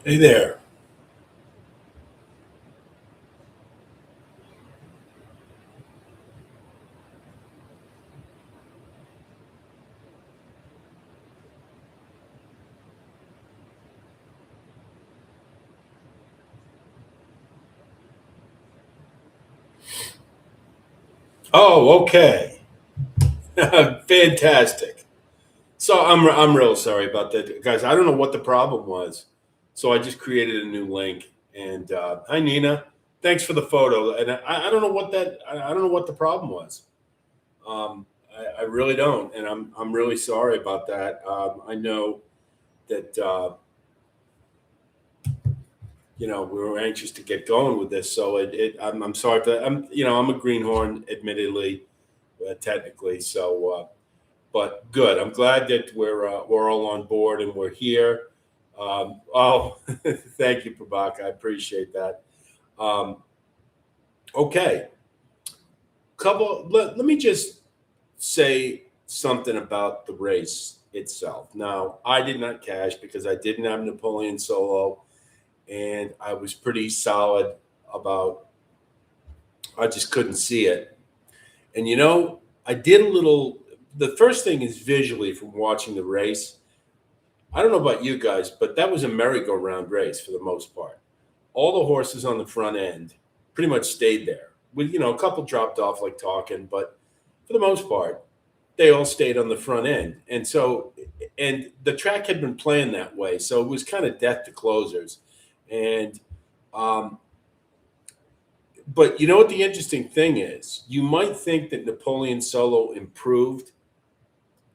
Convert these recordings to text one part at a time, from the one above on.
Hey there. Oh, okay. Fantastic. So I'm real sorry about that, guys. I don't know what the problem was, so I just created a new link. And hi, Nina. Thanks for the photo. And I don't know what I don't know what the problem was. I really don't, and I'm really sorry about that. I know that we were anxious to get going with this, so I'm sorry for that. I'm a greenhorn, admittedly, technically. So. But good. I'm glad that we're all on board and we're here. Thank you, Prabhak. I appreciate that. Um, okay, let me just say something about the race itself. Now, I did not cash because I didn't have Napoleon Solo, and I was pretty solid about. I just couldn't see it, and I did a little. The first thing is visually from watching the race. I don't know about you guys, but that was a merry-go-round race for the most part. All the horses on the front end pretty much stayed there. With a couple dropped off like talking, but for the most part, they all stayed on the front end. And the track had been playing that way, so it was kind of death to closers. And um, but you know what the interesting thing is? You might think that Napoleon Solo improved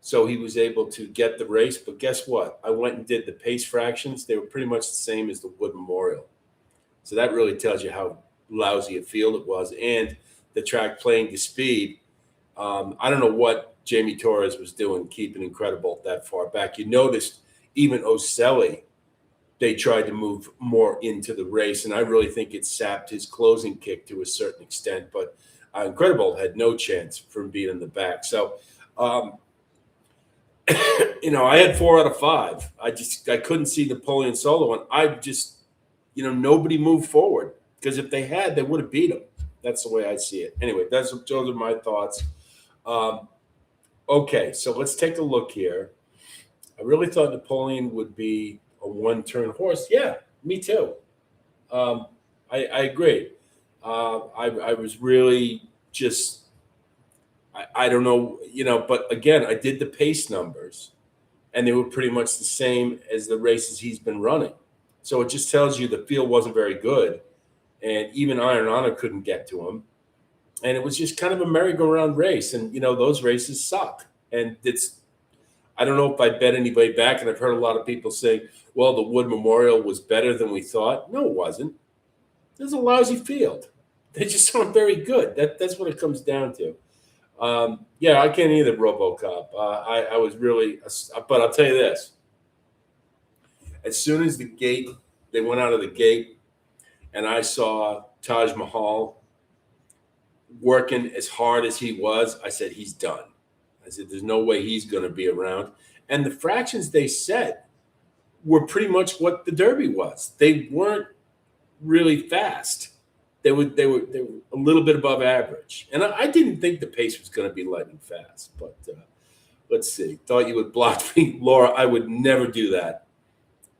so he was able to get the race. But guess what? I went and did the pace fractions. They were pretty much the same as the Wood Memorial. So that really tells you how lousy a field it was. And the track playing to speed. I don't know what Jamie Torres was doing, keeping Incredible that far back. You noticed even Oselli, they tried to move more into the race. And I really think it sapped his closing kick to a certain extent. But Incredible had no chance from being in the back. So, um, I had 4 out of 5. I couldn't see Napoleon Solo, and I just nobody moved forward because if they had, they would have beat him. That's the way I see it. Anyway, those are my thoughts. Um, okay, so let's take a look here. I really thought Napoleon would be a one-turn horse. Yeah, me too. Um, I agree. I was really just I don't know, but again, I did the pace numbers and they were pretty much the same as the races he's been running. So it just tells you the field wasn't very good, and even Iron Honor couldn't get to him. And it was just kind of a merry-go-round race, and those races suck. And I don't know if I bet anybody back, and I've heard a lot of people say, "Well, the Wood Memorial was better than we thought." No, it wasn't. It was a lousy field. They just aren't very good. That's what it comes down to. Yeah, I can't either, RoboCop. I was really, but I'll tell you this: as soon as they went out of the gate, and I saw Taj Mahal working as hard as he was, I said he's done. I said there's no way he's going to be around. And the fractions they set were pretty much what the Derby was. They weren't really fast. They were a little bit above average, and I didn't think the pace was going to be lightning fast. But let's see. Thought you would block me, Laura. I would never do that.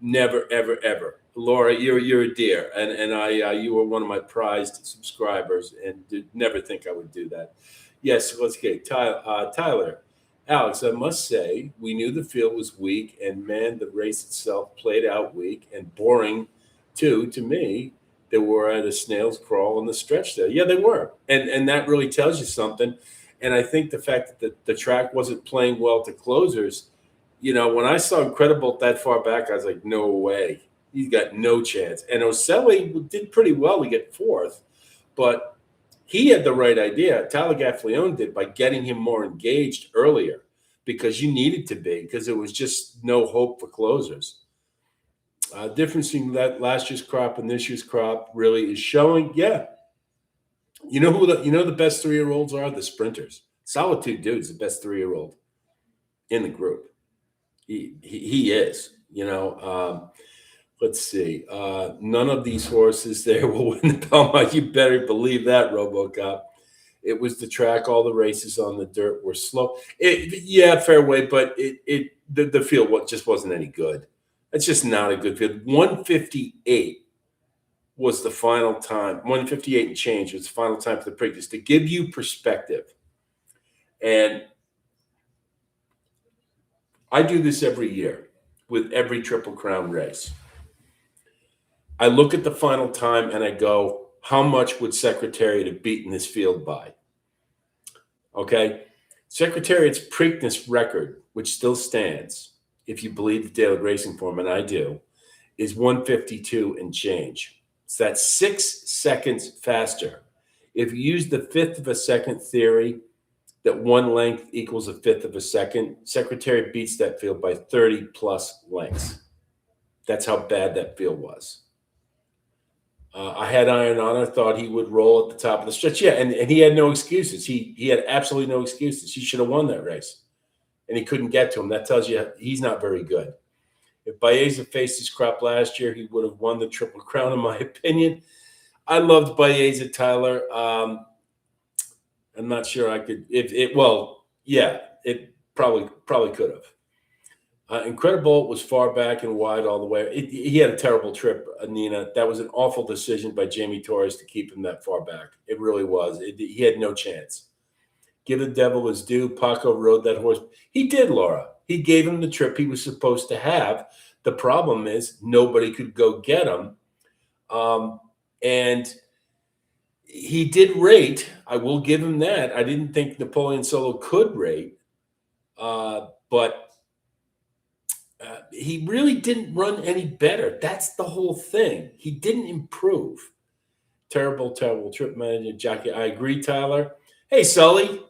Never, ever, ever. Laura, you're a dear, and you were one of my prized subscribers, and did never think I would do that. Yes, let's get Tyler. Alex, I must say, we knew the field was weak, and man, the race itself played out weak and boring too. To me, they were at a snail's crawl on the stretch there. Yeah, they were, and that really tells you something. And I think the fact that the track wasn't playing well to closers, when I saw Incredible that far back, I was like, no way. He's got no chance. And Oselli did pretty well to get fourth, but he had the right idea. Tyler Gaffleone did by getting him more engaged earlier because you needed to be because there was just no hope for closers. Difference between that last year's crop and this year's crop really is showing. Yeah, the best 3 year olds are the sprinters. Solitude Dude's the best 3 year old in the group. He is. Let's see. None of these horses there will win the Belmont. You better believe that, RoboCop. It was the track. All the races on the dirt were slow. Yeah, fairway, but the field just wasn't any good. It's just not a good field. 158 was the final time. 158 and change was the final time for the Preakness. To give you perspective, and I do this every year with every Triple Crown race. I look at the final time and I go, how much would Secretariat have beaten this field by? Okay. Secretariat's Preakness record, which still stands, if you believe the daily racing form, and I do, is 152 and change. So that's 6 seconds faster. If you use the fifth of a second theory, that one length equals a fifth of a second, Secretariat beats that field by 30 plus lengths. That's how bad that field was. I had Iron Honor, thought he would roll at the top of the stretch. Yeah, and he had no excuses. He had absolutely no excuses. He should have won that race, and he couldn't get to him. That tells you he's not very good. If Baeza faced his crop last year, he would have won the Triple Crown, in my opinion. I loved Baeza, Tyler. I'm not sure I could. It probably could have. Incredible was far back and wide all the way. He had a terrible trip, Nina. That was an awful decision by Jamie Torres to keep him that far back. It really was. He had no chance. Give the devil his due. Paco rode that horse. He did, Laura. He gave him the trip he was supposed to have. The problem is nobody could go get him. And he did rate. I will give him that. I didn't think Napoleon Solo could rate. But he really didn't run any better. That's the whole thing. He didn't improve. Terrible, terrible trip manager, Jackie. I agree, Tyler. Hey, Sully.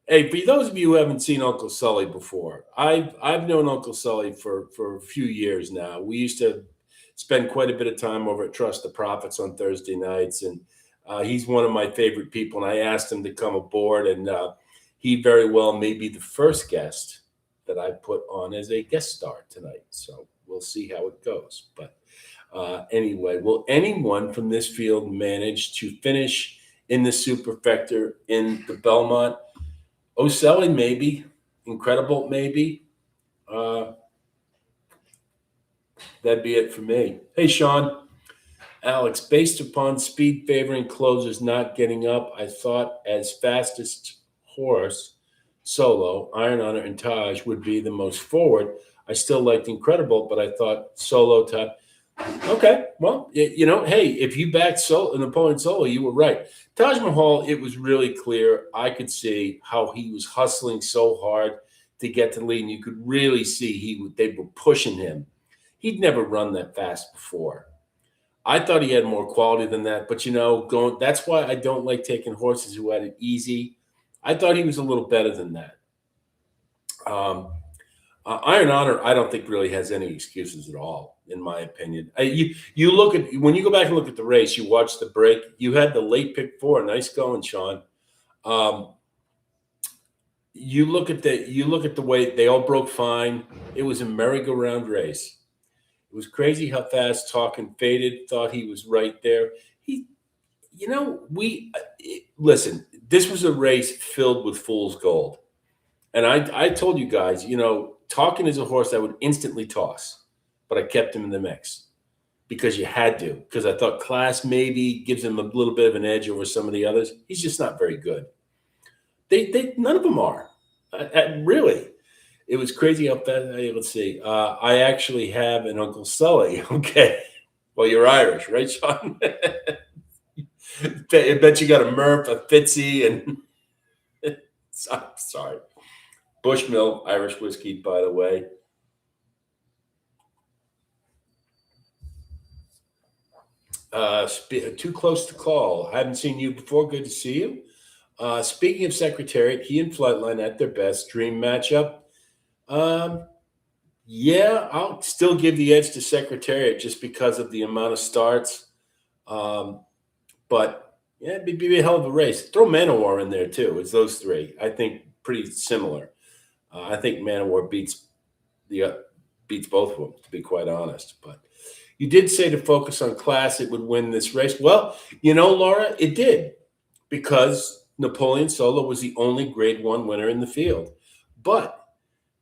Hey, for those of you who haven't seen Uncle Sully before, I've known Uncle Sully for a few years now. We used to spend quite a bit of time over at Trust the Prophets on Thursday nights, and he's one of my favorite people. And I asked him to come aboard, and he very well may be the first guest that I put on as a guest star tonight. So we'll see how it goes. But anyway, will anyone from this field manage to finish in the superfecta in the Belmont? Oselli, maybe. Incredible, maybe. That'd be it for me. Hey, Sean. Alex, based upon speed favoring closers not getting up, I thought as fastest horse, Solo, Iron Honor, and Taj would be the most forward. I still liked Incredible, but I thought Solo, Taj. Okay, well, hey, if you backed Napoleon Solo, you were right. Taj Mahal, it was really clear. I could see how he was hustling so hard to get to the lead, and you could really see they were pushing him. He'd never run that fast before. I thought he had more quality than that, but that's why I don't like taking horses who had it easy. I thought he was a little better than that. Iron Honor, I don't think really has any excuses at all, in my opinion. You look at when you go back and look at the race, you watch the break. You had the late pick 4, nice going, Sean. You look at the way they all broke fine. It was a merry-go-round race. It was crazy how fast Talkin faded. Thought he was right there. Listen. This was a race filled with fool's gold. And I told you guys, Talkin is a horse I would instantly toss, but I kept him in the mix because you had to, because I thought class maybe gives him a little bit of an edge over some of the others. He's just not very good. They none of them are. Really. It was crazy how fast. Let's see. I actually have an Uncle Sully. Okay. Well, you're Irish, right, Sean? I bet you got a Murph, a Fitzy, and sorry. Bushmill, Irish whiskey, by the way. Too close to call. I haven't seen you before. Good to see you. Speaking of Secretariat, he and Flightline at their best. Dream matchup. Yeah, I'll still give the edge to Secretariat just because of the amount of starts. But yeah, it'd be a hell of a race. Throw Manowar in there too. It's those three. I think pretty similar. I think Manowar beats both of them, to be quite honest. But You did say to focus on class, it would win this race. Well, Laura, it did because Napoleon Solo was the only Grade One winner in the field. But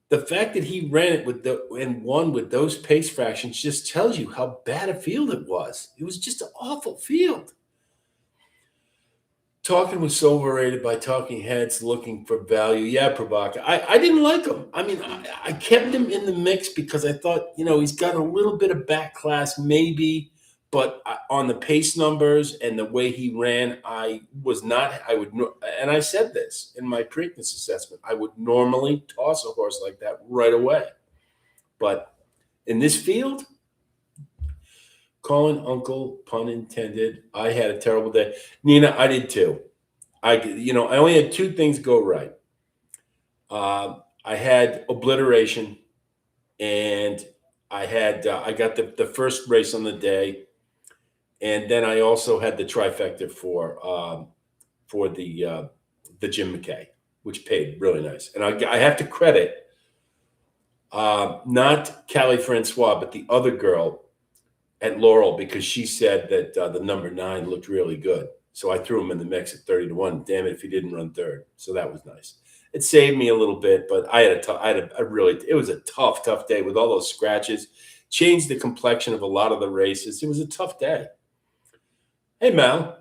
the fact that he ran it and won with those pace fractions just tells you how bad a field it was. It was just an awful field. Talking was so overrated by talking heads looking for value. Yeah, Prabhakar. I didn't like him. I mean, I kept him in the mix because I thought, he's got a little bit of back class maybe, but on the pace numbers and the way he ran, and I said this in my Preakness assessment, I would normally toss a horse like that right away. But in this field, calling uncle, pun intended. I had a terrible day. Nina, I did too. I only had two things go right. I had obliteration, and I got the first race on the day, and then I also had the trifecta for the Jim McKay, which paid really nice. And I have to credit not Callie Francois, but the other girl at Laurel, because she said that the number 9 looked really good. So I threw him in the mix at 30-1. Damn it if he didn't run third. So that was nice. It saved me a little bit, but it was a tough day with all those scratches. Changed the complexion of a lot of the races. It was a tough day. Hey, Mal.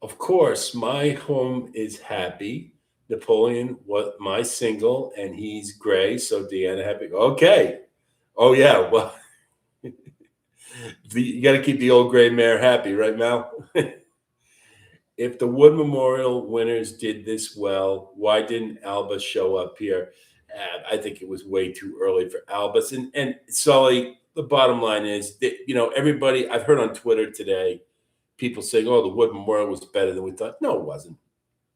Of course, my home is happy. Napoleon was my single, and he's gray. So Deanna happy. Okay. Oh, yeah. Well, you got to keep the old gray mare happy, right, Mal? If the Wood Memorial winners did this well, why didn't Alba show up here? I think it was way too early for Albus. And Sully, the bottom line is that, everybody, I've heard on Twitter today, people saying, oh, the Wood Memorial was better than we thought. No, it wasn't.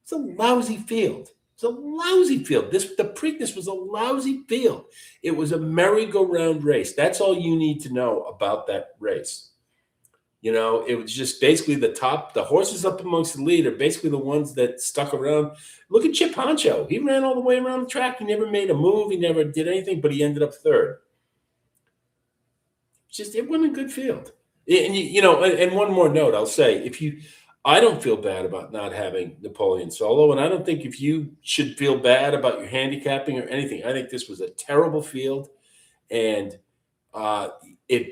It's a lousy field. It's a lousy field. The Preakness was a lousy field. It was a merry-go-round race. That's all you need to know about that race. It was just basically the horses up amongst the lead are basically the ones that stuck around. Look at Chip Honcho. He ran all the way around the track. He never made a move. He never did anything, but he ended up third. It wasn't a good field. And, and one more note, I'll say, I don't feel bad about not having Napoleon Solo, and I don't think if you should feel bad about your handicapping or anything. I think this was a terrible field, and if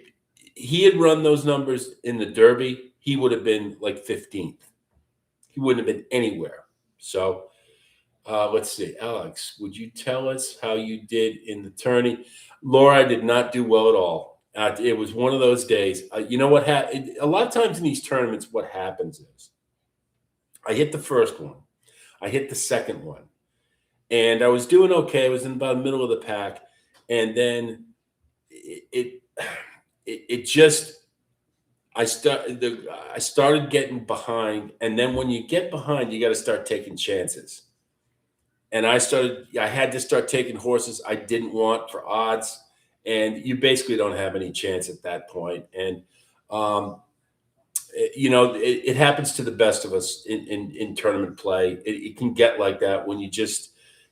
he had run those numbers in the Derby, he would have been like 15th. He wouldn't have been anywhere. So let's see. Alex, would you tell us how you did in the tourney? Laura, I did not do well at all. It was one of those days. You know what? A lot of times in these tournaments, what happens is I hit the first one. I hit the second one. And I was doing okay. I was in about the middle of the pack. And then I started getting behind, and then when you get behind, you got to start taking chances. And I had to start taking horses I didn't want for odds, and you basically don't have any chance at that point. And it happens to the best of us in tournament play. It can get like that when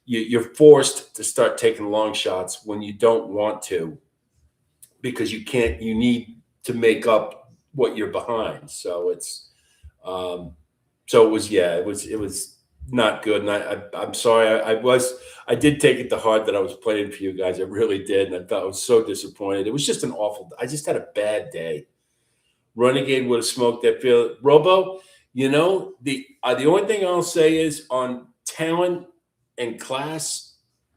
you're forced to start taking long shots when you don't want to, because you need to make up what you're behind. So it was not good. And I'm sorry. I did take it to heart that I was playing for you guys. I really did. And I was so disappointed. It was just I just had a bad day. Renegade would have smoked that field. Robo, the only thing I'll say is on talent and class,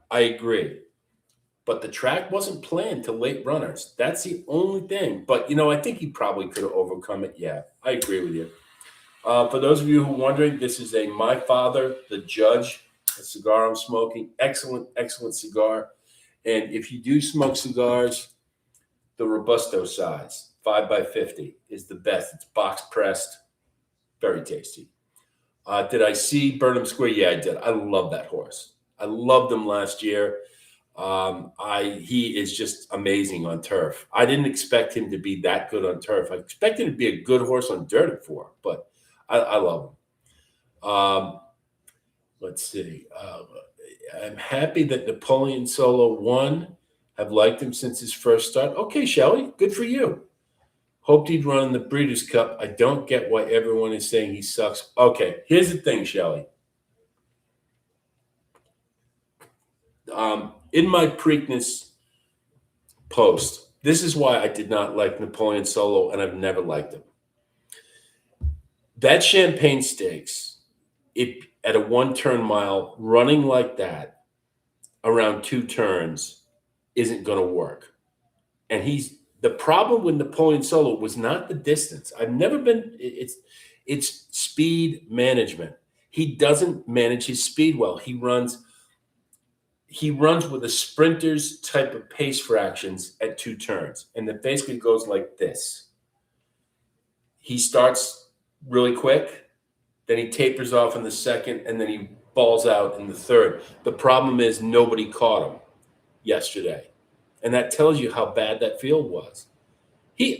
I agree. But the track wasn't planned to late runners. That's the only thing. But, I think he probably could have overcome it. Yeah, I agree with you. For those of you who are wondering, this is a My Father, the Judge, a cigar I'm smoking. Excellent, excellent cigar. And if you do smoke cigars, the Robusto size, 5x50, is the best. It's box pressed. Very tasty. Did I see Burnham Square? Yeah, I did. I love that horse. I loved him last year. He is just amazing on turf. I didn't expect him to be that good on turf. I expected him to be a good horse on dirt at 4, but I love him. Let's see. I'm happy that Napoleon Solo won. I've liked him since his first start. Okay, Shelley, good for you. Hoped he'd run in the Breeders' Cup. I don't get why everyone is saying he sucks. Okay, here's the thing, Shelly. In my Preakness post, this is why I did not like Napoleon Solo, and I've never liked him. That Champagne Stakes, at a one-turn mile, running like that around 2 turns isn't going to work. And the problem with Napoleon Solo was not the distance. I've never been. It's speed management. He doesn't manage his speed well. He runs with a sprinter's type of pace fractions at 2 turns, and it basically goes like this. He starts really quick, then he tapers off in the second, and then he balls out in the third. The problem is nobody caught him yesterday, and that tells you how bad that field was.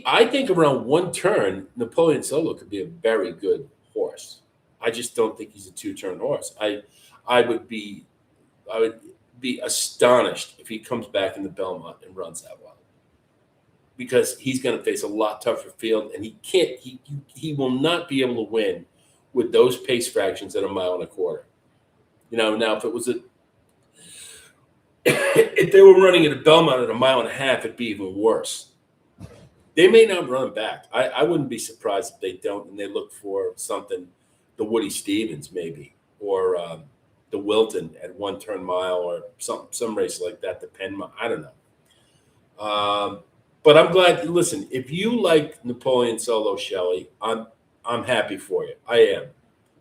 I think around 1 turn, Napoleon Solo could be a very good horse. I just don't think he's a 2-turn horse. I would be astonished if he comes back in the Belmont and runs that well, because he's going to face a lot tougher field, and he will not be able to win with those pace fractions at 1.25 miles. Now if they were running at a Belmont at 1.5 miles, it'd be even worse. They may not run back. I wouldn't be surprised if they don't, and they look for something, the Woody Stevens maybe, or the Wilton at 1-turn mile, or some race like that, the Penn Mile. I don't know. But I'm glad. Listen, if you like Napoleon Solo, Shelley, I'm happy for you. I am,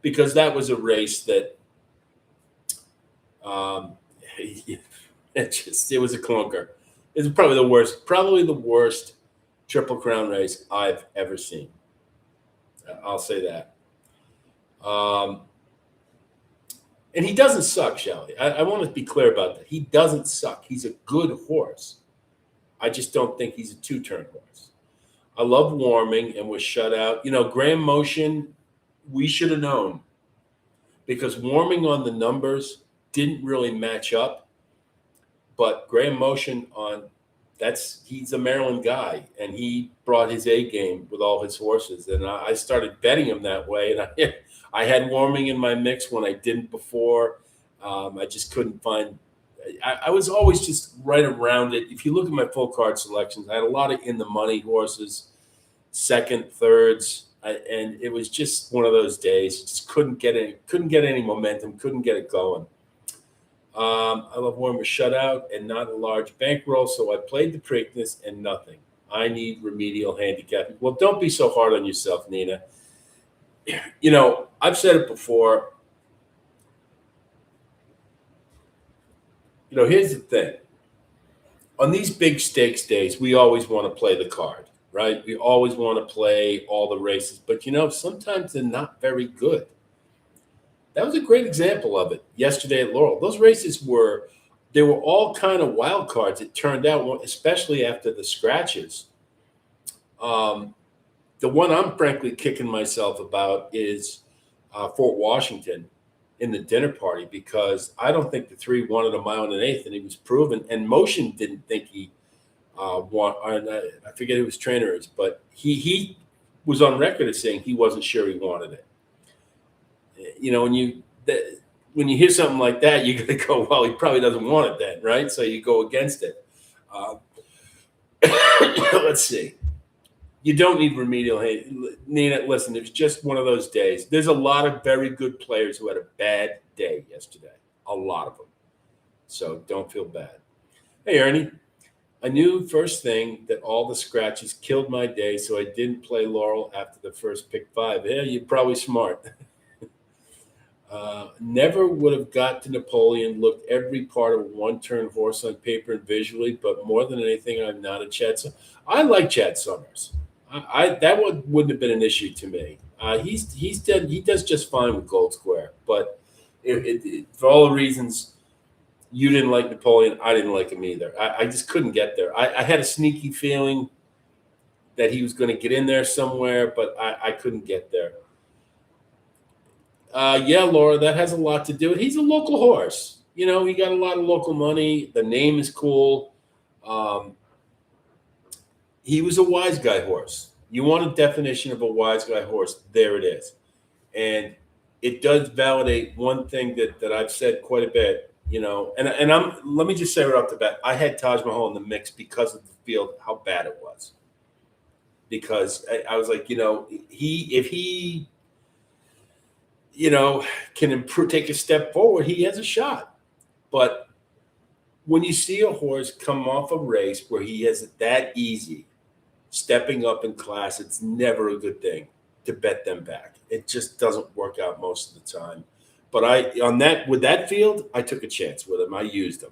because that was a race that it was a clunker. It's probably the worst Triple Crown race I've ever seen. I'll say that. And he doesn't suck, Shelley. I want to be clear about that. He doesn't suck. He's a good horse. I just don't think he's a 2-turn horse. I love Warming and was shut out. Graham Motion, we should have known, because Warming on the numbers didn't really match up. But Graham Motion he's a Maryland guy, and he brought his A game with all his horses. And I started betting him that way. And I had Warming in my mix when I didn't before. I just couldn't find. I was always just right around it. If you look at my full card selections, I had a lot of in the money horses, second, thirds, and it was just one of those days. Just couldn't get any momentum, couldn't get it going. I love when we're shut out and not a large bankroll, so I played the Preakness and nothing. I need remedial handicapping. Well, don't be so hard on yourself, Nina. I've said it before. Here's the thing. On these big stakes days, we always want to play the card, right? We always want to play all the races. But, sometimes they're not very good. That was a great example of it yesterday at Laurel. Those races were all kind of wild cards, it turned out, especially after the scratches. The one I'm frankly kicking myself about is Fort Washington in the dinner party, because I don't think the 3 won at 1 mile and 1/8, and he was proven. And Motion didn't think he won. I forget who his trainer is, but he was on record as saying he wasn't sure he wanted it. When you hear something like that, you got to go, well, he probably doesn't want it then, right? So you go against it. Let's see. You don't need remedial. Hey, Nina, listen, it was just one of those days. There's a lot of very good players who had a bad day yesterday. A lot of them. So don't feel bad. Hey, Ernie. I knew first thing that all the scratches killed my day, so I didn't play Laurel after the first pick 5. Yeah, you're probably smart. Never would have got to Napoleon. Looked every part of a 1-turn horse on paper and visually, but more than anything, I'm not a Chad. I like Chad Summers. Wouldn't have been an issue to me. He does just fine with Gold Square, but for all the reasons you didn't like Napoleon, I didn't like him either. I just couldn't get there. I had a sneaky feeling that he was going to get in there somewhere, but I couldn't get there. Yeah, Laura, that has a lot to do with it. He's a local horse. He got a lot of local money. The name is cool. He was a wise guy horse. You want a definition of a wise guy horse? There it is. And it does validate one thing that I've said quite a bit, and I'm let me just say right off the bat, I had Taj Mahal in the mix because of the field, how bad it was. Because I was like, if he can improve, take a step forward, he has a shot. But when you see a horse come off a race where he has it that easy, stepping up in class, it's never a good thing to bet them back. It just doesn't work out most of the time. But with that field, I took a chance with him. I used him.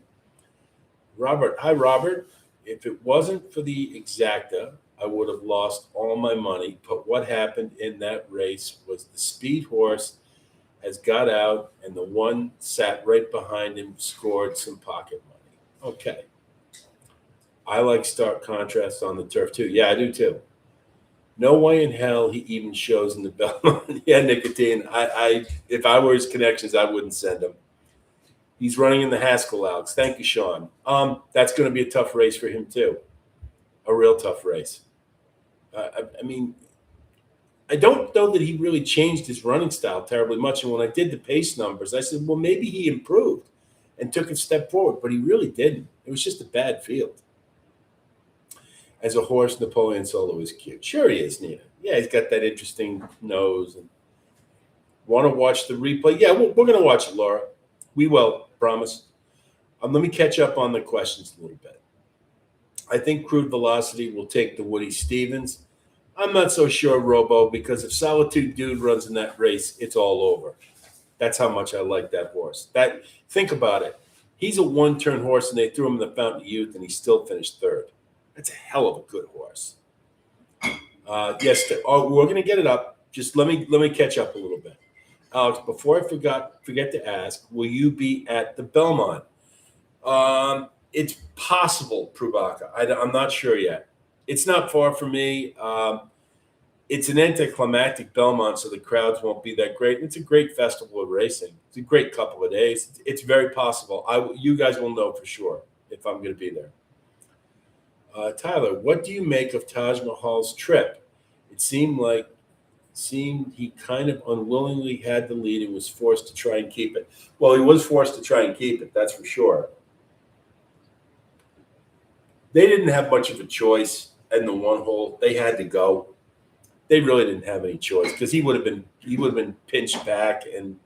Robert, hi Robert. If it wasn't for the exacta, I would have lost all my money. But what happened in that race was the speed horse has got out, and the one sat right behind him, scored some pocket money. Okay. I like stark contrast on the turf too. Yeah, I do too. No way in hell he even shows in the Belmont. Yeah, nicotine. If I were his connections, I wouldn't send him. He's running in the Haskell, Alex. Thank you, Sean. That's going to be a tough race for him too. A real tough race. I mean, I don't know that he really changed his running style terribly much. And when I did the pace numbers, I said, well, maybe he improved and took a step forward, but he really didn't. It was just a bad field. As a horse, Napoleon Solo is cute. Sure he is, Nina. Yeah, he's got that interesting nose. And want to watch the replay? Yeah, we're going to watch it, Laura. We will, promise. Let me catch up on the questions a little bit. I think Crude Velocity will take the Woody Stevens. I'm not so sure, Robo, because if Solitude Dude runs in that race, it's all over. That's how much I like that horse. Think about it. He's a one-turn horse, and they threw him in the Fountain of Youth, and he still finished third. That's a hell of a good horse. Yes, we're going to get it up. Just let me catch up a little bit. Alex, before I forget to ask, will you be at the Belmont? It's possible, Prubaka. I'm not sure yet. It's not far from me. It's an anticlimactic Belmont, so the crowds won't be that great. It's a great festival of racing. It's a great couple of days. It's very possible. You guys will know for sure if I'm going to be there. Tyler, what do you make of Taj Mahal's trip? It seemed he kind of unwillingly had the lead and was forced to try and keep it. Well, he was forced to try and keep it, that's for sure. They didn't have much of a choice in the one hole. They had to go. They really didn't have any choice because he would have been pinched back, and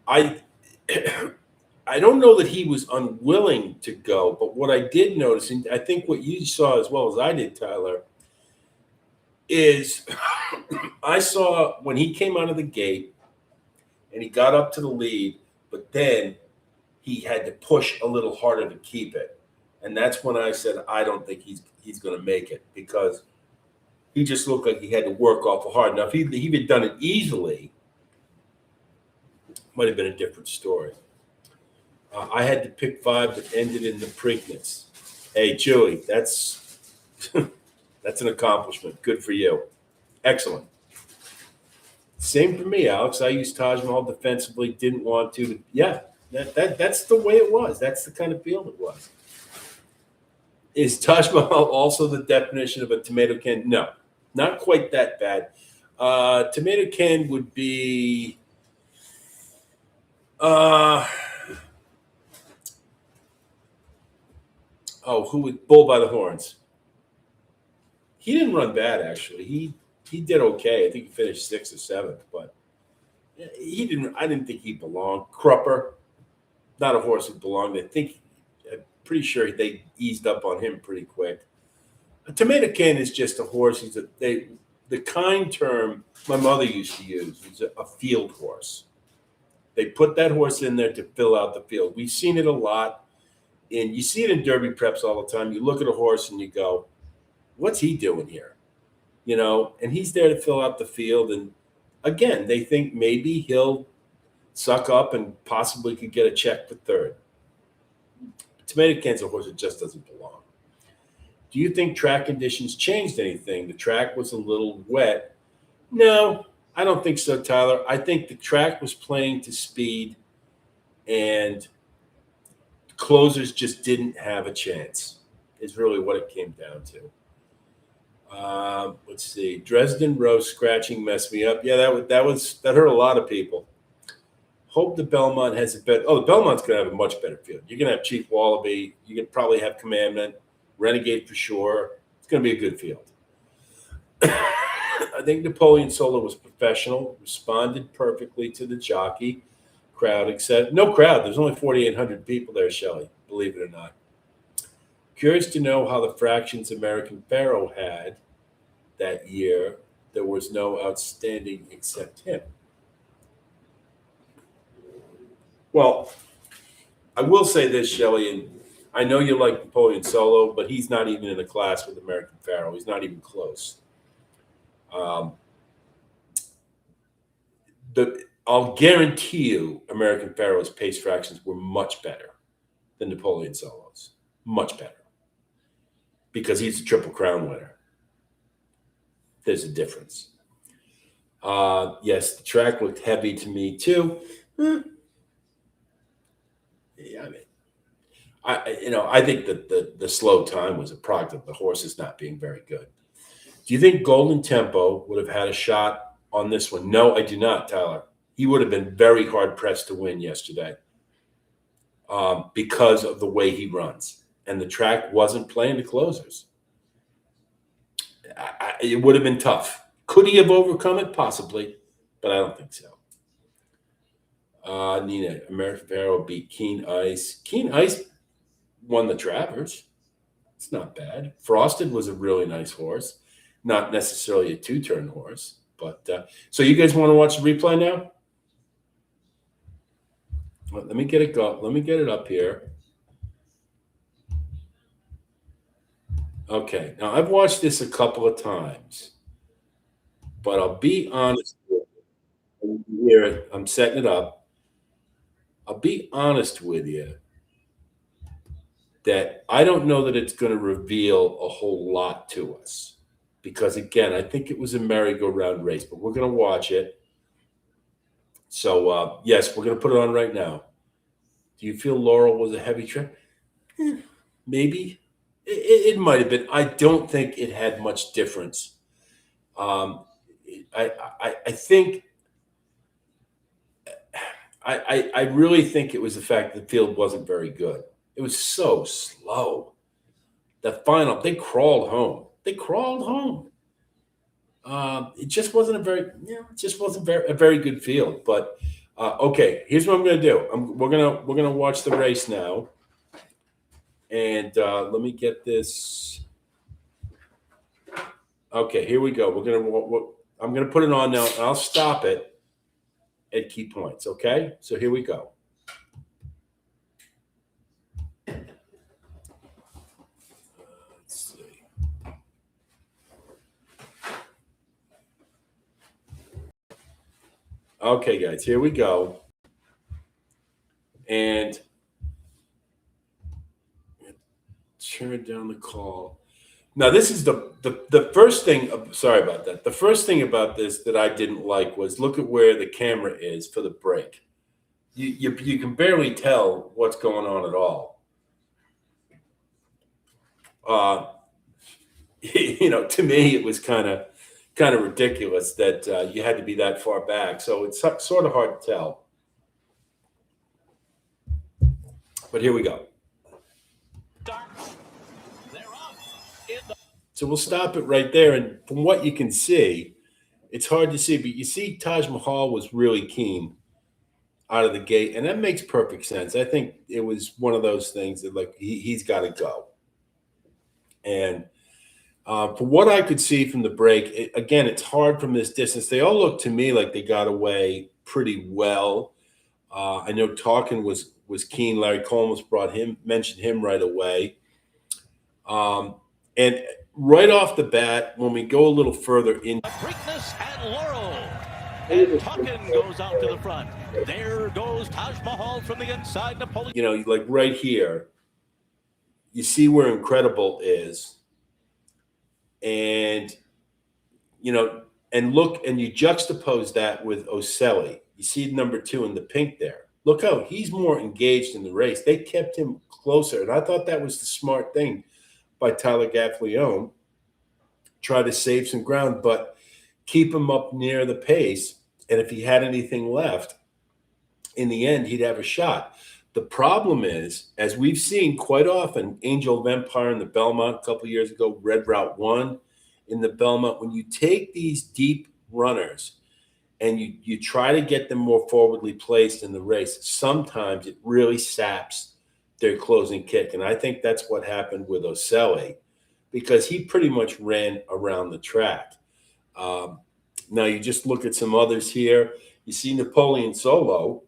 I don't know that he was unwilling to go, but what I did notice, and I think what you saw as well as I did, Tyler, is I saw when he came out of the gate and he got up to the lead, but then he had to push a little harder to keep it. And that's when I said, I don't think he's going to make it, because he just looked like he had to work awful hard. Now, if he had done it easily, it might have been a different story. I had to pick 5 that ended in the Preakness. Hey, Chewy, that's an accomplishment. Good for you. Excellent. Same for me, Alex. I used Taj Mahal defensively, didn't want to. Yeah, that's the way it was. That's the kind of field it was. Is Taj Mahal also the definition of a tomato can? No, not quite that bad. Tomato can would be who would Bull by the Horns? He didn't run bad, actually. He did okay. I think he finished 6th or 7th, but he didn't. I didn't think he belonged. Crupper, not a horse who belonged. I'm pretty sure they eased up on him pretty quick. A tomato can is just a horse. The kind term my mother used to use is a field horse. They put that horse in there to fill out the field. We've seen it a lot, and you see it in derby preps all the time. You look at a horse and you go, what's he doing here? And he's there to fill out the field. And again, they think maybe he'll suck up and possibly could get a check for third. Tomato can's a horse that just doesn't belong. Do you think track conditions changed anything? The track was a little wet. No, I don't think so, Tyler. I think the track was playing to speed, and closers just didn't have a chance, is really what it came down to. Let's see. Dresden Rose scratching messed me up. Yeah, that hurt a lot of people. Hope the Belmont has a better. Oh, the Belmont's going to have a much better field. You're going to have Chief Wallaby. You can probably have Commandment, Renegade for sure. It's going to be a good field. I think Napoleon Solo was professional, responded perfectly to the jockey crowd, except no crowd. There's only 4,800 people there, Shelley, believe it or not. Curious to know how the fractions American Pharaoh had that year. There was no outstanding except him. Well, I will say this, Shelley, and I know you like Napoleon Solo, but he's not even in a class with American Pharaoh. He's not even close. I'll guarantee you American Pharaoh's pace fractions were much better than Napoleon Solo's. Much better. Because he's a Triple Crown winner. There's a difference. Yes, the track looked heavy to me too. Yeah, I mean, I think that the slow time was a product of the horses not being very good. Do you think Golden Tempo would have had a shot on this one? No, I do not, Tyler. He would have been very hard pressed to win yesterday because of the way he runs, and the track wasn't playing the closers. It would have been tough. Could he have overcome it? Possibly, but I don't think so. Nina, American Pharaoh beat Keen Ice. Keen Ice won the Travers. It's not bad. Frosted was a really nice horse, not necessarily a two-turn horse. But so you guys want to watch the replay now? Well, let me get it go. Let me get it up here. Okay. Now I've watched this a couple of times, but I'll be honest with you. Here, I'm setting it up. I'll be honest with you that I don't know that it's going to reveal a whole lot to us because, again, I think it was a merry-go-round race, but we're going to watch it. So, yes, we're going to put it on right now. Do you feel Laurel was a heavy trip? Maybe. It might have been. I don't think it had much difference. I think I really think it was the fact that the field wasn't very good. It was so slow. The final, they crawled home. They crawled home. It just wasn't a very good field. But okay, here's what I'm going to do. We're gonna watch the race now, and let me get this. Okay, here we go. I'm gonna put it on now, and I'll stop it at key points. Okay, so here we go. Let's see. Okay, guys, here we go. And turn down the call. Now, this is the first thing. Sorry about that. The first thing about this that I didn't like was look at where the camera is for the break. You can barely tell what's going on at all. To me, it was kind of ridiculous that you had to be that far back. So it's sort of hard to tell. But here we go. So we'll stop it right there. And from what you can see, it's hard to see, but you see Taj Mahal was really keen out of the gate, and that makes perfect sense. I think it was one of those things that like he's got to go. And from what I could see from the break, again, it's hard from this distance. They all look to me like they got away pretty well. I know Talkin was keen. Larry Coleman mentioned him right away. And right off the bat, when we go a little further in, Preakness and Laurel. And Talkin goes out to the front. There goes Taj Mahal from the inside. Napoleon. Like right here, you see where Incredible is. And, and look, and you juxtapose that with Ocelli. You see number 2 in the pink there. Look how he's more engaged in the race. They kept him closer. And I thought that was the smart thing by Tyler Gaffalione. try to save some ground, but keep him up near the pace. And if he had anything left, in the end, he'd have a shot. The problem is, as we've seen quite often, Angel of Empire in the Belmont a couple of years ago, Red Route 1 in the Belmont, when you take these deep runners and you try to get them more forwardly placed in the race, sometimes it really saps their closing kick. And I think that's what happened with Oselli, because he pretty much ran around the track. Now you just look at some others here. You see Napoleon Solo.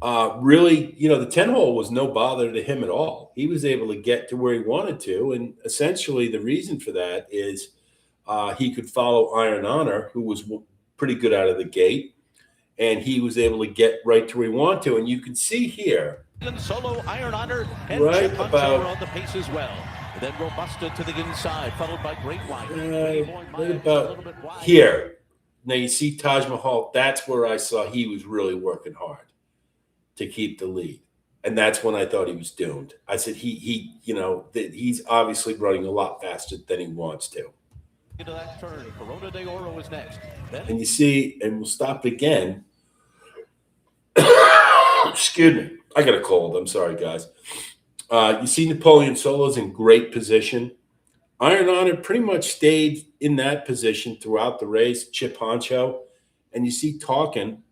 Really, the 10-hole was no bother to him at all. He was able to get to where he wanted to. And essentially the reason for that is he could follow Iron Honor, who was pretty good out of the gate. And he was able to get right to where he wanted to. And you can see here. Solo, Iron Honor, and right about on the pace as well. Then Robusta to the inside, followed by Great White. Right about here. Now you see Taj Mahal. That's where I saw he was really working hard to keep the lead, and that's when I thought he was doomed. I said he's obviously running a lot faster than he wants to. Into that turn, Corona de Oro is next. And you see, and we'll stop again. Excuse me, I got a cold. I'm sorry, guys. You see Napoleon Solo's in great position. Iron Honor pretty much stayed in that position throughout the race, Chip Honcho. And you see Talkin,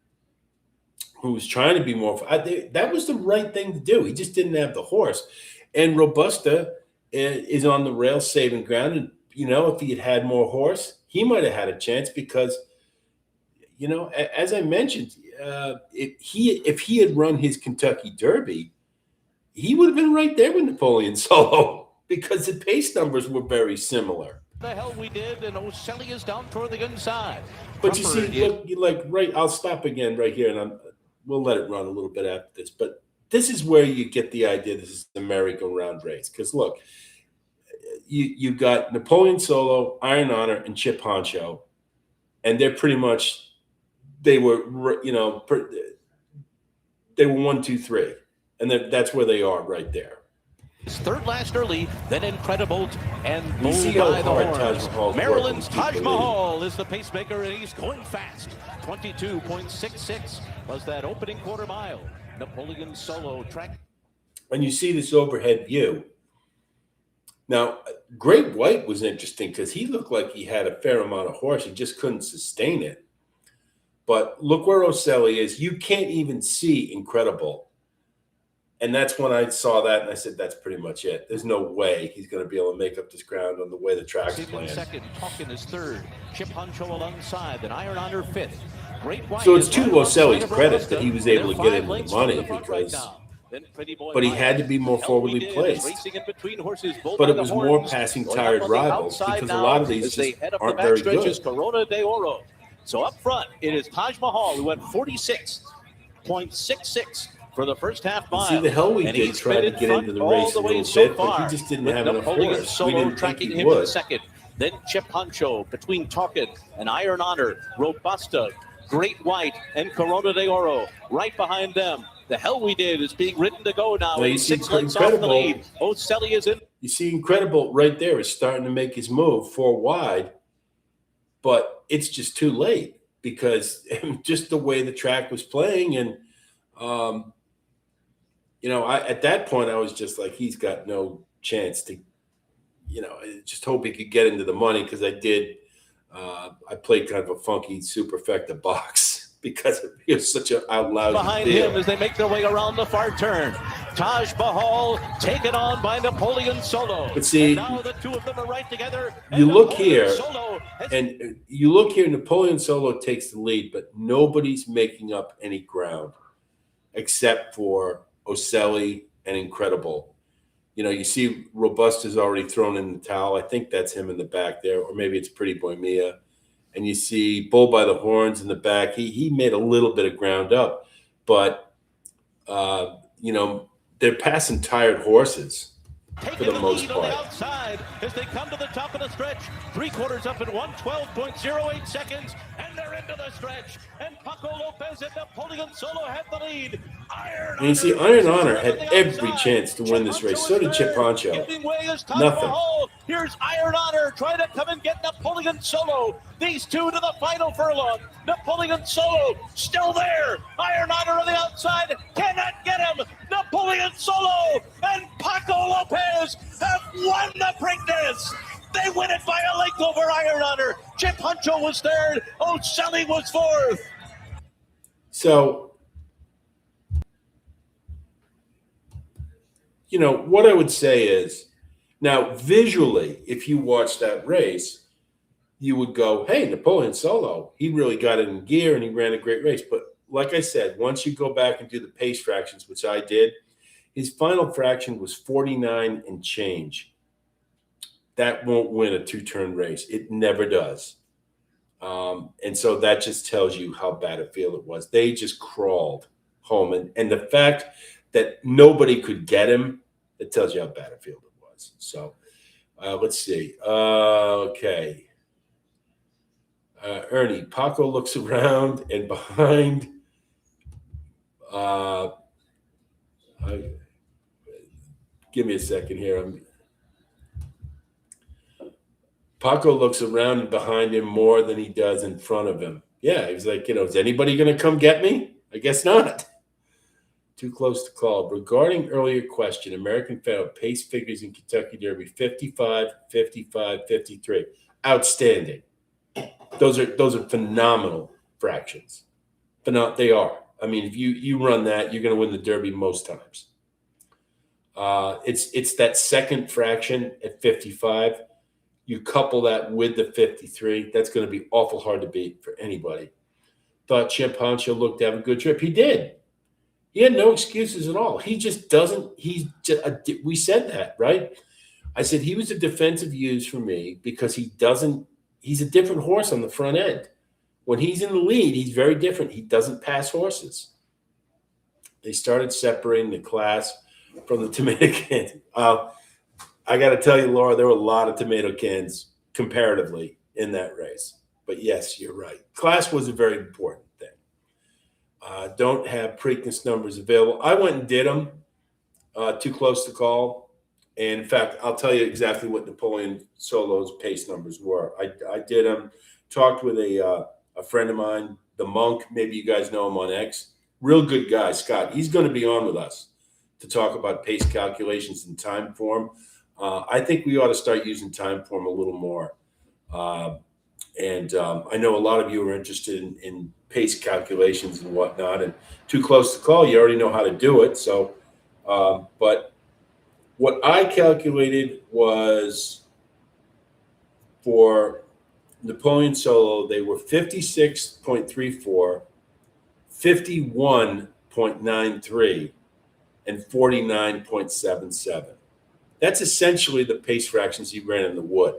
who was trying to be more. That was the right thing to do. He just didn't have the horse. And Robusta is on the rail saving ground. And, if he had had more horse, he might have had a chance because, as I mentioned, if he had run his Kentucky Derby, he would have been right there with Napoleon Solo because the pace numbers were very similar. The hell we did, and Oselli is down toward the inside. But you see, I'll stop again right here, and we'll let it run a little bit after this. But this is where you get the idea this is a merry-go-round race. Because look, you got Napoleon Solo, Iron Honor, and Chip Honcho, and they're pretty much they were 1, 2, 3. And that's where they are right there. His third last early, then Incredible and you see how hard Taj Mahal. Maryland's Taj Mahal is the pacemaker, and he's going fast. 22.66 was that opening quarter mile. Napoleon Solo track. And you see this overhead view. Now, Great White was interesting because he looked like he had a fair amount of horse. He just couldn't sustain it. But look where Oselli is. You can't even see Incredible. And that's when I saw that, and I said, that's pretty much it. There's no way he's going to be able to make up this ground on the way the track's playing. Second, Talkin is third. Chip Honcho alongside, then Iron Honor fifth. Great White. So it's to Oselli's credit that he was able to get into the money because, but he had to be more forwardly placed. But it was more passing tired rivals because a lot of these just aren't very good. Corona de Oro. So up front, it is Taj Mahal, who went 46.66. For the first half mile. See, the hell we did try to get into the race a little bit, but he just didn't have enough horse. We didn't tracking think he him would. in second. Then Chip Honcho between Talkin and Iron Honor, Robusta, Great White, and Corona de Oro. Right behind them. The hell we did is being ridden to go now. You see 6 lengths off the lead. Oselli is in. You see Incredible right there is starting to make his move 4 wide, but it's just too late because just the way the track was playing and at that point, I was just like, he's got no chance to, I just hope he could get into the money because I played kind of a funky superfecta box because it was such an out loud behind deal. him as they make their way around the far turn. Taj Mahal taken on by Napoleon Solo. But see, and now the two of them are right together. You look here, Napoleon Solo takes the lead, but nobody's making up any ground except for Oselli and Incredible. You see Robusta's already thrown in the towel. I think that's him in the back there, or maybe it's Pretty Boy Mia. And you see Bull by the Horns in the back. He made a little bit of ground up, but they're passing tired horses for the most part. On the outside as they come to the top of the stretch, 3/4 up in 1:12.08 seconds, and they're into the stretch. And Paco Lopez and Napoleon Solo have the lead. And you see, Iron Honor had every chance to win this race. So did Chip Poncho. Nothing. Here's Iron Honor trying to come and get Napoleon Solo. These two to the final furlong. Napoleon Solo still there. Iron Honor on the outside cannot get him. Napoleon Solo and Paco Lopez have won the Preakness. They win it by a length over Iron Honor. Chip Huncho was third. O'Sully was fourth. So, what I would say is, now visually, if you watch that race, you would go, hey, Napoleon Solo, he really got it in gear and he ran a great race. But like I said, once you go back and do the pace fractions, which I did, his final fraction was 49 and change. That won't win a two-turn race. It never does. And so that just tells you how bad a field it was. They just crawled home. And the fact that nobody could get him, it tells you how bad a field it was. So let's see. Okay. Ernie, Paco looks around and behind. Give me a second here. Paco looks around and behind him more than he does in front of him. Yeah, he's like, is anybody going to come get me? I guess not. Too close to call. Regarding earlier question, American Pharoah pace figures in Kentucky Derby 55, 55, 53. Outstanding. Those are phenomenal fractions. They are. I mean, if you run that, you're going to win the Derby most times. It's that second fraction at 55. You couple that with the 53, that's going to be awful hard to beat for anybody. Thought Chip Poncho looked to have a good trip. He did. He had no excuses at all. He just doesn't. We said that, right? I said he was a defensive use for me because he's a different horse on the front end. When he's in the lead, he's very different. He doesn't pass horses. They started separating the class from the tomato can. I got to tell you, Laura, there were a lot of tomato cans comparatively in that race. But yes, you're right. Class was a very important thing. Don't have Preakness numbers available. I went and did them. Too close to call. And in fact, I'll tell you exactly what Napoleon Solo's pace numbers were. I did them. Talked with a friend of mine, the Monk. Maybe you guys know him on X. Real good guy, Scott. He's going to be on with us to talk about pace calculations and time form. I think we ought to start using time form a little more. And I know a lot of you are interested in pace calculations and whatnot. And too close to call, you already know how to do it. So, but what I calculated was for Napoleon Solo, they were 56.34, 51.93, and 49.77. That's essentially the pace fractions he ran in the wood.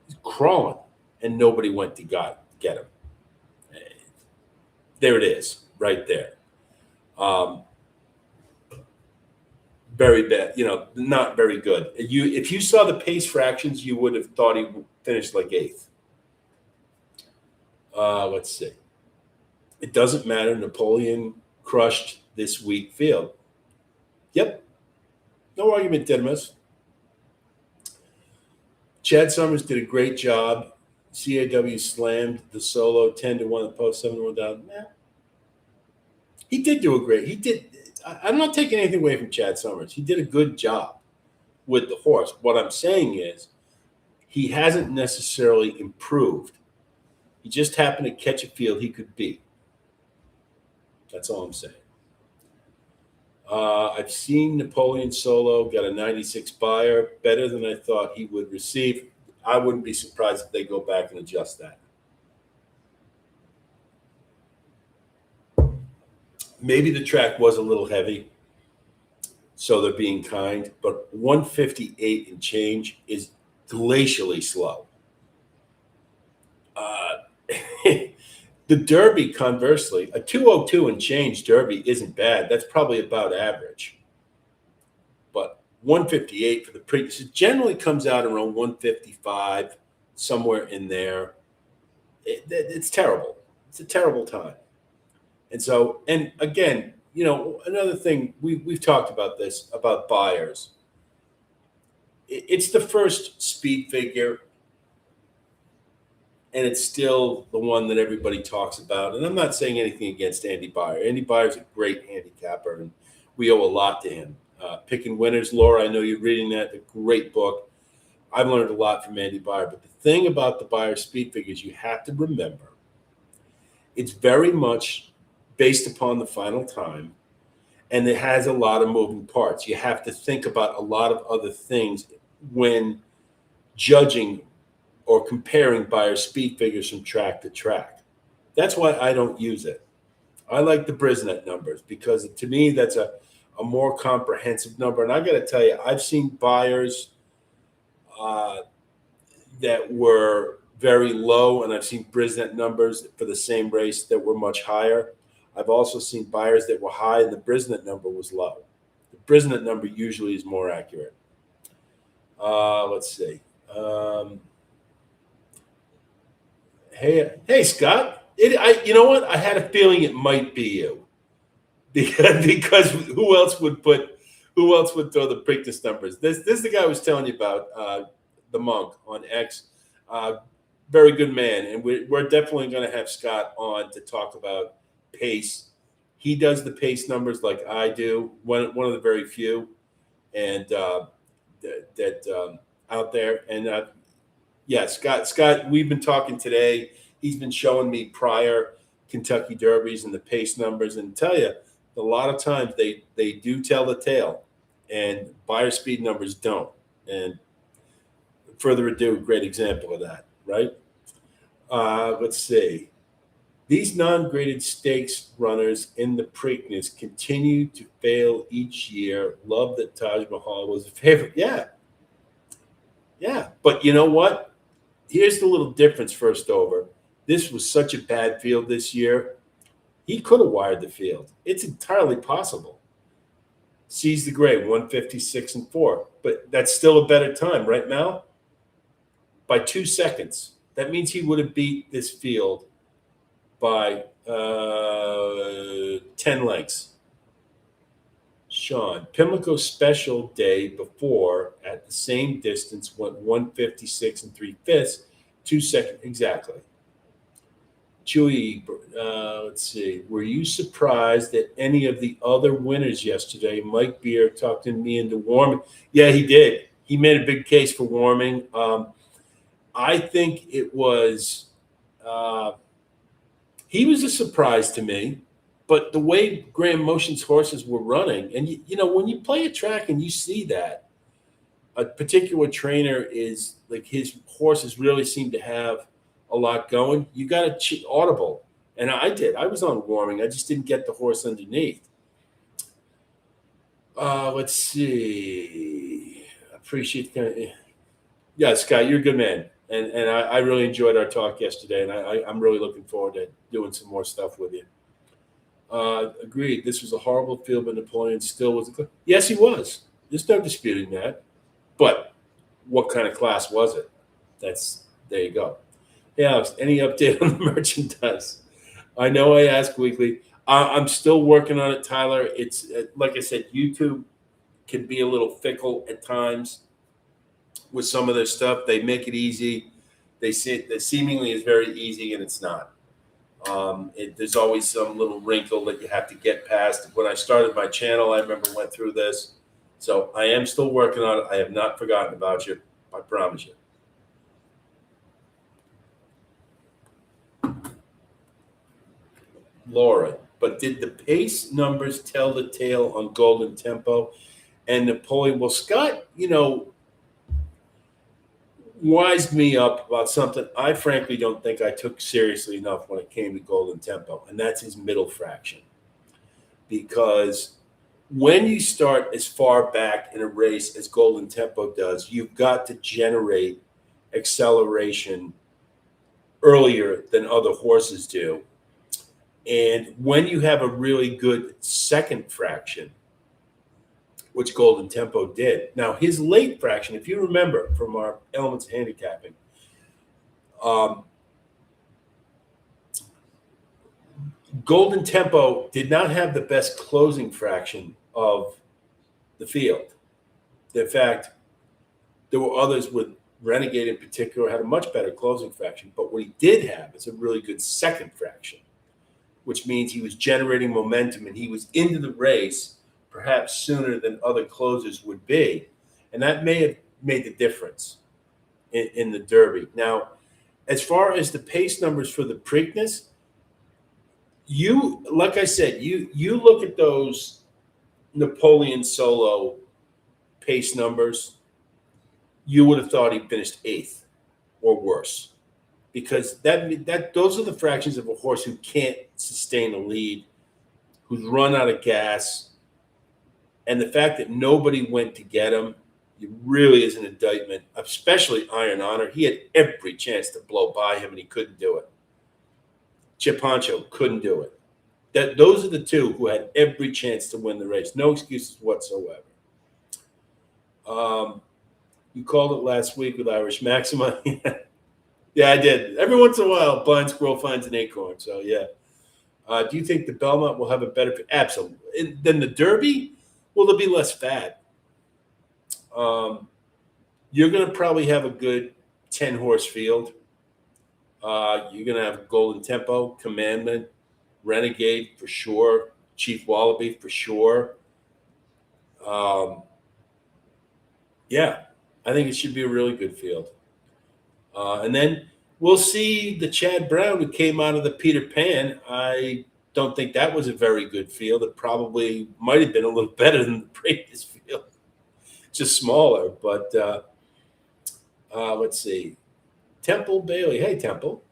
He's crawling, and nobody went to get him. There it is, right there. Very bad, not very good. If you saw the pace fractions, you would have thought he finished like eighth. Let's see. It doesn't matter. Napoleon crushed this weak field. Yep. No argument, Didymus. Chad Summers did a great job. CAW slammed the Solo 10-1, the post 7-1 down. Yeah. He did do a great. He did. I'm not taking anything away from Chad Summers. He did a good job with the horse. What I'm saying is he hasn't necessarily improved. He just happened to catch a field he could beat. That's all I'm saying. I've seen Napoleon Solo got a 96 buyer, better than I thought he would receive. I wouldn't be surprised if they go back and adjust that. Maybe the track was a little heavy, so they're being kind, but 158 and change is glacially slow. The Derby, conversely, a 202 and change Derby isn't bad. That's probably about average. But 158 for the Preakness, it generally comes out around 155, somewhere in there. It's terrible. It's a terrible time. And so, and again, another thing we've talked about this about buyers. It's the first speed figure, and it's still the one that everybody talks about. And I'm not saying anything against Andy Byer. Andy Byer's a great handicapper, and we owe a lot to him. Picking Winners, Laura, I know you're reading that. A great book. I've learned a lot from Andy Byer. But the thing about the Byer speed figures, you have to remember, it's very much based upon the final time, and it has a lot of moving parts. You have to think about a lot of other things when judging or comparing Byer speed figures from track to track. That's why I don't use it. I like the Brisnet numbers because to me that's a more comprehensive number. And I got to tell you, I've seen Byers that were very low, and I've seen Brisnet numbers for the same race that were much higher. I've also seen Byers that were high, and the Brisnet number was low. The Brisnet number usually is more accurate. Let's see. Hey, Scott. You know what? I had a feeling it might be you, because who else would throw the Preakness numbers? This is the guy I was telling you about, the Monk on X. Very good man, and we're definitely going to have Scott on to talk about pace. He does the pace numbers like I do. One of the very few, and that out there. And yeah, Scott, we've been talking today. He's been showing me prior Kentucky Derbies and the pace numbers, and tell you, a lot of times they do tell the tale, and Byer speed numbers don't. And further ado, great example of that, right? Let's see. These non-graded stakes runners in the Preakness continue to fail each year. Love that Taj Mahal was a favorite. Yeah. But you know what? Here's the little difference first over. This was such a bad field this year. He could have wired the field. It's entirely possible. Seize the Gray, 156-4. But that's still a better time, right, Mal? By 2 seconds. That means he would have beat this field by 10 lengths. Sean, Pimlico Special day before at the same distance went 156 3/5, 2 seconds exactly. Chewy, let's see. Were you surprised that any of the other winners yesterday? Mike Beer talked me into warming. Yeah, he did. He made a big case for warming. I think it was. He was a surprise to me. But the way Graham Motion's horses were running, and you know, when you play a track and you see that a particular trainer is like his horses really seem to have a lot going, you got to audible. And I did. I was on warming. I just didn't get the horse underneath. Let's see. Appreciate that. Yeah, Scott, you're a good man. And I really enjoyed our talk yesterday, and I'm really looking forward to doing some more stuff with you. Agreed. This was a horrible field, but Napoleon still was. Yes, he was. There's no disputing that. But what kind of class was it? There you go. Hey, Alex, any update on the merchandise? I know I ask weekly. I'm still working on it, Tyler. It's like I said, YouTube can be a little fickle at times with some of their stuff. They make it easy. They say that seemingly is very easy, and it's not. There's always some little wrinkle that you have to get past. When I started my channel, I remember went through this. So I am still working on it. I have not forgotten about you. I promise you. Laura, but did the pace numbers tell the tale on Golden Tempo and Napoleon? Well, Scott, wised me up about something I frankly don't think I took seriously enough when it came to Golden Tempo, and that's his middle fraction. Because when you start as far back in a race as Golden Tempo does, you've got to generate acceleration earlier than other horses do. And when you have a really good second fraction, which Golden Tempo did. Now, his late fraction, if you remember from our Elements of Handicapping, Golden Tempo did not have the best closing fraction of the field. In fact, there were others with Renegade in particular had a much better closing fraction. But what he did have is a really good second fraction, which means he was generating momentum and he was into the race perhaps sooner than other closers would be. And that may have made the difference in the Derby. Now, as far as the pace numbers for the Preakness, like I said, you look at those Napoleon Solo pace numbers, you would have thought he finished eighth or worse, because that those are the fractions of a horse who can't sustain a lead, who's run out of gas, and the fact that nobody went to get him, it really is an indictment, especially Iron Honor. He had every chance to blow by him, and he couldn't do it. Chip Honcho couldn't do it. Those are the two who had every chance to win the race. No excuses whatsoever. You called it last week with Irish Maxima. Yeah, I did. Every once in a while, a blind squirrel finds an acorn. So, yeah. Do you think the Belmont will have a better – absolutely. Than the Derby? Well, there'll be less fat. You're going to probably have a good 10-horse field. You're going to have Golden Tempo, Commandment, Renegade for sure, Chief Wallaby for sure. Yeah, I think it should be a really good field. And then we'll see the Chad Brown who came out of the Peter Pan. I don't think that was a very good field. It probably might have been a little better than the previous field. Just smaller, but let's see. Temple Bailey. Hey, Temple.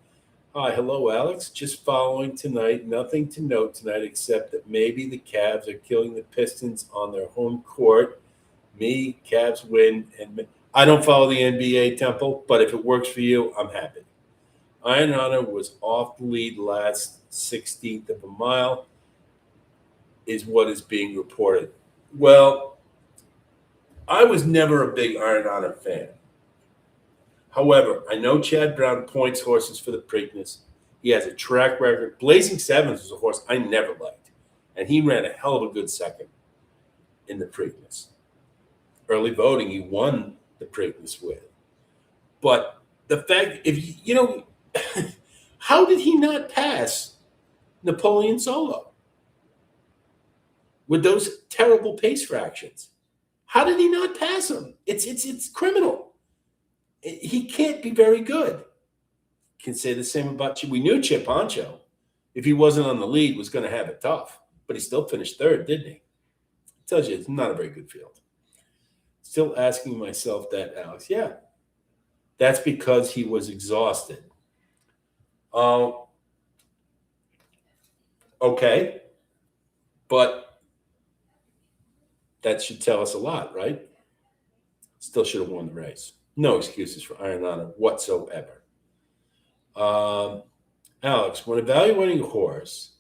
Hi, hello, Alex. Just following tonight. Nothing to note tonight except that maybe the Cavs are killing the Pistons on their home court. Me, Cavs win. And I don't follow the NBA, Temple, but if it works for you, I'm happy. Iron Honor was off the lead last 16th of a mile, is what is being reported. Well, I was never a big Iron Honor fan. However, I know Chad Brown points horses for the Preakness. He has a track record. Blazing Sevens was a horse I never liked, and he ran a hell of a good second in the Preakness. Early voting, he won the Preakness with. But the fact, how did he not pass Napoleon Solo with those terrible pace fractions? How did he not pass him? It's criminal. He can't be very good. Can say the same about Chip. We knew Chip Honcho, if he wasn't on the lead, was going to have it tough. But he still finished third, didn't he? Tells you it's not a very good field. Still asking myself that, Alex. Yeah, that's because he was exhausted. Okay. But that should tell us a lot, right? Still should have won the race. No excuses for Iron Honor whatsoever. Alex, when evaluating a horse,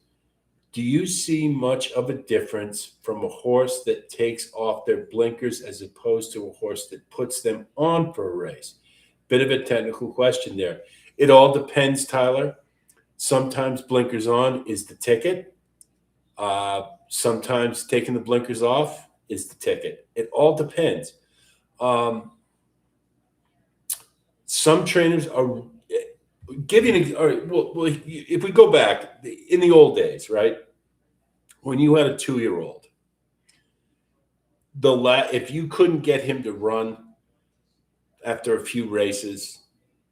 do you see much of a difference from a horse that takes off their blinkers as opposed to a horse that puts them on for a race? Bit of a technical question there. It all depends, Tyler. Sometimes blinkers on is the ticket. Sometimes taking the blinkers off is the ticket. It all depends. Some trainers are giving. All right, well, if we go back in the old days, right, when you had a 2-year-old, if you couldn't get him to run after a few races,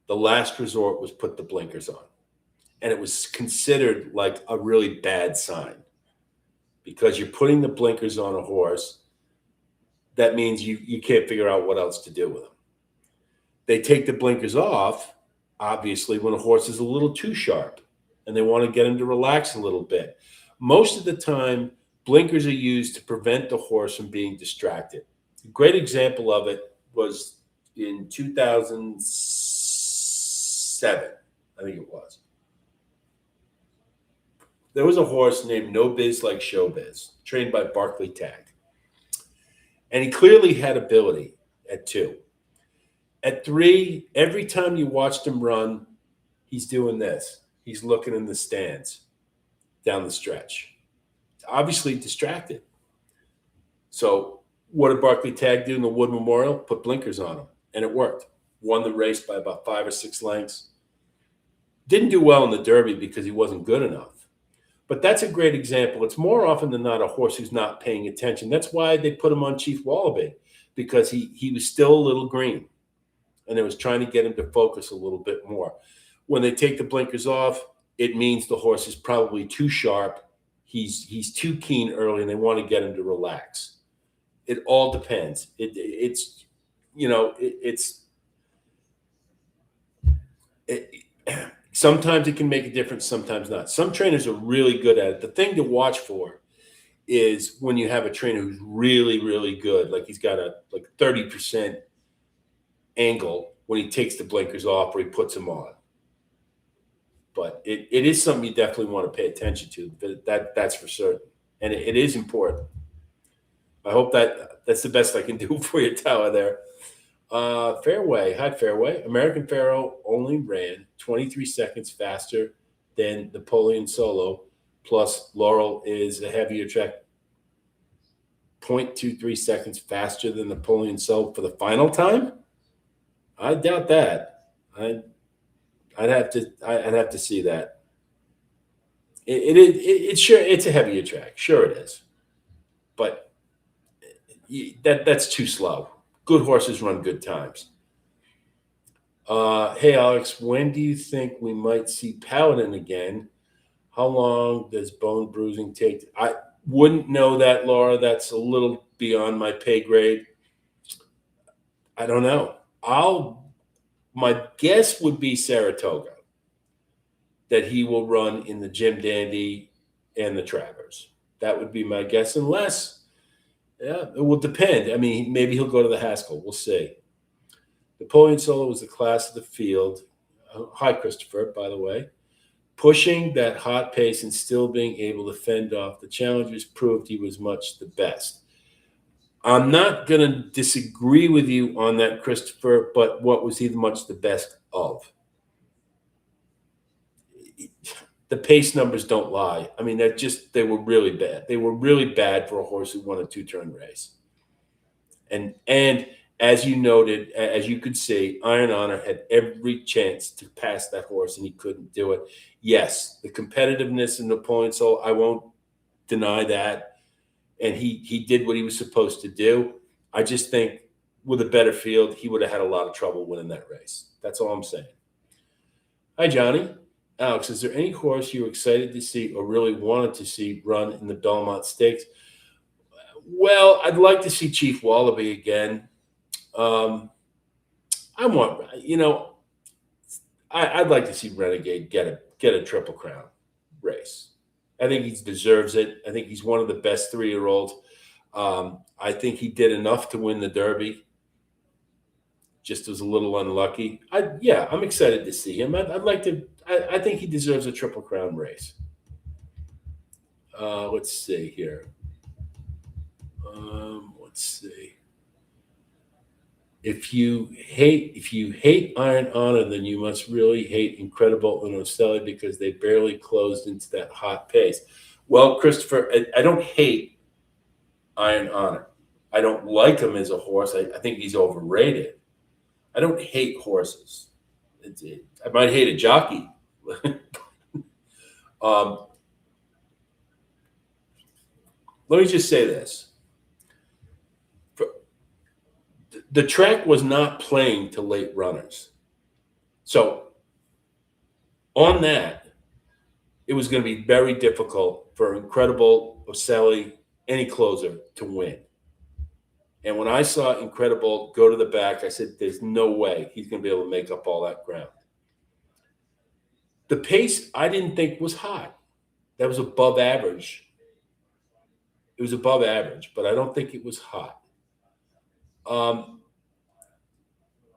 the last resort was put the blinkers on, and it was considered like a really bad sign because you're putting the blinkers on a horse. That means you can't figure out what else to do with him. They take the blinkers off, obviously, when a horse is a little too sharp and they want to get him to relax a little bit. Most of the time, blinkers are used to prevent the horse from being distracted. A great example of it was in 2007, I think it was. There was a horse named No Biz Like Showbiz, trained by Barclay Tagg. And he clearly had ability at 2. At 3, every time you watched him run, he's doing this. He's looking in the stands. down the stretch. Obviously distracted. So what did Barkley Tagg do in the Wood Memorial? Put blinkers on him, and it worked. Won the race by about 5 or 6 lengths. Didn't do well in the Derby because he wasn't good enough. But that's a great example. It's more often than not a horse who's not paying attention. That's why they put him on Chief Wallaby, because he was still a little green, and it was trying to get him to focus a little bit more. When they take the blinkers off, it means the horse is probably too sharp. He's too keen early, and they want to get him to relax. It all depends. It's sometimes it can make a difference, sometimes not. Some trainers are really good at it. The thing to watch for is when you have a trainer who's really, really good, like he's got a 30% angle when he takes the blinkers off or he puts them on. But it is something you definitely want to pay attention to. That's for certain. And it is important. I hope that's the best I can do for you, Tower, there. Fairway, hi Fairway. American Pharaoh only ran 23 seconds faster than Napoleon Solo, plus Laurel is a heavier track, 0.23 seconds faster than Napoleon Solo for the final time. I doubt that. I'd have to see that. It's sure it's a heavier track, sure it is, but that's too slow. Good horses run good times. Hey, Alex, when do you think we might see Paladin again? How long does bone bruising take? I wouldn't know that, Laura. That's a little beyond my pay grade. I don't know. My guess would be Saratoga, that he will run in the Jim Dandy and the Travers. That would be my guess, unless it will depend. I mean, maybe he'll go to the Haskell. We'll see. Napoleon Solo was the class of the field. Hi, Christopher, by the way. Pushing that hot pace and still being able to fend off the challengers proved he was much the best. I'm not going to disagree with you on that, Christopher, but what was he much the best of? The pace numbers don't lie. I mean, they were really bad. They were really bad for a horse who won a 2-turn race. And as you noted, as you could see, Iron Honor had every chance to pass that horse, and he couldn't do it. Yes, the competitiveness in Napoleon Solo, I won't deny that. And he did what he was supposed to do. I just think with a better field, he would have had a lot of trouble winning that race. That's all I'm saying. Hi, Johnny. Alex, is there any horse you're excited to see or really wanted to see run in the Belmont Stakes? Well, I'd like to see Chief Wallaby again. I'd like to see Renegade get a Triple Crown race. I think he deserves it. I think he's one of the best 3-year-olds. I think he did enough to win the Derby. Just was a little unlucky. I'm excited to see him. I think he deserves a Triple Crown race. Let's see here. Let's see. If you hate Iron Honor, then you must really hate Incredible and Ostelli because they barely closed into that hot pace. Well, Christopher, I don't hate Iron Honor. I don't like him as a horse. I think he's overrated. I don't hate horses. I might hate a jockey. Let me just say this. The track was not playing to late runners. So on that, it was going to be very difficult for Incredible, Ostelli, any closer to win. And when I saw Incredible go to the back, I said, there's no way he's going to be able to make up all that ground. The pace, I didn't think was hot. That was above average. It was above average, but I don't think it was hot.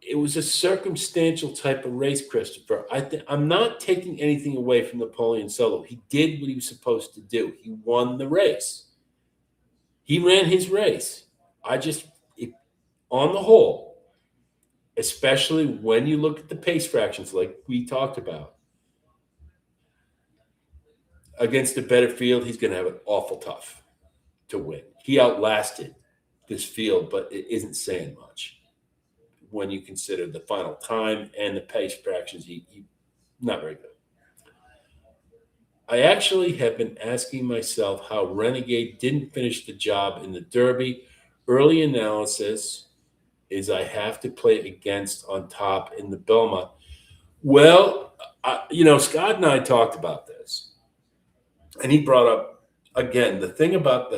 It was a circumstantial type of race, Christopher. I'm not taking anything away from Napoleon Solo. He did what he was supposed to do. He won the race. He ran his race. On the whole, especially when you look at the pace fractions like we talked about, against a better field, he's going to have it awful tough to win. He outlasted this field, but it isn't saying much when you consider the final time and the pace fractions. He not very good. I actually have been asking myself how Renegade didn't finish the job in the Derby. Early analysis is I have to play against on top in the Belmont. Well, Scott and I talked about this, and he brought up again the thing about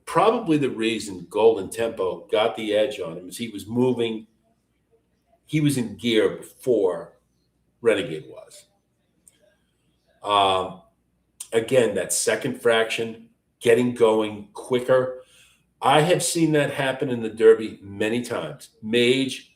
probably the reason Golden Tempo got the edge on him is he was moving. He was in gear before Renegade was. Again, that second fraction, getting going quicker. I have seen that happen in the Derby many times. Mage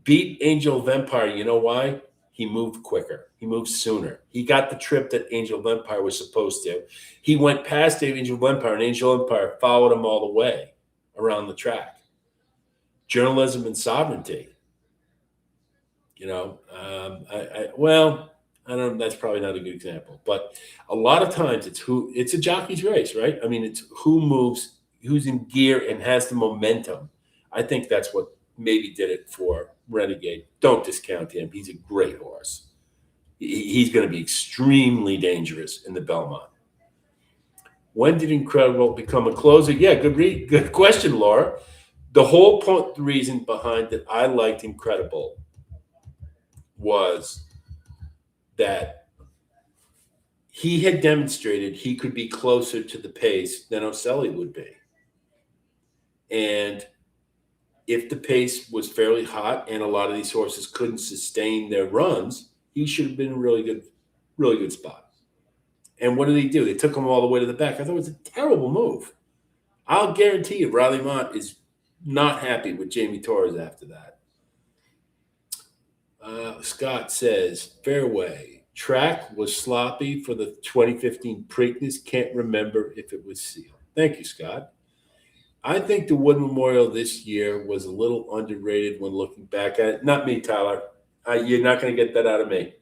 beat Angel of Empire. You know why? He moved quicker. He moved sooner. He got the trip that Angel of Empire was supposed to. He went past Angel of Empire, and Angel of Empire followed him all the way around the track. Journalism and sovereignty. I don't know. That's probably not a good example, but a lot of times it's a jockey's race, right? I mean, it's who moves, who's in gear and has the momentum. I think that's what maybe did it for Renegade. Don't discount him. He's a great horse. He's going to be extremely dangerous in the Belmont. When did Incredible become a closer? Yeah, good question, Laura. The whole point, the reason behind that I liked Incredible was that he had demonstrated he could be closer to the pace than Oselli would be. And if the pace was fairly hot and a lot of these horses couldn't sustain their runs, he should have been in a really good spot. And what did he do? They took him all the way to the back. I thought it was a terrible move. I'll guarantee you Riley Mott is not happy with Jamie Torres after that. Scott says, fairway. Track was sloppy for the 2015 Preakness. Can't remember if it was sealed. Thank you, Scott. I think the Wood Memorial this year was a little underrated when looking back at it. Not me, Tyler. You're not going to get that out of me.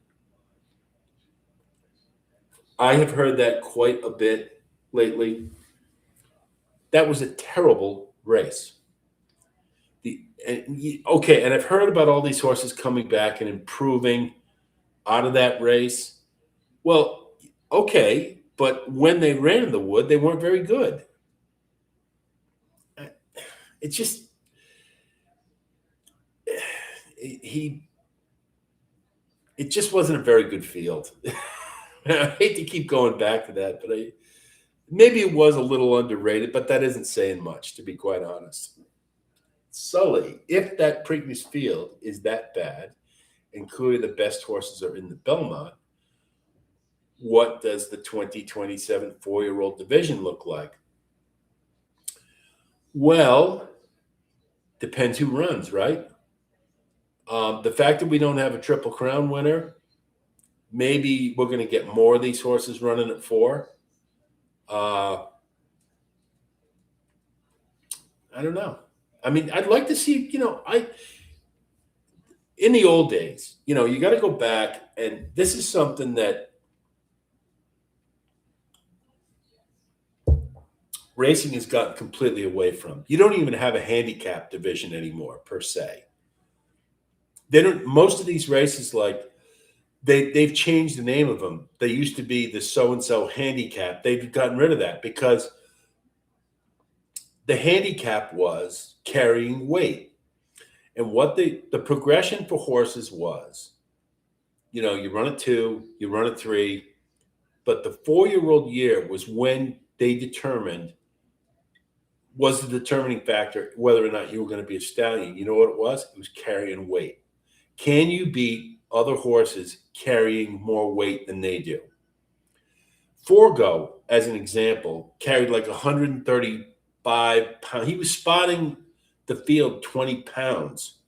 I have heard that quite a bit lately. That was a terrible race. And I've heard about all these horses coming back and improving out of that race. Well, okay, but when they ran in the Wood, they weren't very good. It just wasn't a very good field. I hate to keep going back to that, but maybe it was a little underrated, but that isn't saying much, to be quite honest. Sully, if that Preakness field is that bad, and clearly the best horses are in the Belmont, what does the 2027 4-year-old division look like? Well, depends who runs, right? The fact that we don't have a Triple Crown winner, maybe we're going to get more of these horses running at 4. I don't know. I mean, I'd like to see, in the old days, you got to go back, and this is something that racing has gotten completely away from. You don't even have a handicap division anymore, per se. Most of these races, like, they've changed the name of them. They used to be the so-and-so handicap. They've gotten rid of that because the handicap was carrying weight. And what the progression for horses was, you run a 2, you run a 3, but the 4-year-old year was when they was the determining factor whether or not you were going to be a stallion. You know what it was? It was carrying weight. Can you beat other horses carrying more weight than they do? Forgo, as an example, carried like 135 pounds. He was spotting the field 20 pounds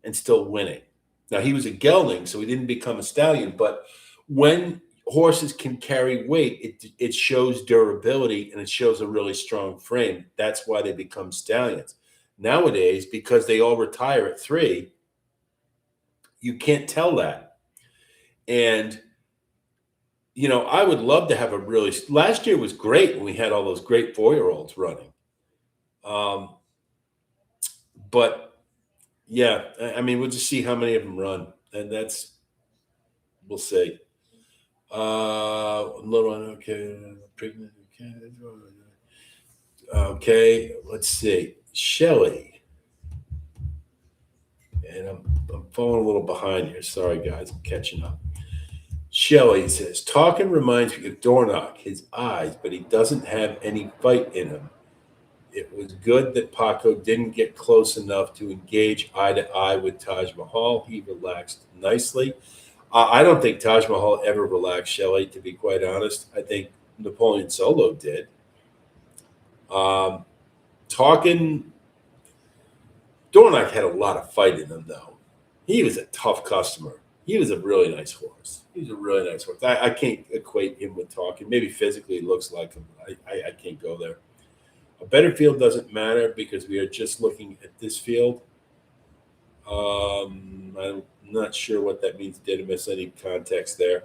and still winning. Now, he was a gelding, so he didn't become a stallion. But when horses can carry weight, it shows durability and it shows a really strong frame. That's why they become stallions. Nowadays, because they all retire at 3, you can't tell that. And, I would love to have a really. Last year was great when we had all those great 4-year-olds running. Um, but yeah, I mean, we'll just see how many of them run, and we'll see. Little one, okay, pregnant, okay. Let's see, Shelly, and I'm falling a little behind here. Sorry, guys, I'm catching up. Shelley says, talking reminds me of Dornock, his eyes, but he doesn't have any fight in him. It was good that Paco didn't get close enough to engage eye to eye with Taj Mahal. He relaxed nicely. I don't think Taj Mahal ever relaxed, Shelley, to be quite honest. I think Napoleon Solo did. Um, talking, Dornock had a lot of fight in him, though. He was a tough customer. He was a really nice horse. He was a really nice horse. I can't equate him with talking. Maybe physically he looks like him. I can't go there. A better field doesn't matter because we are just looking at this field. I'm not sure what that means. Didn't miss any context there.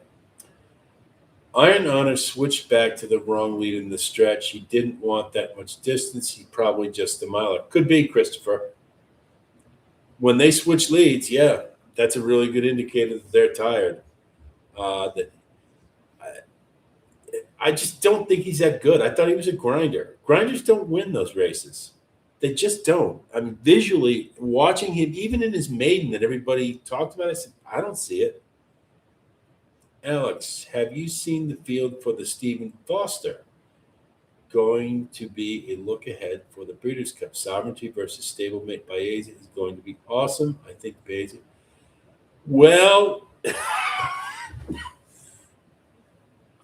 Iron Honor switched back to the wrong lead in the stretch. He didn't want that much distance. He probably just a miler. Could be, Christopher. When they switch leads, yeah, that's a really good indicator that they're tired. That I just don't think he's that good. I thought he was a grinder. Grinders don't win those races. They just don't. I mean, visually, watching him, even in his maiden that everybody talked about, I said, I don't see it. Alex, have you seen the field for the Stephen Foster? Going to be a look ahead for the Breeders' Cup. Sovereignty versus Stablemate Baeza is going to be awesome. I think Baeza. Well,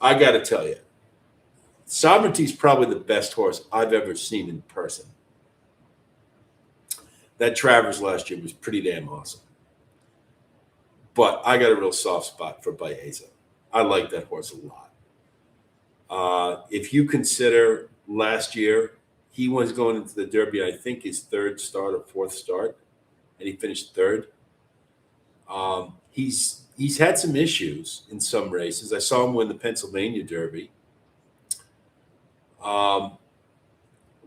I got to tell you, Sovereignty is probably the best horse I've ever seen in person. That Travers last year was pretty damn awesome. But I got a real soft spot for Baeza. I like that horse a lot. If you consider last year, he was going into the Derby, I think his third start or fourth start, and he finished third. He's had some issues in some races. I saw him win the Pennsylvania Derby.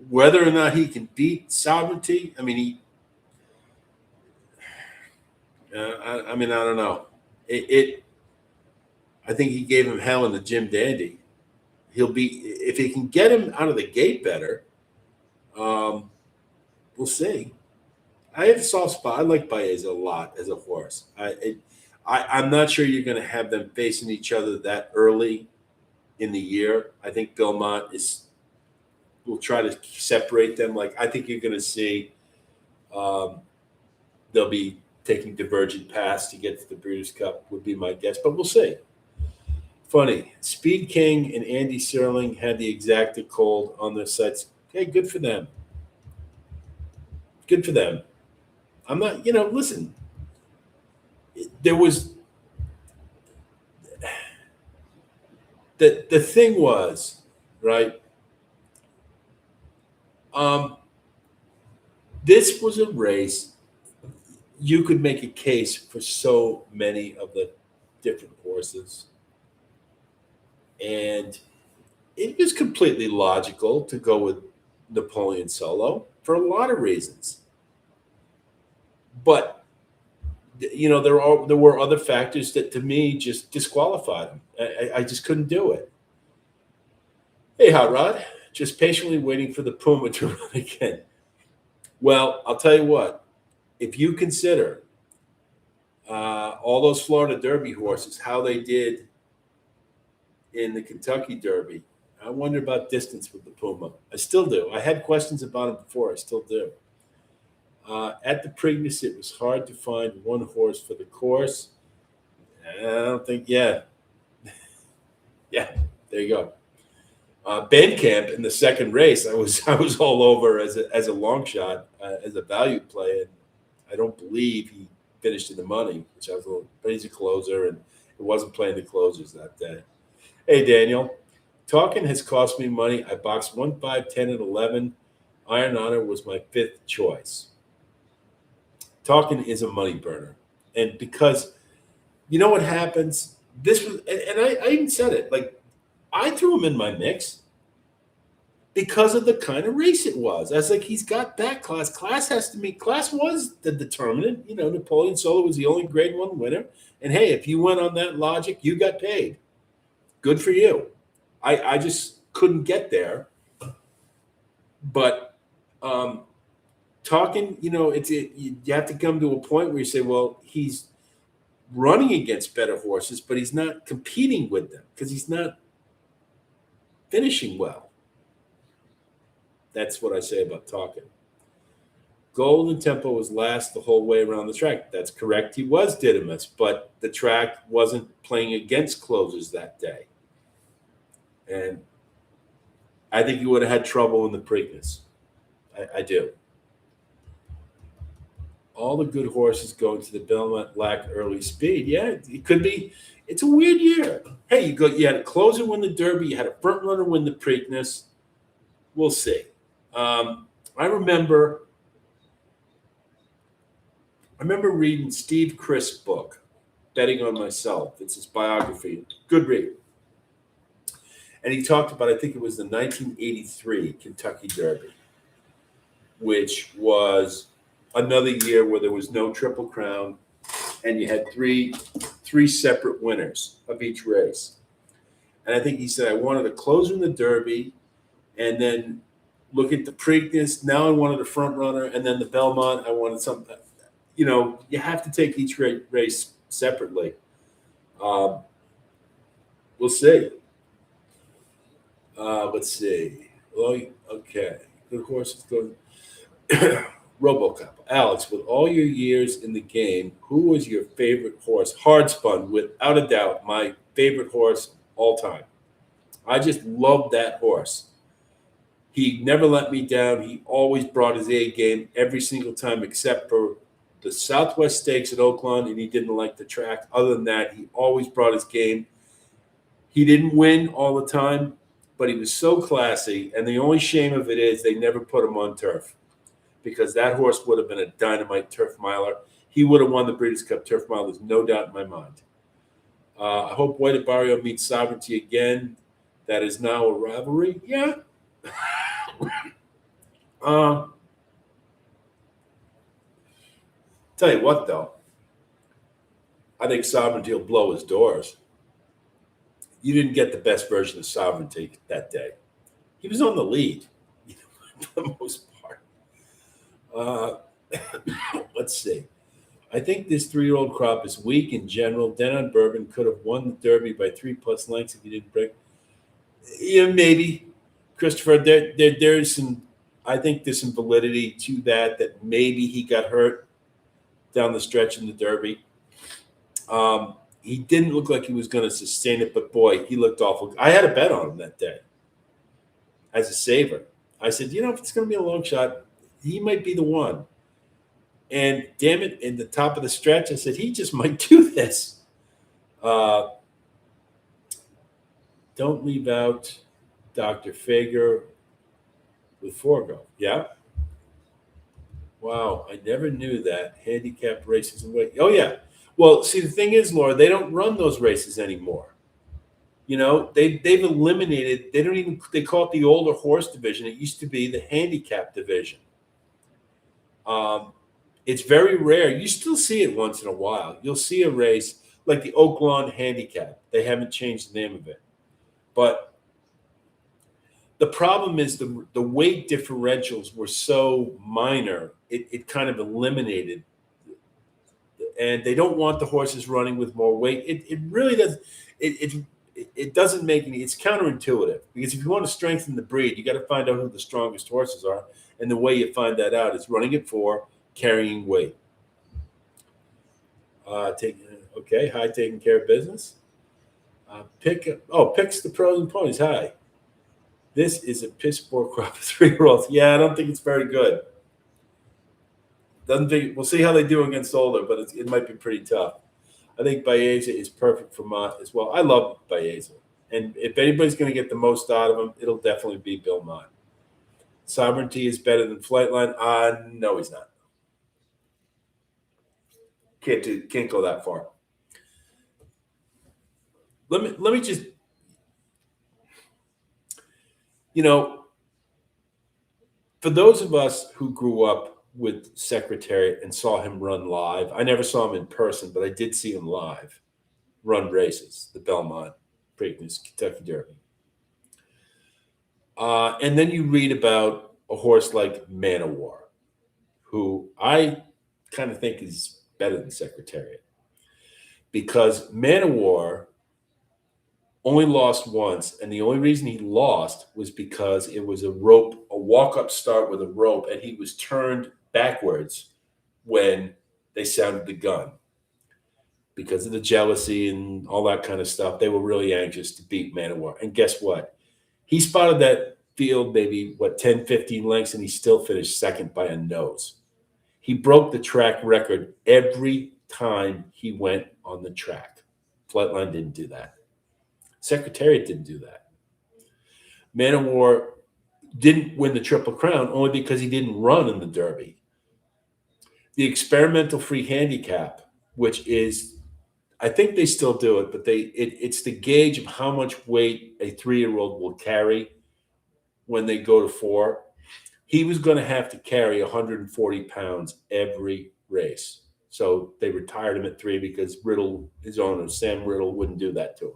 Whether or not he can beat Sovereignty, I mean, I don't know. I think he gave him hell in the Jim Dandy. He'll be if he can get him out of the gate better. We'll see. I have a soft spot. I like Baeza a lot as a horse. I'm not sure you're going to have them facing each other that early in the year. I think Belmont will try to separate them. Like I think you're going to see they'll be taking divergent paths to get to the Breeders' Cup would be my guess, but we'll see. Funny. Speed King and Andy Serling had the exacta cold on their sites. Okay, good for them. Good for them. I'm not, listen, there was the thing was, right? This was a race. You could make a case for so many of the different horses. And it was completely logical to go with Napoleon Solo for a lot of reasons. But, there were other factors that to me just disqualified him. I just couldn't do it. Hey, Hot Rod, just patiently waiting for the Puma to run again. Well, I'll tell you what. If you consider all those Florida Derby horses, how they did in the Kentucky Derby, I wonder about distance with the Puma. I still do. I had questions about him before. I still do. At the Preakness, it was hard to find one horse for the course. I don't think, yeah. Yeah, there you go. Bandcamp in the second race, I was all over as a long shot, as a value play, and I don't believe he finished in the money, which I was a little. But he's a closer, and it wasn't playing the closers that day. Hey, Daniel, talking has cost me money. I boxed 1, 5, 10, and 11. Iron Honor was my 5th choice. Talking is a money burner, and because you know what happens, this was, and I even said it, like, I threw him in my mix because of the kind of race it was. I was like, he's got that class. Class has to meet. Class was the determinant. You know, Napoleon Solo was the only Grade 1 winner. And hey, if you went on that logic, you got paid. Good for you. I just couldn't get there. But talking, you have to come to a point where you say, well, he's running against better horses, but he's not competing with them because he's not finishing well. That's what I say about talking. Golden Tempo was last the whole way around the track. That's correct. He was Didymus, but the track wasn't playing against closers that day. And I think he would have had trouble in the Preakness. I do. All the good horses going to the Belmont lack early speed. Yeah, it could be. It's a weird year. Hey, you had a closer win the Derby. You had a front runner win the Preakness. We'll see. I remember reading Steve Crisp's book, Betting on Myself. It's his biography. Good read. And he talked about, I think it was the 1983 Kentucky Derby, which was another year where there was no Triple Crown, and you had three separate winners of each race. And I think he said, I wanted a closer in the Derby, and then look at the Preakness. Now I wanted a front runner, and then the Belmont, I wanted something. You have to take each race separately. We'll see. Let's see. Well, okay. Good horses go. RoboCop. Alex, with all your years in the game, who was your favorite horse? Hard Spun, without a doubt, my favorite horse all time. I just loved that horse. He never let me down. He always brought his A game every single time, except for the Southwest Stakes at Oaklawn, and he didn't like the track. Other than that, he always brought his game. He didn't win all the time, but he was so classy. And the only shame of it is they never put him on turf, because that horse would have been a dynamite turf miler. He would have won the Breeders' Cup Turf Mile. There's no doubt in my mind. I hope White at Barrio meets Sovereignty again. That is now a rivalry. Yeah. Tell you what, though. I think Sovereignty will blow his doors. You didn't get the best version of Sovereignty that day. He was on the lead for the most part. Let's see. I think this 3-year-old crop is weak in general. Denon Bourbon could have won the Derby by 3+ lengths if he didn't break. Yeah, maybe. Christopher, there's some, I think there's some validity to that maybe he got hurt down the stretch in the Derby. He didn't look like he was going to sustain it, but boy, he looked awful. I had a bet on him that day as a saver. I said, if it's going to be a long shot, he might be the one. And damn it, in the top of the stretch, I said, he just might do this. Don't leave out Dr. Fager with Forgo. Yeah? Wow, I never knew that. Handicap races and weight. Oh, yeah. Well, see, the thing is, Laura, they don't run those races anymore. They've eliminated, they call it the older horse division. It used to be the handicap division. It's very rare. You still see it once in a while. You'll see a race like the Oaklawn Handicap. They haven't changed the name of it. But the problem is the weight differentials were so minor, it kind of eliminated. And they don't want the horses running with more weight. It really does. It doesn't make any. It's counterintuitive, because if you want to strengthen the breed, you got to find out who the strongest horses are, and the way you find that out is running at 4, carrying weight. Taking care of business. Picks the pros and ponies. Hi. This is a piss poor crop of 3-year-olds. Yeah, I don't think it's very good. We'll see how they do against older, but it might be pretty tough. I think Baeza is perfect for Mott as well. I love Baeza. And if anybody's going to get the most out of him, it'll definitely be Bill Mott. Sovereignty is better than Flightline. No, he's not. Can't go that far. let me just, you know, for those of us who grew up with Secretariat and saw him run live, I never saw him in person, but I did see him live run races, the Belmont, Preakness, Kentucky Derby. And then you read about a horse like Man of War, who I kind of think is better than Secretariat, because Man of War only lost once, and the only reason he lost was because it was a walk-up start with a rope, and he was turned backwards when they sounded the gun. Because of the jealousy and all that kind of stuff, they were really anxious to beat Man of War. And guess what? He spotted that field maybe, 10, 15 lengths, and he still finished second by a nose. He broke the track record every time he went on the track. Flightline didn't do that. Secretariat didn't do that. Man of War didn't win the Triple Crown only because he didn't run in the Derby. The experimental free handicap, which is, I think they still do it, but it's the gauge of how much weight a 3-year-old will carry when they go to 4. He was going to have to carry 140 pounds every race. So they retired him at 3 because Riddle, his owner, Sam Riddle, wouldn't do that to him.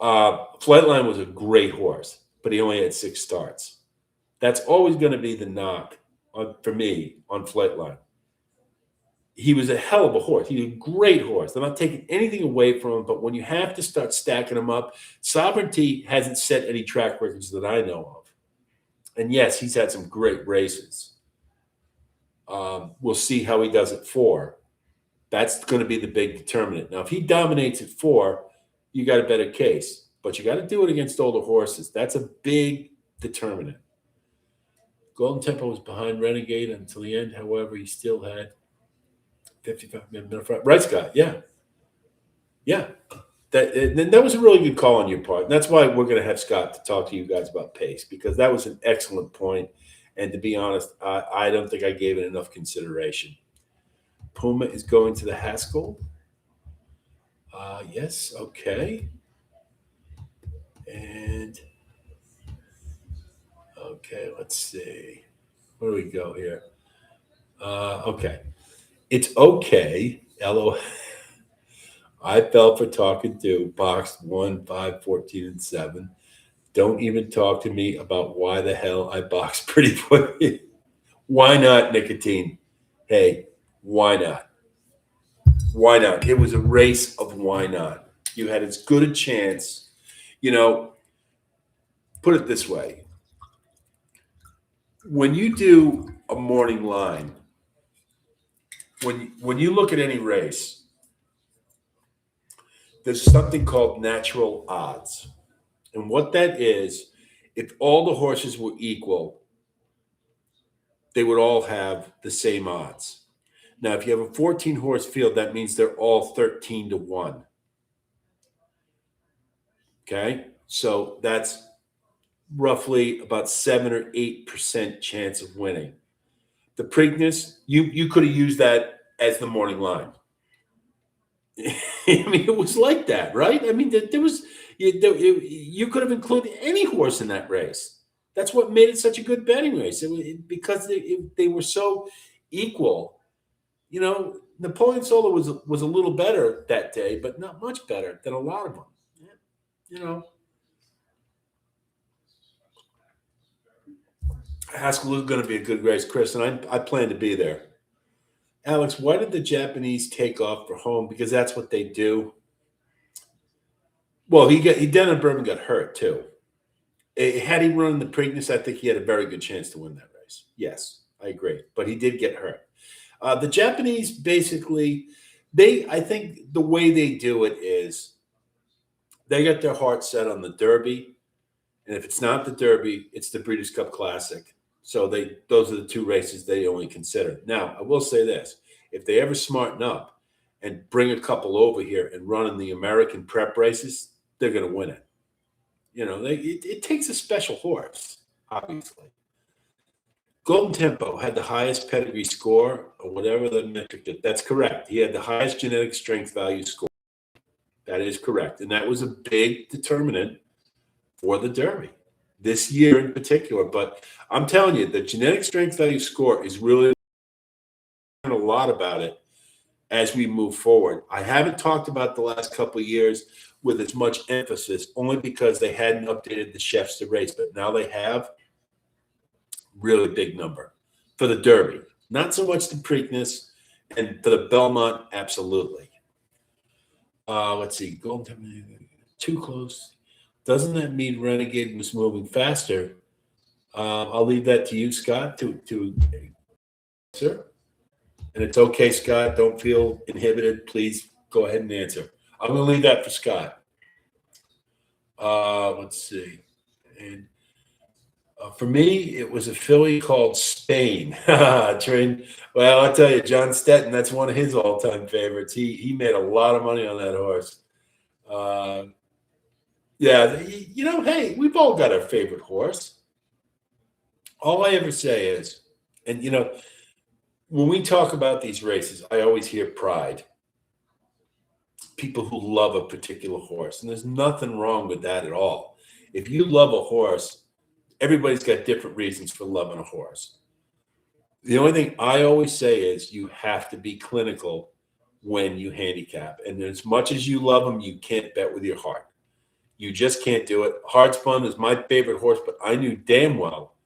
Flightline was a great horse, but he only had 6 starts. That's always going to be the knock for me on Flightline. He was a hell of a horse. He was a great horse. I'm not taking anything away from him, but when you have to start stacking him up, Sovereignty hasn't set any track records that I know of. And yes, he's had some great races. We'll see how he does at 4. That's going to be the big determinant. Now, if he dominates at 4, you got a better case, but you got to do it against older horses. That's a big determinant. Golden Tempo was behind Renegade until the end. However, he still had 55 minutes front. Right, Scott? Yeah. That was a really good call on your part. And that's why we're going to have Scott to talk to you guys about pace, because that was an excellent point. And to be honest, I don't think I gave it enough consideration. Puma is going to the Haskell. Yes, okay. And okay, let's see. Where do we go here? Okay. It's okay. LO. I fell for talking to boxed 1, 5, 14, and 7. Don't even talk to me about why the hell I boxed Pretty Boy. Why not, Nicotine? Hey, why not? Why not? It was a race of why not. You had as good a chance. Put it this way. When you do a morning line, when you look at any race, there's something called natural odds. And what that is, if all the horses were equal, they would all have the same odds. Now, if you have a 14-horse field, that means they're all 13 to 1. Okay? So that's roughly about 7 or 8% chance of winning. The Preakness, you could have used that as the morning line. I mean, it was like that, right? I mean, there was you could have included any horse in that race. That's what made it such a good betting race. Because they were so equal. Napoleon Solo was a little better that day, but not much better than a lot of them. Haskell is going to be a good race, Chris, and I plan to be there. Alex, why did the Japanese take off for home? Because that's what they do. Well, Denham Bourbon got hurt too. Had he run the Preakness, I think he had a very good chance to win that race. Yes, I agree, but he did get hurt. The Japanese basically, I think the way they do it is they got their heart set on the Derby, and if it's not the Derby, it's the Breeders' Cup Classic. So those are the 2 races they only consider. Now, I will say this. If they ever smarten up and bring a couple over here and run in the American prep races, they're going to win it. It takes a special horse, obviously. Golden Tempo had the highest pedigree score, or whatever the metric did. That's correct. He had the highest genetic strength value score. That is correct. And that was a big determinant for the Derby this year in particular. But I'm telling you, the genetic strength value score is really a lot about it as we move forward. I haven't talked about the last couple of years with as much emphasis, only because they hadn't updated the chefs to race, but now they have. Really big number for the Derby. Not so much the Preakness, and for the Belmont, absolutely. Let's see, Golden too close. Doesn't that mean Renegade was moving faster? I'll leave that to you, Scott, to answer. And it's okay, Scott. Don't feel inhibited. Please go ahead and answer. I'm going to leave that for Scott. Let's see. And for me, it was a filly called Spain. Trained. Well, I'll tell you, John Stetton, that's one of his all-time favorites. He made a lot of money on that horse. Yeah, hey, we've all got our favorite horse. All I ever say is, and when we talk about these races, I always hear pride. People who love a particular horse, and there's nothing wrong with that at all. If you love a horse, everybody's got different reasons for loving a horse. The only thing I always say is you have to be clinical when you handicap. And as much as you love them, you can't bet with your heart. You just can't do it. Heartspun is my favorite horse, but I knew damn well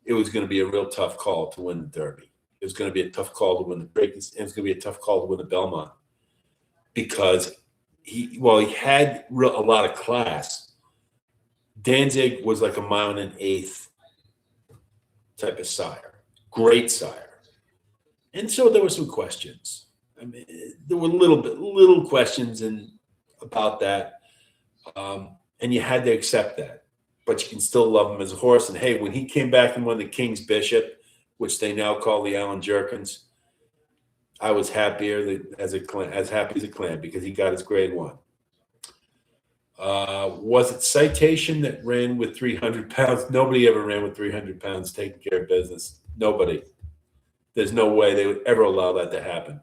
it was going to be a real tough call to win the Derby. It was going to be a tough call to win the Preakness, and it's going to be a tough call to win the Belmont because he had a lot of class. Danzig was like a 1 1/8 type of sire, great sire. And so there were some questions. I mean, there were little questions about that. And you had to accept that, but you can still love him as a horse. And hey, when he came back and won the King's Bishop, which they now call the Allen Jerkins, I was happier as happy as a clam because he got his grade 1. Was it Citation that ran with 300 pounds? Nobody ever ran with 300 pounds taking care of business. Nobody. There's no way they would ever allow that to happen.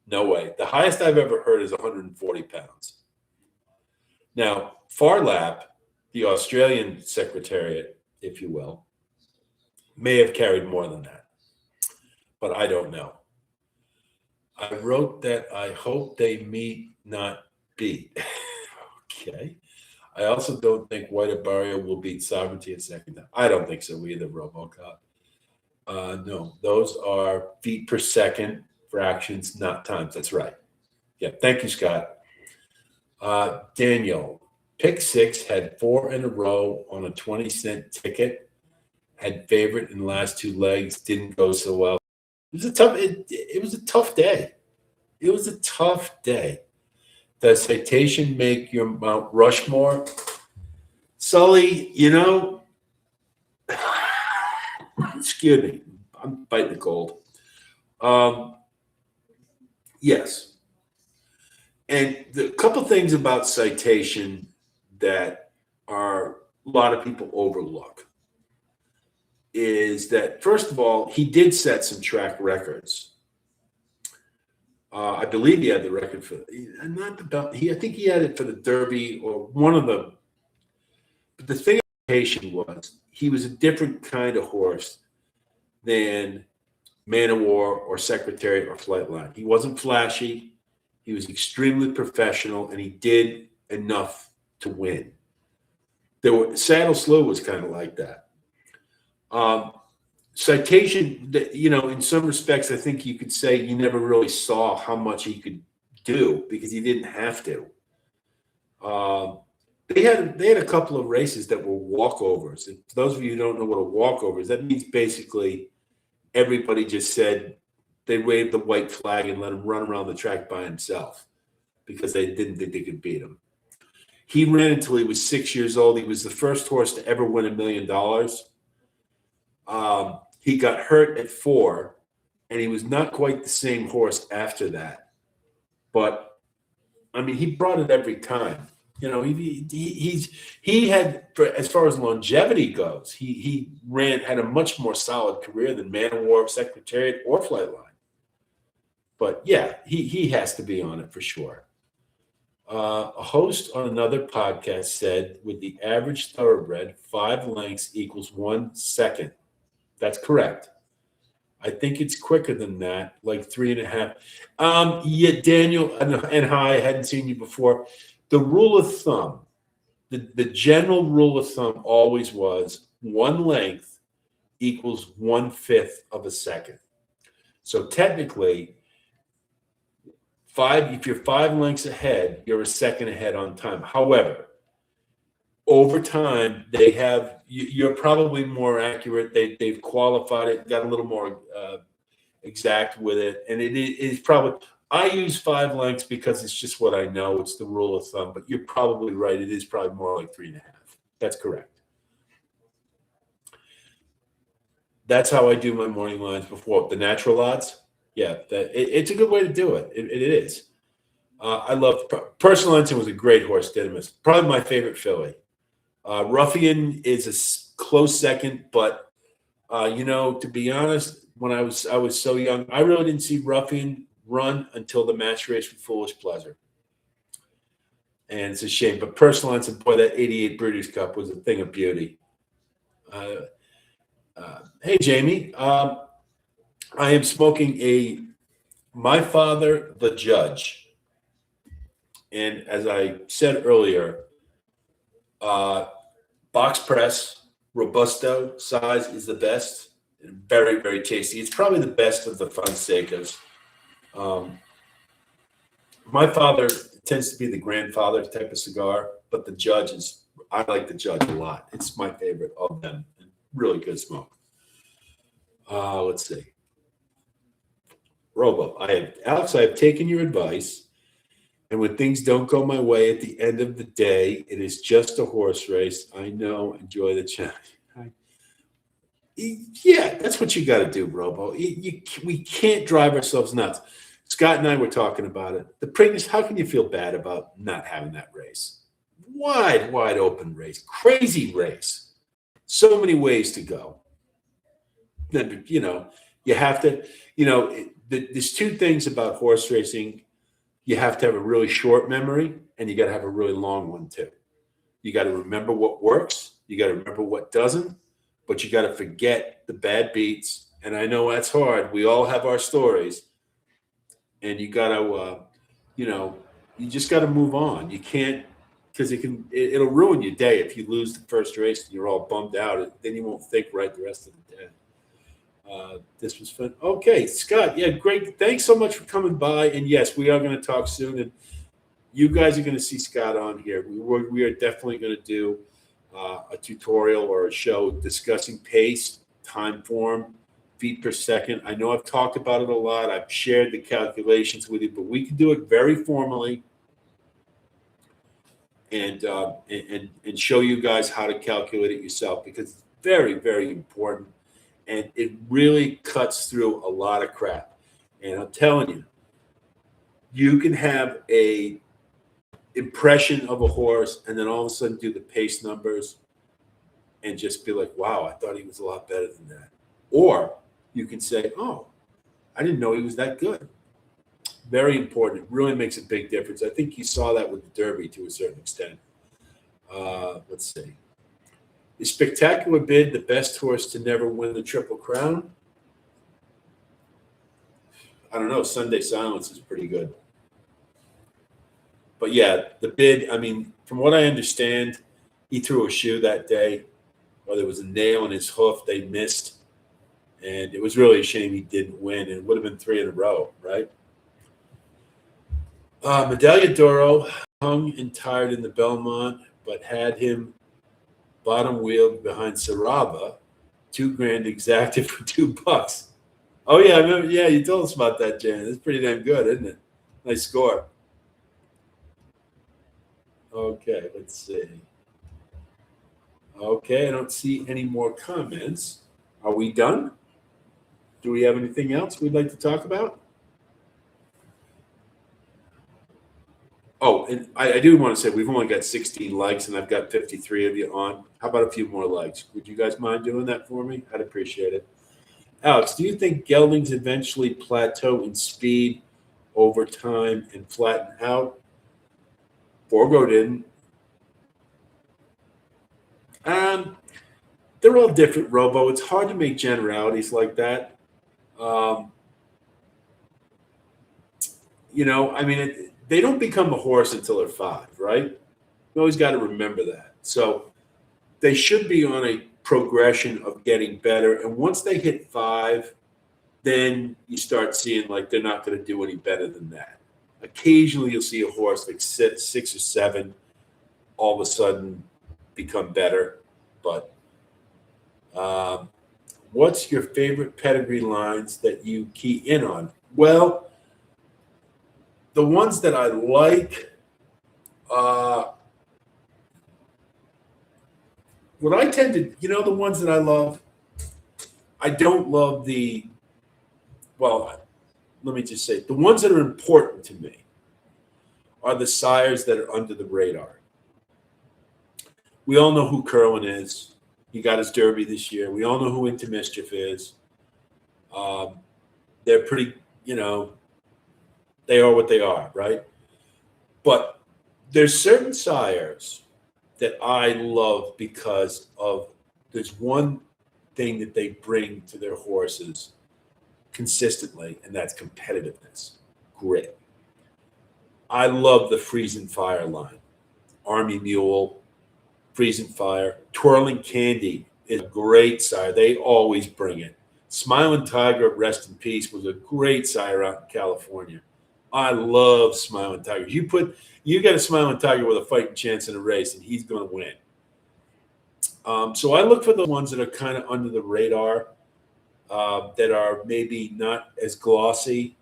No way. The highest I've ever heard is 140 pounds. Now, Farlap, the Australian Secretariat, if you will, may have carried more than that, but I don't know. I wrote that I hope they meet, not beat. Okay. I also don't think White Barrio will beat Sovereignty at second time. I don't think so either, RoboCop. No, those are feet per second fractions, not times. That's right. Yeah, thank you, Scott. Daniel, pick 6, had 4 in a row on a 20-cent ticket, had favorite in the last 2 legs, didn't go so well. It was a tough day. It was a tough day. Does Citation make your Mount Rushmore? Sully, excuse me, I'm biting the cold. Yes. And the couple things about Citation that a lot of people overlook is that, first of all, he did set some track records. I believe he had the record for I think he had it for the Derby or one of them. But the thing was he was a different kind of horse than Man of War or Secretary or Flightline. He wasn't flashy. He was professional, and he did enough to win. Saddle Slow was kind of like that. Citation, in some respects, I think you could say you never really saw how much he could do because he didn't have to. They had a couple of races that were walkovers. And for those of you who don't know what a walkover is, that means basically everybody just said they waved the white flag and let him run around the track by himself because they didn't think they could beat him. He ran until he was 6 years old. He was the first horse to ever win $1 million. He got hurt at 4, and he was not quite the same horse after that. But, I mean, he brought it every time. He had, as far as longevity goes, he had a much more solid career than Man of War, Secretariat, or Flightline. But, yeah, he has to be on it for sure. A host on another podcast said, with the average thoroughbred, 5 lengths equals 1 second. That's correct. I think it's quicker than that, like 3.5. Yeah, Daniel, and hi, I hadn't seen you before. The rule of thumb, the general rule of thumb always was 1 length equals 1/5 of a second. So technically, if you're 5 lengths ahead, you're a second ahead on time. However, over time, you're probably more accurate. They've qualified it, got a little more exact with it, and it is probably. I use 5 lengths because it's just what I know. It's the rule of thumb, but you're probably right. It is probably more like 3.5. That's correct. That's how I do my morning lines before the natural odds. Yeah, it's a good way to do it. It is. I love Personal Ensign was a great horse. Didymus, probably my favorite filly. Ruffian is a close second, but to be honest, when I was so young, I really didn't see Ruffian run until the match race with Foolish Pleasure, and it's a shame. But Personal Ensign, boy, that '88 Breeders' Cup was a thing of beauty. Hey, Jamie, I am smoking My Father the Judge, and as I said earlier, box press, Robusto size is the best. Very, very tasty. It's probably the best of the Fonsecas. My Father tends to be the grandfather type of cigar, but the Judge I like the Judge a lot. It's my favorite of them. Really good smoke. Let's see. Robo, Alex, I have taken your advice, and when things don't go my way at the end of the day, it is just a horse race. I know. Enjoy the challenge. Yeah, that's what you got to do, Robo. We can't drive ourselves nuts. Scott and I were talking about it. The Preakness, how can you feel bad about not having that race? Wide open race. Crazy race. So many ways to go. Then, you have to, there's 2 things about horse racing. You have to have a really short memory, and you got to have a really long one, too. You got to remember what works. You got to remember what doesn't. But you got to forget the bad beats. And I know that's hard. We all have our stories. And you got to, you just got to move on. You can't, because it'll ruin your day if you lose the first race and you're all bummed out. Then you won't think right the rest of the day. This was fun. Okay, Scott. Yeah, great. Thanks so much for coming by. And yes, we are going to talk soon. And you guys are going to see Scott on here. We are definitely going to do a tutorial or a show discussing pace, time form, feet per second. I know I've talked about it a lot. I've shared the calculations with you, but we can do it very formally and show you guys how to calculate it yourself, because it's very, very important, and it really cuts through a lot of crap. And I'm telling you, you can have a impression of a horse and then all of a sudden do the pace numbers and just be like, wow, I thought he was a lot better than that. Or you can say, oh, I didn't know he was that good. Very important. It really makes a big difference. I think you saw that with the Derby to a certain extent. Let's see. Is Spectacular Bid the best horse to never win the Triple Crown? I don't know. Sunday Silence is pretty good. But yeah, the Bid, I mean, from what I understand, he threw a shoe that day, or there was a nail in his hoof. They missed. And it was really a shame he didn't win. It would have been 3 in a row, right? Medaglia d'Oro hung and tired in the Belmont, but had him bottom wheeled behind Sarava, $2,000 exacted for $2. Oh yeah, I remember. Yeah, you told us about that, Jan. It's pretty damn good, isn't it? Nice score. Okay, let's see. Okay, I don't see any more comments. Are we done? Do we have anything else we'd like to talk about? Oh, and I do want to say we've only got 16 likes and I've got 53 of you on. How about a few more likes? Would you guys mind doing that for me? I'd appreciate it. Alex, do you think geldings eventually plateau in speed over time and flatten out? Borgo didn't. They're all different, Robo. It's hard to make generalities like that. They don't become a horse until they're 5, right? You always got to remember that. So they should be on a progression of getting better. And once they hit 5, then you start seeing like they're not going to do any better than that. Occasionally you'll see a horse like 6 or 7 all of a sudden become better. But what's your favorite pedigree lines that you key in on? Well, the ones that I like, what I tend to, the ones that I love, I don't love let me just say, the ones that are important to me are the sires that are under the radar. We all know who Kerwin is. He got his Derby this year. We all know who Into Mischief is. They're pretty, they are what they are, right? But there's certain sires that I love because of there's one thing that they bring to their horses consistently, and that's competitiveness, grit. I love the Freeze and Fire line. Army Mule, Freeze and Fire. Twirling Candy is a great sire. They always bring it. Smiling Tiger, rest in peace, was a great sire out in California. I love Smiling Tiger. You got a Smiling Tiger with a fighting chance in a race, and he's going to win. So I look for the ones that are kind of under the radar, that are maybe not as glossy,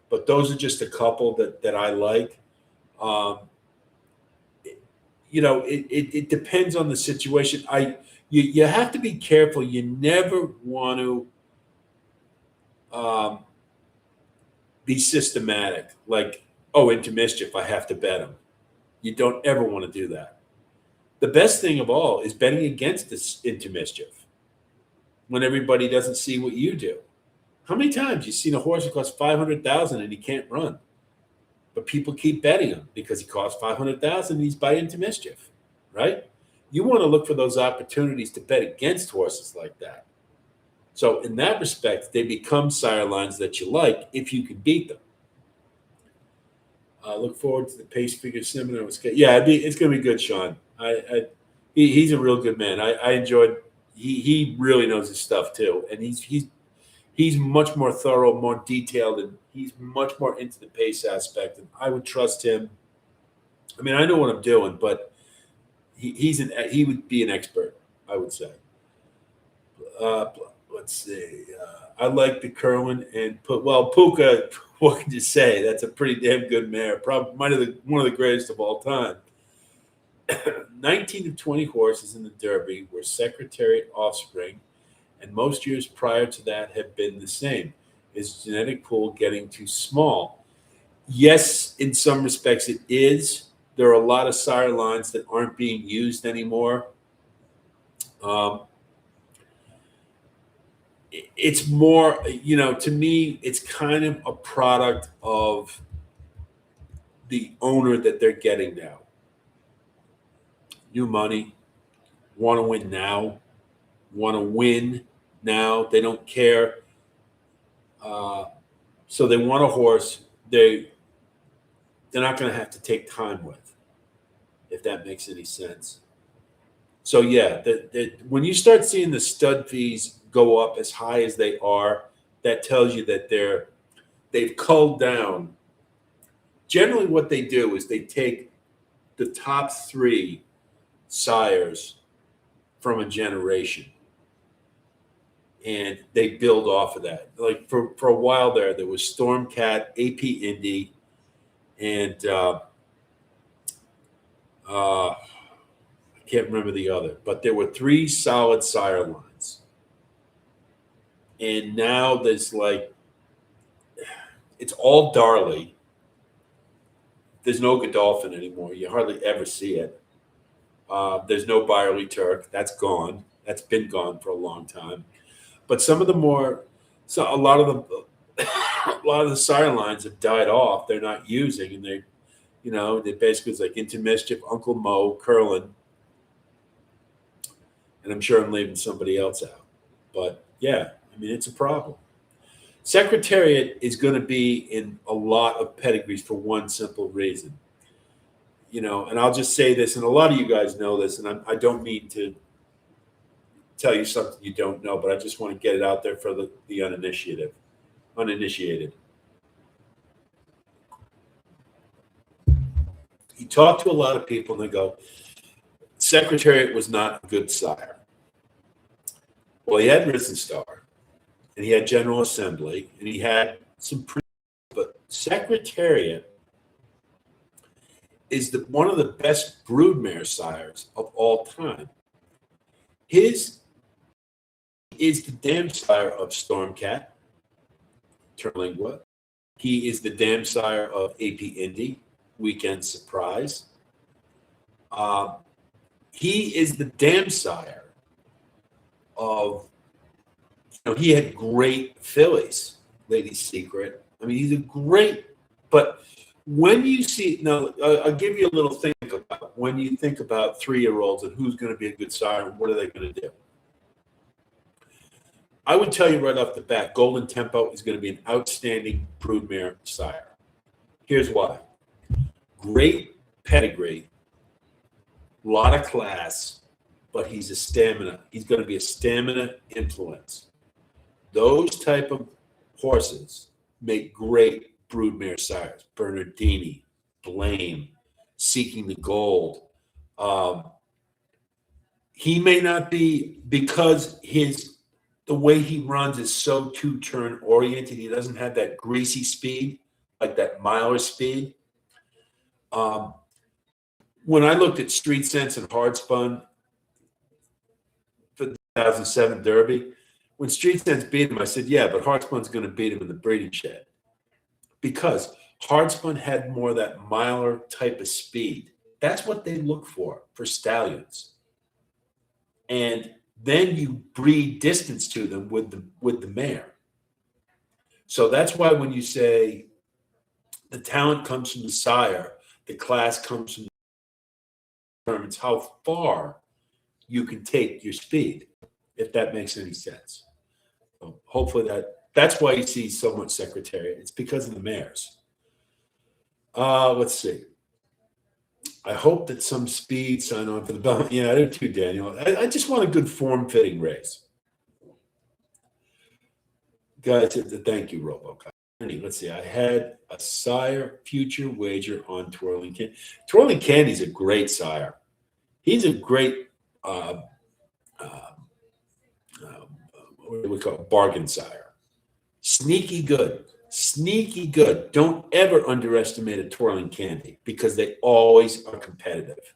but those are just a couple that I like. It depends on the situation. You have to be careful. You never want to be systematic. Like, Into Mischief, I have to bet him. You don't ever want to do that. The best thing of all is betting against this Into Mischief when everybody doesn't see what you do. How many times you've seen a horse that costs $500,000 and he can't run, but people keep betting him because he costs $500,000 and he's by Into Mischief, right? You want to look for those opportunities to bet against horses like that. So in that respect, they become sire lines that you like if you can beat them. Look forward to the pace figure seminar. It's going to be good, Sean. He's a real good man. I enjoyed. He really knows his stuff too, and he's much more thorough, more detailed, and he's much more into the pace aspect. And I would trust him. I mean, I know what I'm doing, but he would be an expert, I would say. Let's see. I like the Kerwin and Puka. What can you say? That's a pretty damn good mare. Probably one of the greatest of all time. 19 of 20 horses in the Derby were Secretariat offspring, and most years prior to that have been the same. Is genetic pool getting too small? Yes, in some respects it is. There are a lot of sire lines that aren't being used anymore. It's more, to me, it's kind of a product of the owner that they're getting now. New money, want to win now, They don't care. So they want a horse they're not going to have to take time with, if that makes any sense. So yeah, when you start seeing the stud fees go up as high as they are, that tells you that they've culled down. Generally what they do is they take the top 3 sires from a generation and they build off of that. Like for a while there was Stormcat, AP Indy, and I can't remember the other, but there were 3 solid sire lines. And now there's it's all Darley. There's no Godolphin anymore. You hardly ever see it. There's no Byerly Turk. That's gone. That's been gone for a long time. But a lot of the sire lines have died off. They're not using, and You know, it basically was like Into Mischief, Uncle Mo, Curlin, and I'm sure I'm leaving somebody else out. But yeah, I mean, it's a problem. Secretariat is going to be in a lot of pedigrees for one simple reason. You know, and I'll just say this, and a lot of you guys know this, and I don't mean to tell you something you don't know, but I just want to get it out there for the uninitiated. You talk to a lot of people and they go, Secretariat was not a good sire. Well, he had Risen Star, and he had General Assembly, and he had some but Secretariat is one of the best broodmare sires of all time. His is the dam sire of Stormcat, Terlingua. He is the dam sire of AP Indy, Weekend Surprise. He is the dam sire of, he had great fillies, Lady's Secret. I mean, he's a great, but when you see, now I'll give you a little think about when you think about 3-year-olds and who's going to be a good sire and what are they going to do. I would tell you right off the bat, Golden Tempo is going to be an outstanding broodmare sire. Here's why. Great pedigree, a lot of class, but he's a stamina. He's going to be a stamina influence. Those type of horses make great broodmare sires. Bernardini, Blame, Seeking the Gold. He may not be, because the way he runs is so two-turn oriented. He doesn't have that greasy speed, like that miler speed. When I looked at Street Sense and Hard Spun for the 2007 Derby, when Street Sense beat him, I said, yeah, but Hard Spun's going to beat him in the breeding shed. Because Hard Spun had more of that miler type of speed. That's what they look for stallions. And then you breed distance to them with the mare. So that's why when you say the talent comes from the sire, the class comes from determines how far you can take your speed, if that makes any sense. So hopefully that's why you see so much Secretariat. It's because of the mares. Let's see. I hope that some speed sign on for the belt. Yeah, I do too, Daniel. I just want a good form-fitting race. Guys, thank you, RoboCop. Let's see. I had a sire future wager on Twirling Candy. Twirling Candy's a great sire. He's a great what do we call it? Bargain sire. Sneaky good. Sneaky good. Don't ever underestimate a Twirling Candy because they always are competitive.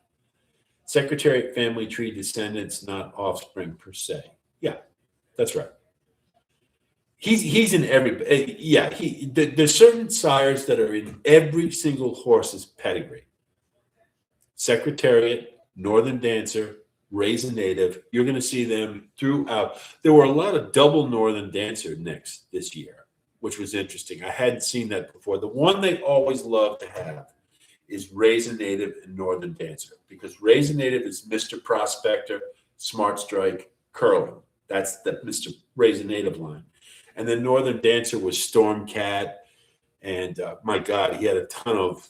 Secretariat family tree descendants, not offspring per se. Yeah, that's right. He's in every, yeah, there's certain sires that are in every single horse's pedigree. Secretariat, Northern Dancer, Raisin Native, you're going to see them throughout. There were a lot of double Northern Dancer nicks this year, which was interesting. I hadn't seen that before. The one they always love to have is Raisin Native and Northern Dancer, because Raisin Native is Mr. Prospector, Smart Strike, Curling. That's the Mr. Raisin Native line. And then Northern Dancer was Stormcat. And my God, he had a ton of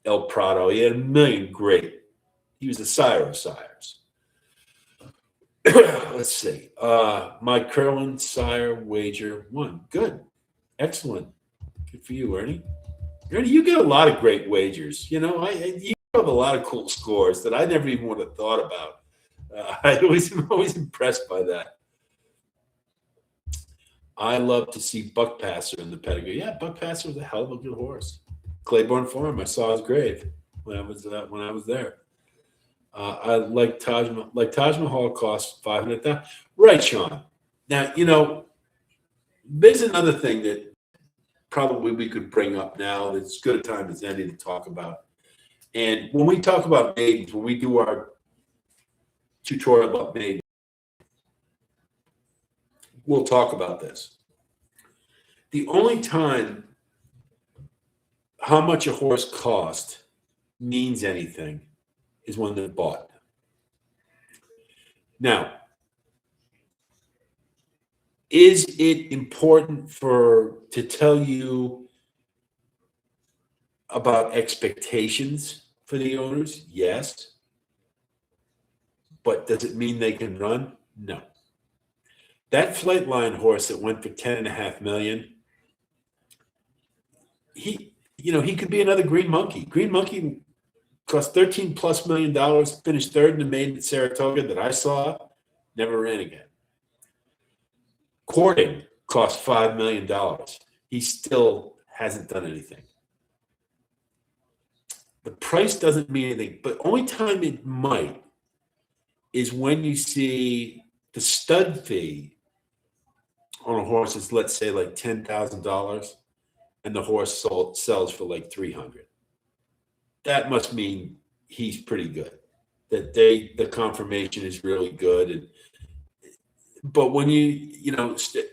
El Prado. He had a million great. He was the sire of sires. Let's see. My Curlin sire wager won. Good. Excellent. Good for you, Ernie. Ernie, you get a lot of great wagers. You know, you have a lot of cool scores that I never even would have thought about. I'm always impressed by that. I love to see Buck Passer in the pedigree. Yeah, Buck Passer was a hell of a good horse. Claiborne Farm, I saw his grave when I was there. I like Taj Mahal cost $500,000. Right, Sean. Now, you know, there's another thing that probably we could bring up now that's as good a time as any to talk about. And when we talk about maidens, when we do our tutorial about maidens, we'll talk about this. The only time, how much a horse cost means anything is when they're bought. Now, is it important to tell you about expectations for the owners? Yes. But does it mean they can run? No. That Flightline horse that went for $10.5 million, he could be another Green Monkey. Green Monkey cost $13+ million, finished third in the maiden at Saratoga that I saw, never ran again. Courting cost $5 million. He still hasn't done anything. The price doesn't mean anything, but only time it might is when you see the stud fee on a horse is, let's say, like $10,000, and the horse sells for like $300. That must mean he's pretty good. That the confirmation is really good. But when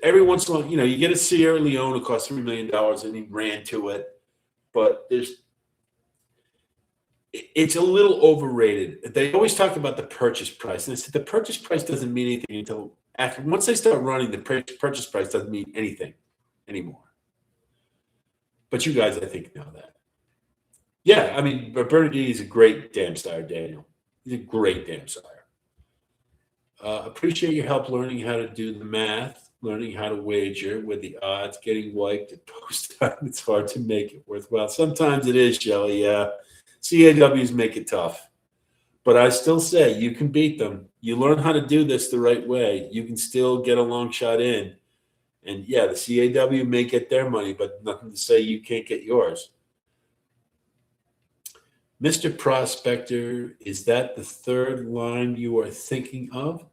every once in a while, you get a Sierra Leone that costs $3 million and he ran to it, but it's a little overrated. They always talk about the purchase price, and I said the purchase price doesn't mean anything until once they start running. The purchase price doesn't mean anything anymore. But you guys, I think, know that. Yeah, I mean, Bernardini is a great dam sire, Daniel. He's a great dam sire. Appreciate your help learning how to do the math, learning how to wager with the odds, getting wiped at post time. It's hard to make it worthwhile. Sometimes it is, Shelly. Yeah. CAWs make it tough. But I still say you can beat them. You learn how to do this the right way. You can still get a long shot in. And yeah, the CAW may get their money, but nothing to say you can't get yours. Mr. Prospector, is that the third line you are thinking of?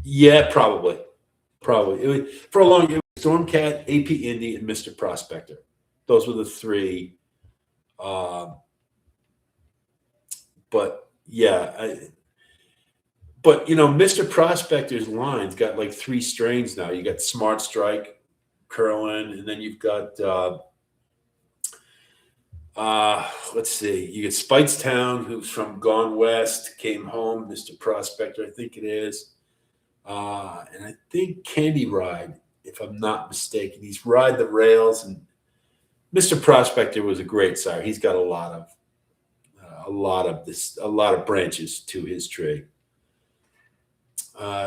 Yeah, probably. For a long time, Stormcat, AP Indy, and Mr. Prospector. Those were the three. But yeah, Mr. Prospector's line's got like three strains now. You got Smart Strike, Curlin, and then you've got let's see, you get Speightstown, who's from Gone West, came home, Mr. Prospector, I think it is. And I think Candy Ride, if I'm not mistaken. He's Ride the Rails, and Mr. Prospector was a great sire. He's got a lot of branches to his tree.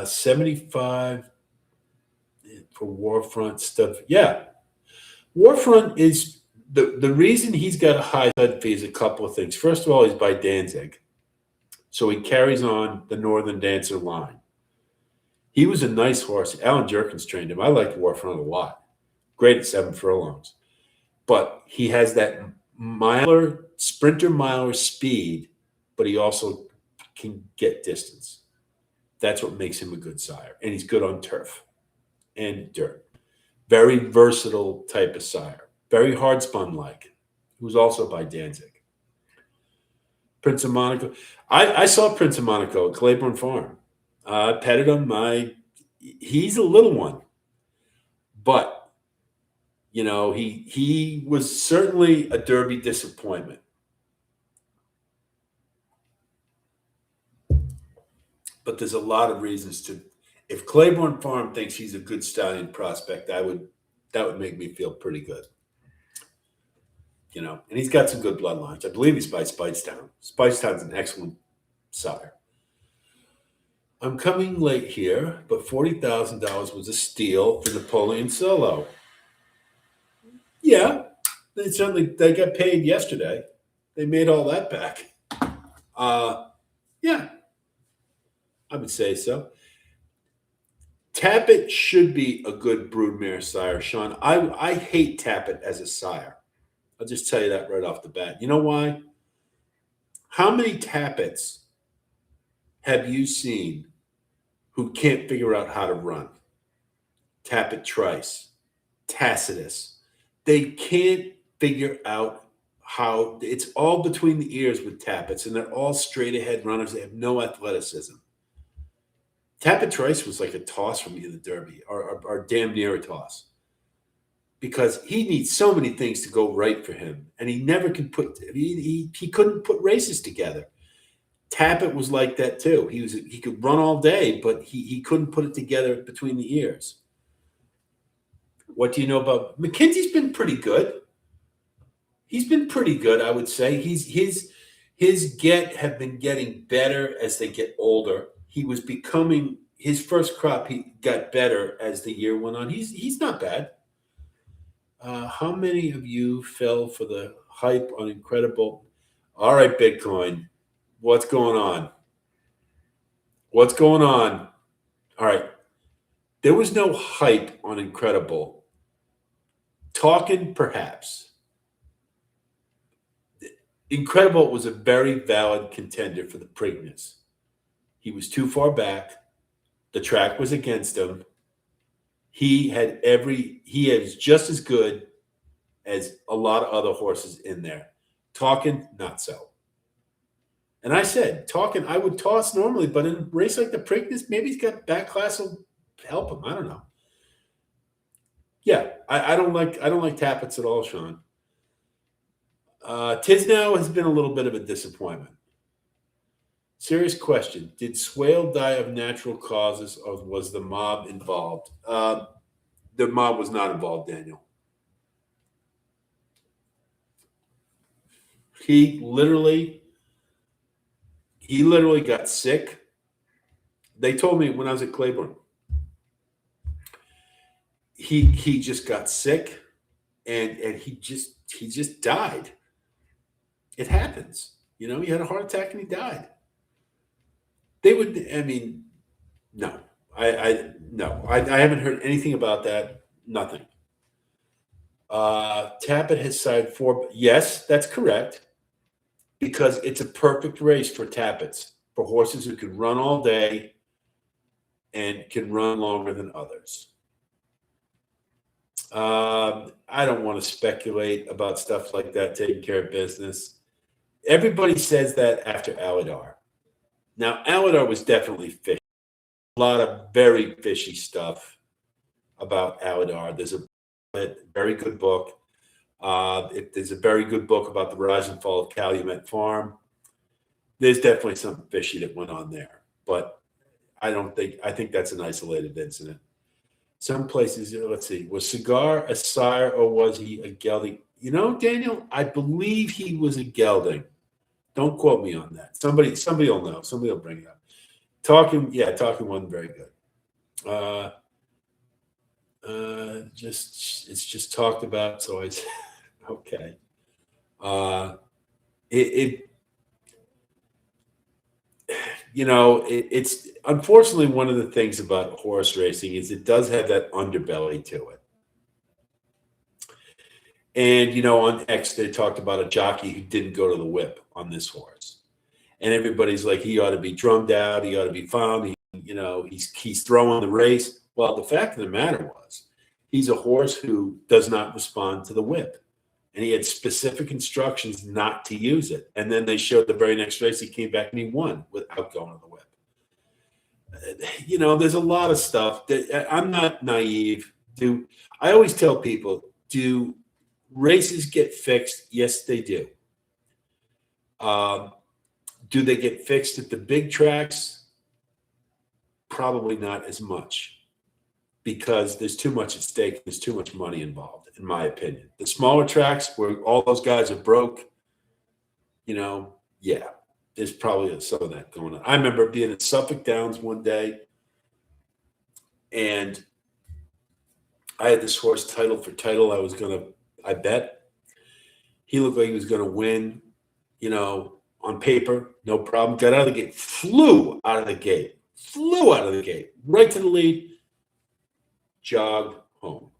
75 for Warfront stuff. Yeah. Warfront is the reason he's got a high stud fee is a couple of things. First of all, he's by Danzig. So he carries on the Northern Dancer line. He was a nice horse. Alan Jerkins trained him. I liked Warfront a lot. Great at 7 furlongs. But he has that sprinter miler speed, but he also can get distance. That's what makes him a good sire. And he's good on turf and dirt. Very versatile type of sire. Very hard spun like. He was also by Danzig. Prince of Monaco. I saw Prince of Monaco at Claiborne Farm. I petted him. He's a little one. But he was certainly a Derby disappointment. But there's a lot of reasons to. If Claiborne Farm thinks he's a good stallion prospect, that would make me feel pretty good. And he's got some good bloodlines. I believe he's by Speightstown. Speightstown's an excellent sire. I'm coming late here, but $40,000 was a steal for Napoleon Solo. Yeah, they got paid yesterday. They made all that back. Yeah, I would say so. Tappet should be a good broodmare sire, Sean. I hate Tappet as a sire. I'll just tell you that right off the bat. You know why? How many Tappets have you seen who can't figure out how to run? Tappet Trice, Tacitus. They can't figure out how. It's all between the ears with Tappets, and they're all straight ahead runners. They have no athleticism. Tappet Trice was like a toss from me in the Derby, or damn near a toss. because he needs so many things to go right for him, and he never could he couldn't put races together. Tappet was like that too. He could run all day, but he couldn't put it together between the ears. What do you know about McKenzie's been pretty good. He's been pretty good, I would say. His have been getting better as they get older. He was becoming his first crop. He got better as the year went on. He's not bad. How many of you fell for the hype on Incredible? All right, Bitcoin. What's going on? What's going on? All right. There was no hype on Incredible. Talking, perhaps. Incredible was a very valid contender for the Preakness. He was too far back. The track was against him. He is just as good as a lot of other horses in there. Talking, not so. And I said, Talking, I would toss normally, but in a race like the Preakness, maybe he's got back class will help him. I don't know. Yeah, I don't like Tappets at all, Sean. Tisnow has been a little bit of a disappointment. Serious question. Did Swale die of natural causes, or was the mob involved? The mob was not involved, Daniel. He literally got sick. They told me when I was at Claiborne. He just got sick, and he just died. It happens. He had a heart attack and he died. No. I haven't heard anything about that. Nothing. Tappet has signed 4. Yes, that's correct. Because it's a perfect race for Tappets, for horses who can run all day and can run longer than others. I don't want to speculate about stuff like that, taking care of business. Everybody says that after Aladar. Now, Aladar was definitely fishy. A lot of very fishy stuff about Aladar. There's a very good book. There's a very good book about the rise and fall of Calumet Farm. There's definitely something fishy that went on there. But I think that's an isolated incident. Some places, let's see, was Cigar a sire or was he a gelding? Daniel, I believe he was a gelding. Don't quote me on that. Somebody will know. Somebody will bring it up. Talking wasn't very good. It's just talked about, so I said, okay. It's unfortunately one of the things about horse racing is it does have that underbelly to it. And, on X, they talked about a jockey who didn't go to the whip on this horse. And everybody's like, he ought to be drummed out. He ought to be found. He's throwing the race. Well, the fact of the matter was he's a horse who does not respond to the whip. And he had specific instructions not to use it. And then they showed the very next race, he came back and he won without going to the whip. There's a lot of stuff that I'm not naive. I always tell people, do races get fixed? Yes, they do. Do they get fixed at the big tracks? Probably not as much, because there's too much at stake. There's too much money involved, in my opinion. The smaller tracks where all those guys are broke, there's probably some of that going on. I remember being at Suffolk Downs one day, and I had this horse title for title. I bet he looked like he was going to win, on paper, no problem. Got out of the gate, flew out of the gate, right to the lead, jogged home.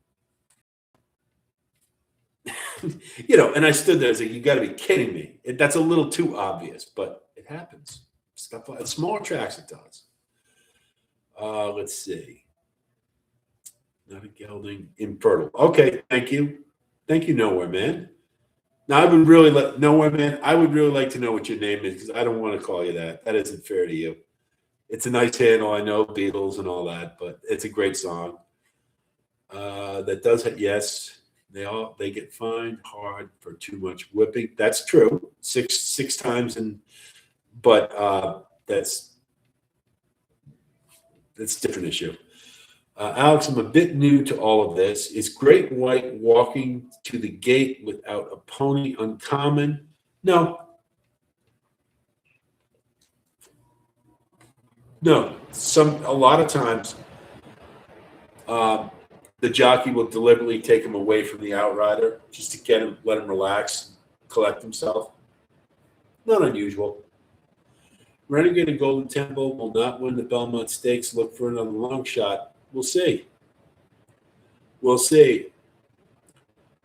And I stood there and said, you got to be kidding me. That's a little too obvious, but it happens. Stuff like smaller tracks, it does. Let's see. Not a gelding, infertile. Okay, thank you. Thank you, Nowhere Man. Now, I would really Nowhere Man, I would really like to know what your name is, because I don't want to call you that. That isn't fair to you. It's a nice handle. I know Beatles and all that, but it's a great song. That does it, yes. They get fined hard for too much whipping. That's true. Six times, but that's a different issue. Alex, I'm a bit new to all of this. Is Great White walking to the gate without a pony uncommon? No. No. A lot of times, the jockey will deliberately take him away from the outrider just to let him relax, collect himself. Not unusual. Renegade and Golden Temple will not win the Belmont Stakes. Look for another long shot. We'll see.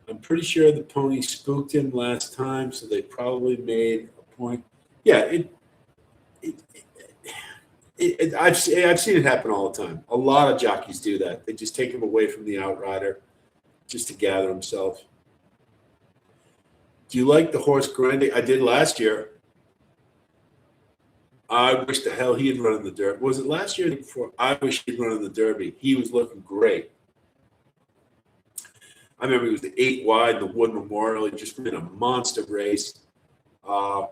I'm pretty sure the pony spooked him last time, so they probably made a point. Yeah, I've seen it happen all the time. A lot of jockeys do that. They just take him away from the outrider just to gather himself. Do you like the horse grinding? I did last year. I wish the hell he had run in the Derby. Was it last year or before? I wish he'd run in the Derby. He was looking great. I remember he was the 8 wide in the Wood Memorial. He just ran a monster race. And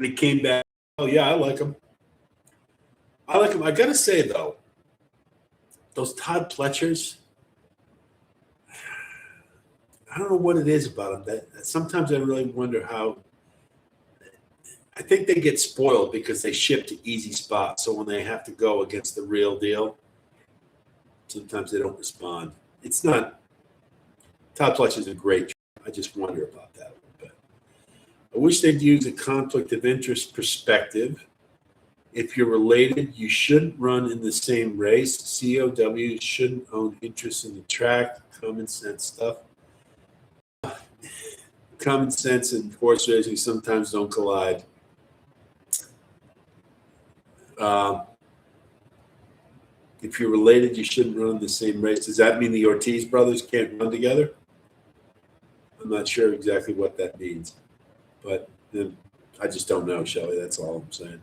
he came back. Oh, yeah, I like him. I got to say, though, those Todd Pletchers, I don't know what it is about them. That sometimes I really wonder how. I think they get spoiled because they ship to easy spots. So when they have to go against the real deal, sometimes they don't respond. It's not. Todd Pletcher's a great. I just wonder about that a little bit. I wish they'd use a conflict of interest perspective. If you're related, you shouldn't run in the same race. COW shouldn't own interest in the track. Common sense stuff. Common sense and horse racing sometimes don't collide. If you're related, you shouldn't run in the same race. Does that mean the Ortiz brothers can't run together? I'm not sure exactly what that means, but I just don't know, Shelley. That's all I'm saying.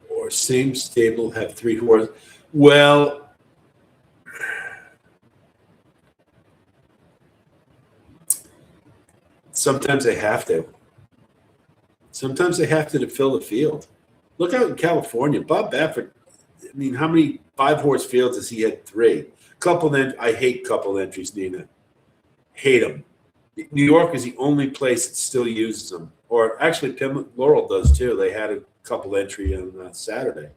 Or same stable have 3 horses. Well, sometimes they have to. Sometimes they have to fill the field. Look out in California. Bob Baffert, I mean, how many 5-horse fields has he had? 3. I hate coupled entries, Nina. Hate them. New York is the only place that still uses them. Or actually, Laurel does too. They had a couple entry on Saturday.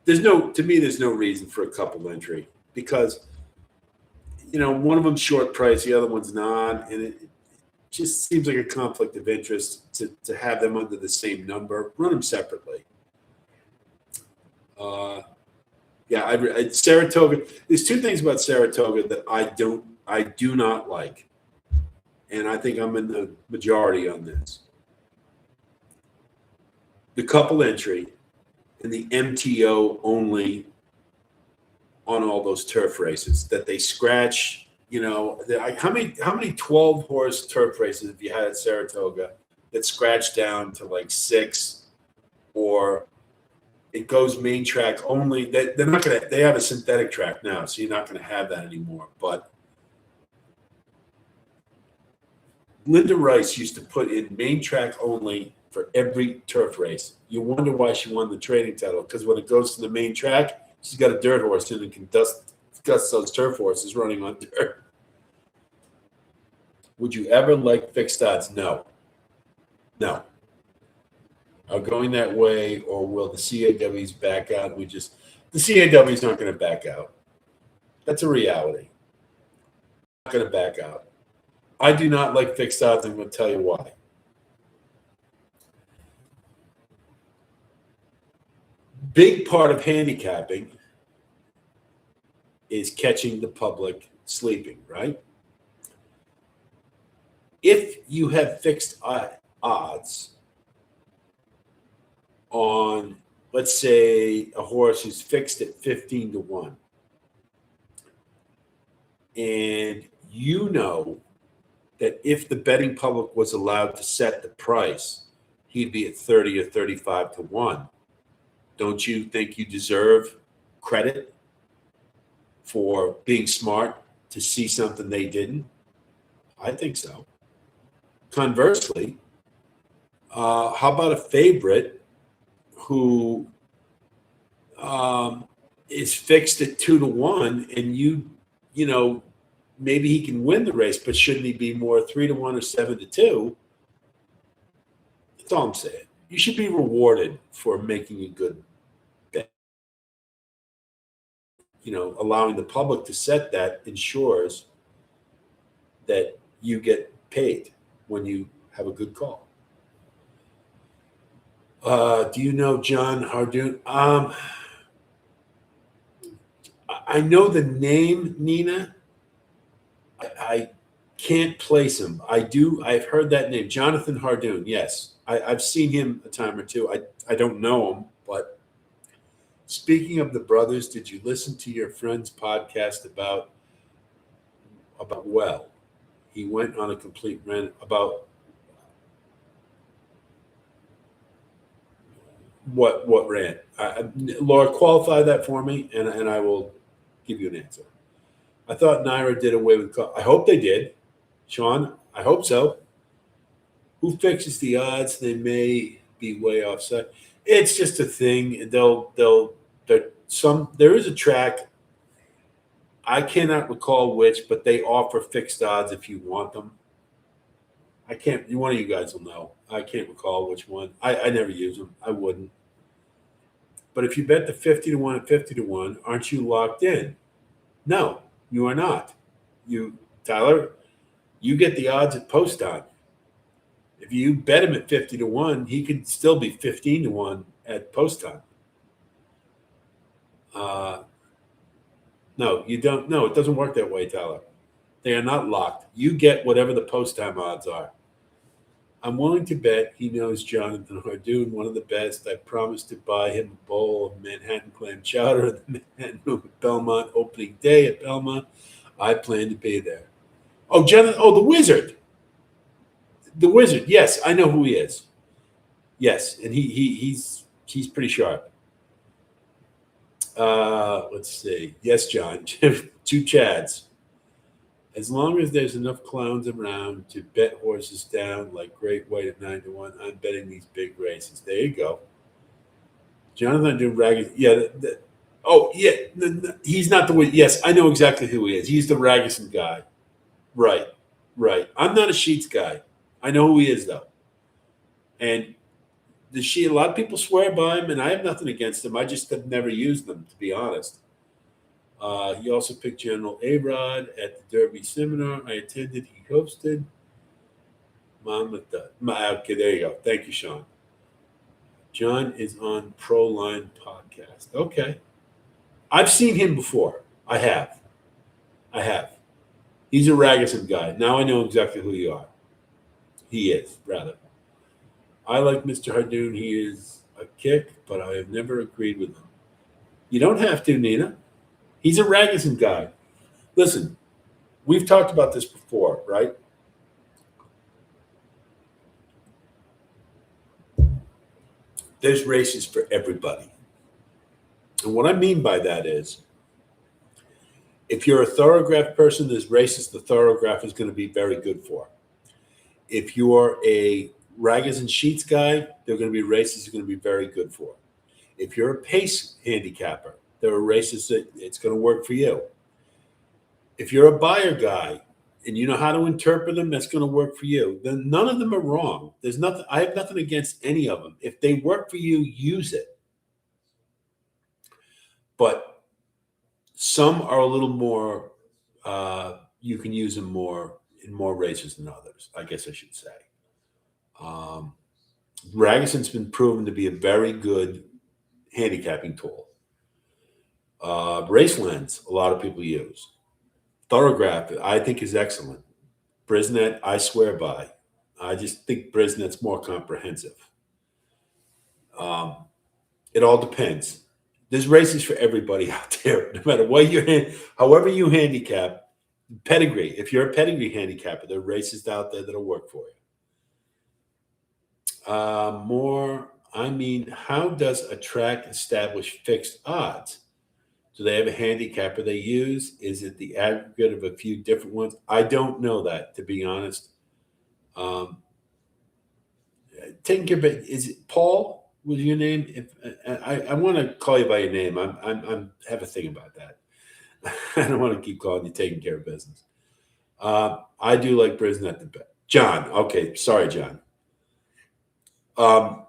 There's no reason for a couple entry because, one of them's short price, the other one's not, and it just seems like a conflict of interest to have them under the same number. Run them separately. Saratoga. There's 2 things about Saratoga that I do not like, and I think I'm in the majority on this. The couple entry and the MTO only on all those turf races that they scratch. How many 12-horse turf races have you had at Saratoga that scratch down to like 6, or it goes main track only? They're not gonna. They have a synthetic track now, so you're not going to have that anymore. But Linda Rice used to put in main track only for every turf race. You wonder why she won the training title, because when it goes to the main track, she's got a dirt horse in and can dust those turf horses running on dirt. Would you ever like fixed odds? No. Are going that way, or will the CAWs back out? The CAWs aren't going to back out. That's a reality. Not going to back out. I do not like fixed odds. I'm going to tell you why. Big part of handicapping is catching the public sleeping, right? If you have fixed odds on, let's say, a horse who's fixed at 15-1, and you know that if the betting public was allowed to set the price, he'd be at 30 or 35 to 1. Don't you think you deserve credit for being smart to see something they didn't? I think so. Conversely, how about a favorite who is fixed at 2 to 1, and you know, maybe he can win the race, but shouldn't he be more 3 to 1 or 7 to 2? That's all I'm saying. You should be rewarded for making a good bet. Allowing the public to set that ensures that you get paid when you have a good call. Do you know John Hardoon? I know the name, Nina. I can't place him. I do. I've heard that name, Jonathan Hardoon. Yes, I've seen him a time or two. I don't know him, but speaking of the brothers, did you listen to your friend's podcast about Well? He went on a complete rant about what rant. Laura, qualify that for me, and I will give you an answer. I thought Naira did away with. I hope they did, Sean. I hope so. Who fixes the odds? They may be way offside. It's just a thing. There is a track. I cannot recall which, but they offer fixed odds if you want them. I can't. One of you guys will know. I can't recall which one. I never use them. I wouldn't. But if you bet the 50 to 1 and 50 to 1, aren't you locked in? No, you are not. Tyler, you get the odds at post time. If you bet him at 50 to 1, he could still be 15 to 1 at post time. No, you don't. No, it doesn't work that way, Tyler. They are not locked. You get whatever the post time odds are. I'm willing to bet he knows Jonathan Hardoon, one of the best. I promised to buy him a bowl of Manhattan clam chowder at the Manhattan at Belmont opening day at Belmont. I plan to be there. Oh, Jonathan! Oh, the Wizard. The Wizard. Yes, I know who he is. Yes, and he's pretty sharp. Let's see. Yes, John. 2 Chads. As long as there's enough clowns around to bet horses down like Great White at 9 to 1, I'm betting these big races. There you go. Jonathan do Ragged. Yeah. He's not the way. Yes, I know exactly who he is. He's the Ragusan guy. Right. I'm not a Sheets guy. I know who he is, though. And a lot of people swear by him, and I have nothing against him. I just have never used them, to be honest. He also picked General A-Rod at the Derby seminar I attended. He hosted. Okay, there you go. Thank you, Sean. John is on Pro Line podcast. Okay. I've seen him before. I have. He's a Ragusan guy. Now I know exactly who you are. He is, rather. I like Mr. Hardoon. He is a kick, but I have never agreed with him. You don't have to, Nina. He's a Ragusan guy. Listen, we've talked about this before, right? There's races for everybody. And what I mean by that is, if you're a thoroughgraph person, there's races the thoroughgraph is going to be very good for. If you're a Ragusan Sheets guy, there are going to be races you're going to be very good for. If you're a pace handicapper, there are races that it's going to work for you. If you're a buyer guy and you know how to interpret them, that's going to work for you. Then none of them are wrong. There's nothing. I have nothing against any of them. If they work for you, use it. But some are a little more. You can use them more in more races than others, I guess I should say. Ragusan's been proven to be a very good handicapping tool. Race lens, a lot of people use. Thoroughgraph, I think, is excellent. Brisnet, I swear by. I just think Brisnet's more comprehensive. It all depends. There's races for everybody out there, no matter what however you handicap. Pedigree. If you're a pedigree handicapper, there are races out there that'll work for you. How does a track establish fixed odds? Do they have a handicapper they use? Is it the aggregate of a few different ones? I don't know that, to be honest. Um, Taking care of it, is it Paul? Was your name? If I want to call you by your name, I'm have a thing about that. I don't want to keep calling you taking care of business. I do like Brisnet at the best. John, okay, sorry, John. Um,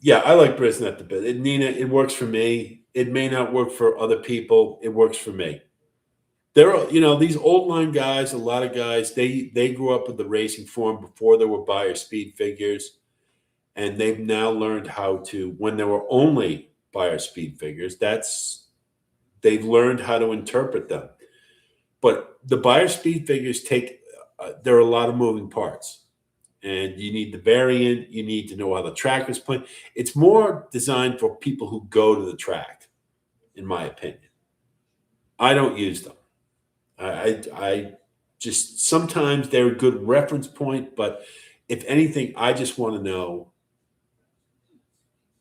yeah, I like Brisnet the best. Nina, it works for me. It may not work for other people. It works for me. There are, these old line guys, a lot of guys, they grew up with the racing form before there were buyer speed figures, and they've now learned how to, when there were only buyer speed figures, they've learned how to interpret them. But the buyer speed figures there are a lot of moving parts, and you need the variant. You need to know how the track is playing. It's more designed for people who go to the track, in my opinion. I don't use them. I just, sometimes they're a good reference point, but if anything, I just want to know,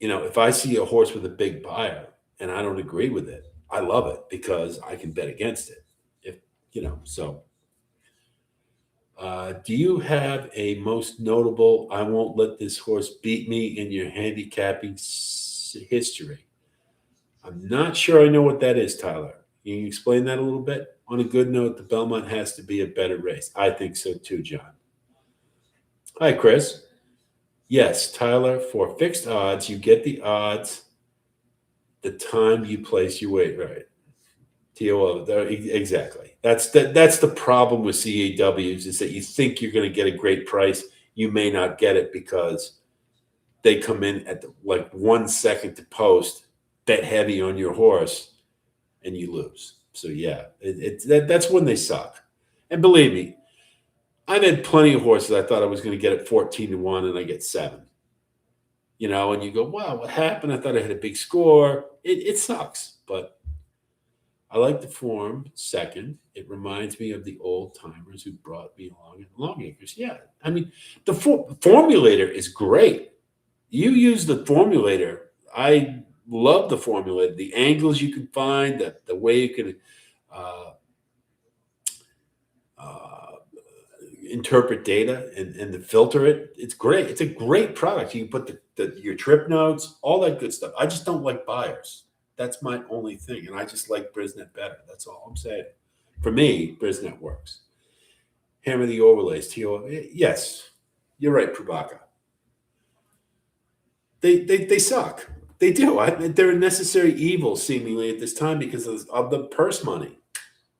if I see a horse with a big buyer and I don't agree with it, I love it because I can bet against it. So. Do you have a most notable, I won't let this horse beat me in your handicapping history? I'm not sure I know what that is, Tyler. Can you explain that a little bit? On a good note, the Belmont has to be a better race. I think so too, John. Hi, Chris. Yes, Tyler, for fixed odds, you get the odds the time you place your weight, right? TOO, exactly. That's the problem with CAWs, is that you think you're going to get a great price. You may not get it because they come in at like 1 second to post, bet heavy on your horse, and you lose. So yeah, that's when they suck. And believe me, I've had plenty of horses I thought I was going to get at 14-1, and I get 7. And you go, wow, what happened? I thought I had a big score. It sucks, but I like the form. Second, it reminds me of the old timers who brought me along in Long Acres. Yeah, I mean, the formulator is great. You use the formulator. I love the formulator. The angles you can find, the way you can uh, interpret data and to filter it. It's great. It's a great product. You can put your trip notes, all that good stuff. I just don't like buyers. That's my only thing. And I just like Brisnet better. That's all I'm saying. For me, Brisnet works. Hammer the overlays. Yes, you're right, Prabhaka. They suck. They do. They're a necessary evil, seemingly, at this time because of the purse money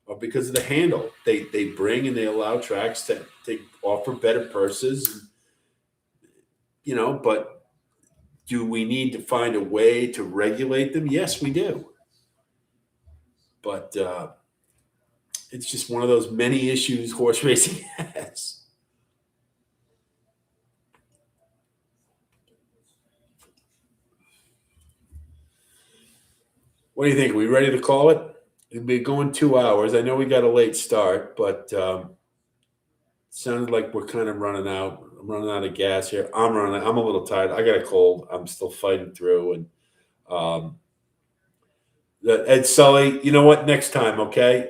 or because of the handle. They bring and they allow tracks to offer better purses, but do we need to find a way to regulate them? Yes, we do. But it's just one of those many issues horse racing has. What do you think? Are we ready to call it? It'll be going 2 hours. I know we got a late start, but sounded like we're kind of running out. I'm running out of gas here. I'm a little tired. I got a cold. I'm still fighting through. And Ed Sully, you know what? Next time, okay?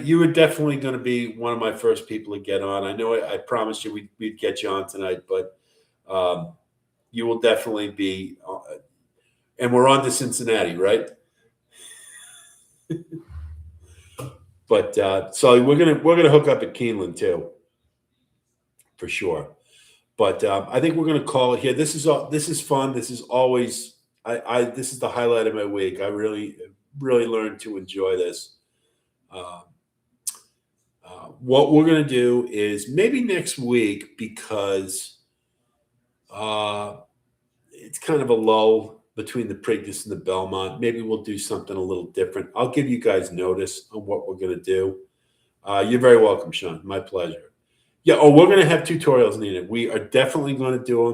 You are definitely gonna be one of my first people to get on. I know I promised you we'd get you on tonight, but you will definitely be. And we're on to Cincinnati, right? But Sully, we're gonna hook up at Keeneland too, for sure. But I think we're gonna call it here. This is fun. This is always this is the highlight of my week. I really learned to enjoy this. What we're going to do is maybe next week, because it's kind of a lull between the Preakness and the Belmont. Maybe we'll do something a little different. I'll give you guys notice on what we're going to do. You're very welcome, Sean. My pleasure. Yeah. Oh, we're going to have tutorials needed. We are definitely going to do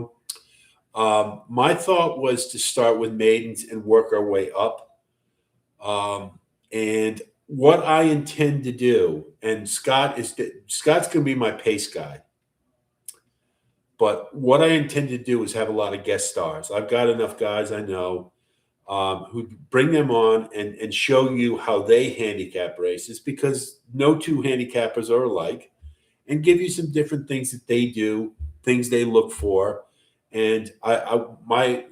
them. My thought was to start with maidens and work our way up. And what I intend to do, and Scott's going to be my pace guy. But what I intend to do is have a lot of guest stars. I've got enough guys I know who bring them on and show you how they handicap races, because no two handicappers are alike, and give you some different things that they do, things they look for. And my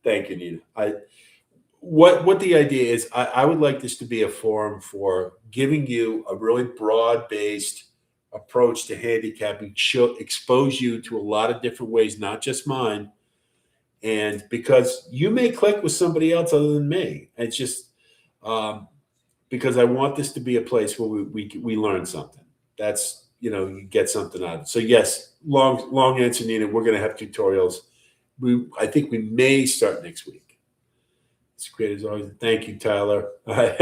thank you, Nina. What the idea is, I would like this to be a forum for giving you a really broad-based approach to handicapping, expose you to a lot of different ways, not just mine. And because you may click with somebody else other than me, it's just because I want this to be a place where we learn something. That's, you get something out of it. So yes, long answer, Nina. We're going to have tutorials. I think we may start next week. It's great as always. Thank you, Tyler. I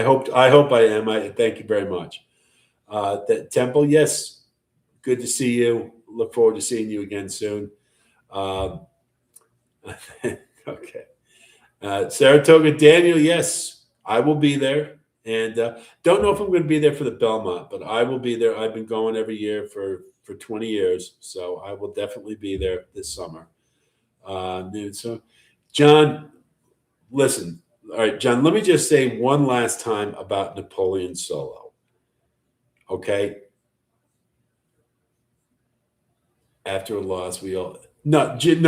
hope I am. I thank you very much. Temple, yes, good to see you. Look forward to seeing you again soon. Okay. Saratoga, Daniel, yes, I will be there. And don't know if I'm going to be there for the Belmont, but I will be there. I've been going every year for 20 years, so I will definitely be there this summer. So, John, listen. All right, John, let me just say one last time about Napoleon Solo. Okay? After a loss, we all no, John,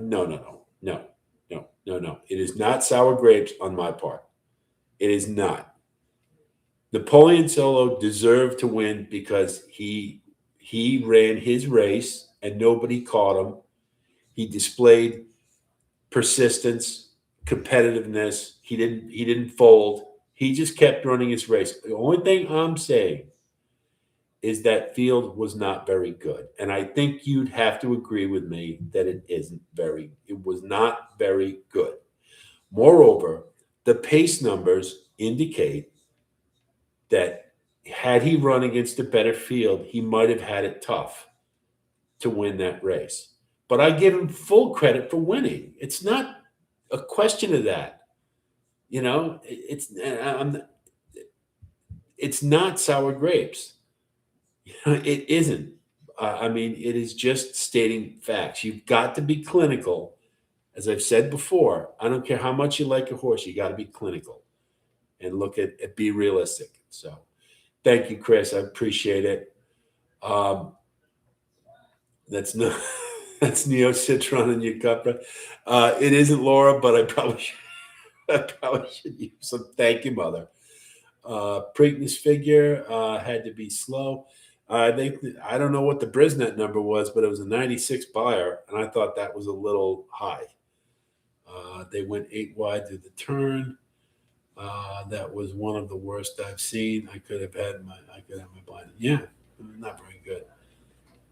no. It is not sour grapes on my part. It is not. Napoleon Solo deserved to win because he ran his race and nobody caught him. He displayed persistence, competitiveness. He didn't fold. He just kept running his race. The only thing I'm saying is that field was not very good. And I think you'd have to agree with me that it was not very good. Moreover, the pace numbers indicate that had he run against a better field, he might have had it tough to win that race. But I give him full credit for winning. It's not a question of that. It's not sour grapes. It isn't. It is just stating facts. You've got to be clinical. As I've said before, I don't care how much you like a horse, you got to be clinical and be realistic. So thank you, Chris. I appreciate it. That's no, that's Neo Citron in your cup. It isn't Laura, but I probably should use some. Thank you, Mother. Preakness figure had to be slow. I don't know what the Brisnet number was, but it was a 96 buyer, and I thought that was a little high. They went 8 wide through the turn. That was one of the worst I've seen. I could have had my blind. Yeah, not very good.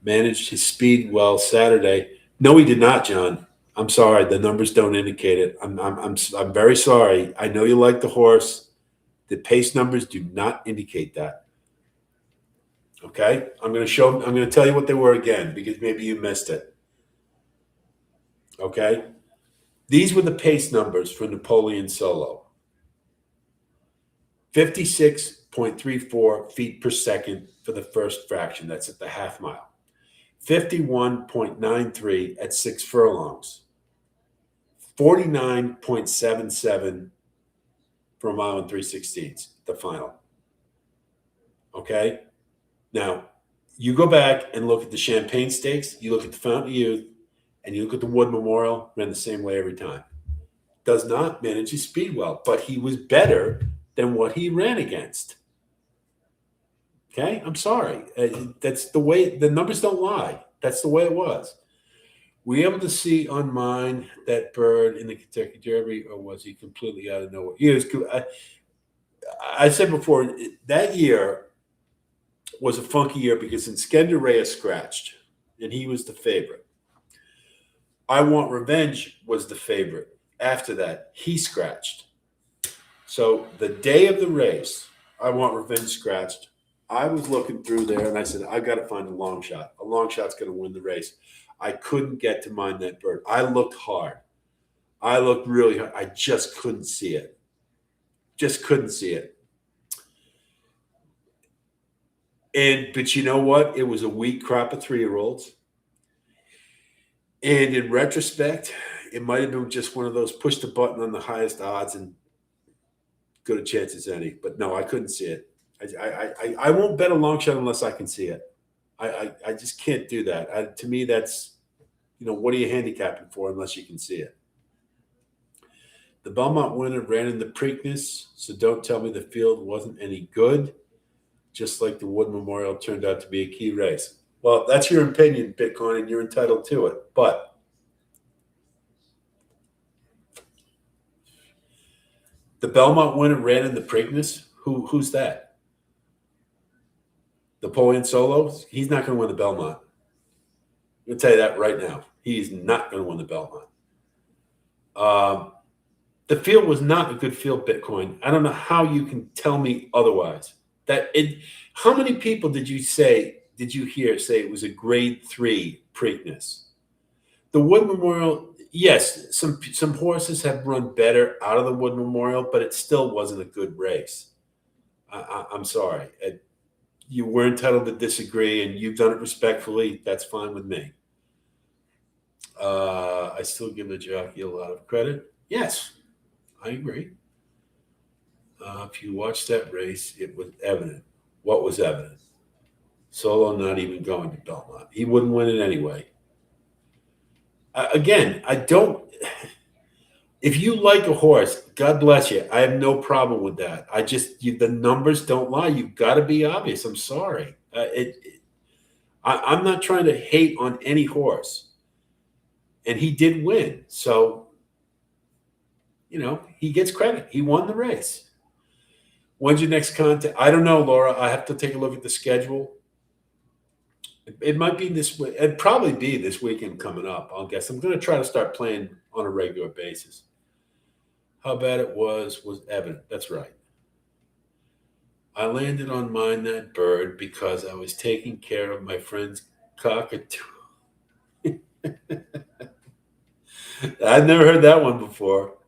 Managed his speed well Saturday. No, he did not, John. I'm sorry. The numbers don't indicate it. I'm very sorry. I know you like the horse. The pace numbers do not indicate that. Okay? I'm going to tell you what they were again, because maybe you missed it. Okay? These were the pace numbers for Napoleon Solo. 56.34 feet per second for the first fraction. That's at the half mile. 51.93 at 6 furlongs. 49.77 for a mile and 3/16, the final. Okay? Now, you go back and look at the Champagne Stakes, you look at the Fountain of Youth, and you look at the Wood Memorial, ran the same way every time. Does not manage his speed well, but he was better than what he ran against. Okay? I'm sorry. That's the way, the numbers don't lie. That's the way it was. Were you able to see on mine that bird in the Kentucky Derby, or was he completely out of nowhere? He was. I said before, that year was a funky year because Skender Reyes scratched, and he was the favorite. I Want Revenge was the favorite. After that, he scratched. So the day of the race, I Want Revenge scratched. I was looking through there, and I said, I got to find a long shot. A long shot's going to win the race. I couldn't get to mine that bird. I looked hard. I looked really hard. I just couldn't see it. Just couldn't see it. But you know what? It was a weak crop of 3-year-olds. And in retrospect, it might have been just one of those push the button on the highest odds and good a chance as any. But no, I couldn't see it. I won't bet a long shot unless I can see it. I just can't do that. To me, that's, what are you handicapping for unless you can see it? The Belmont winner ran in the Preakness, so don't tell me the field wasn't any good, just like the Wood Memorial turned out to be a key race. Well, that's your opinion, Bitcoin, and you're entitled to it. But the Belmont winner ran in the Preakness? Who's that? Napoleon Solo? He's not going to win the Belmont. I'm going to tell you that right now. He's not going to win the Belmont. The field was not a good field, Bitcoin. I don't know how you can tell me otherwise. How many people did you hear say it was a grade 3 Preakness? The Wood Memorial, yes, some horses have run better out of the Wood Memorial, but it still wasn't a good race. I'm sorry. You were entitled to disagree, and you've done it respectfully. That's fine with me. I still give the jockey a lot of credit. Yes, I agree. If you watch that race, it was evident. What was evident? Solo not even going to Belmont. He wouldn't win it anyway. Again, I don't. If you like a horse, God bless you. I have no problem with that. The numbers don't lie. You've got to be obvious. I'm sorry. I'm not trying to hate on any horse. And he did win. So, he gets credit. He won the race. When's your next contest? I don't know, Laura. I have to take a look at the schedule. It might be this week. It'd probably be this weekend coming up, I'll guess. I'm going to try to start playing on a regular basis. How bad it was evident. That's right. I landed on Mind That Bird because I was taking care of my friend's cockatoo. I've never heard that one before.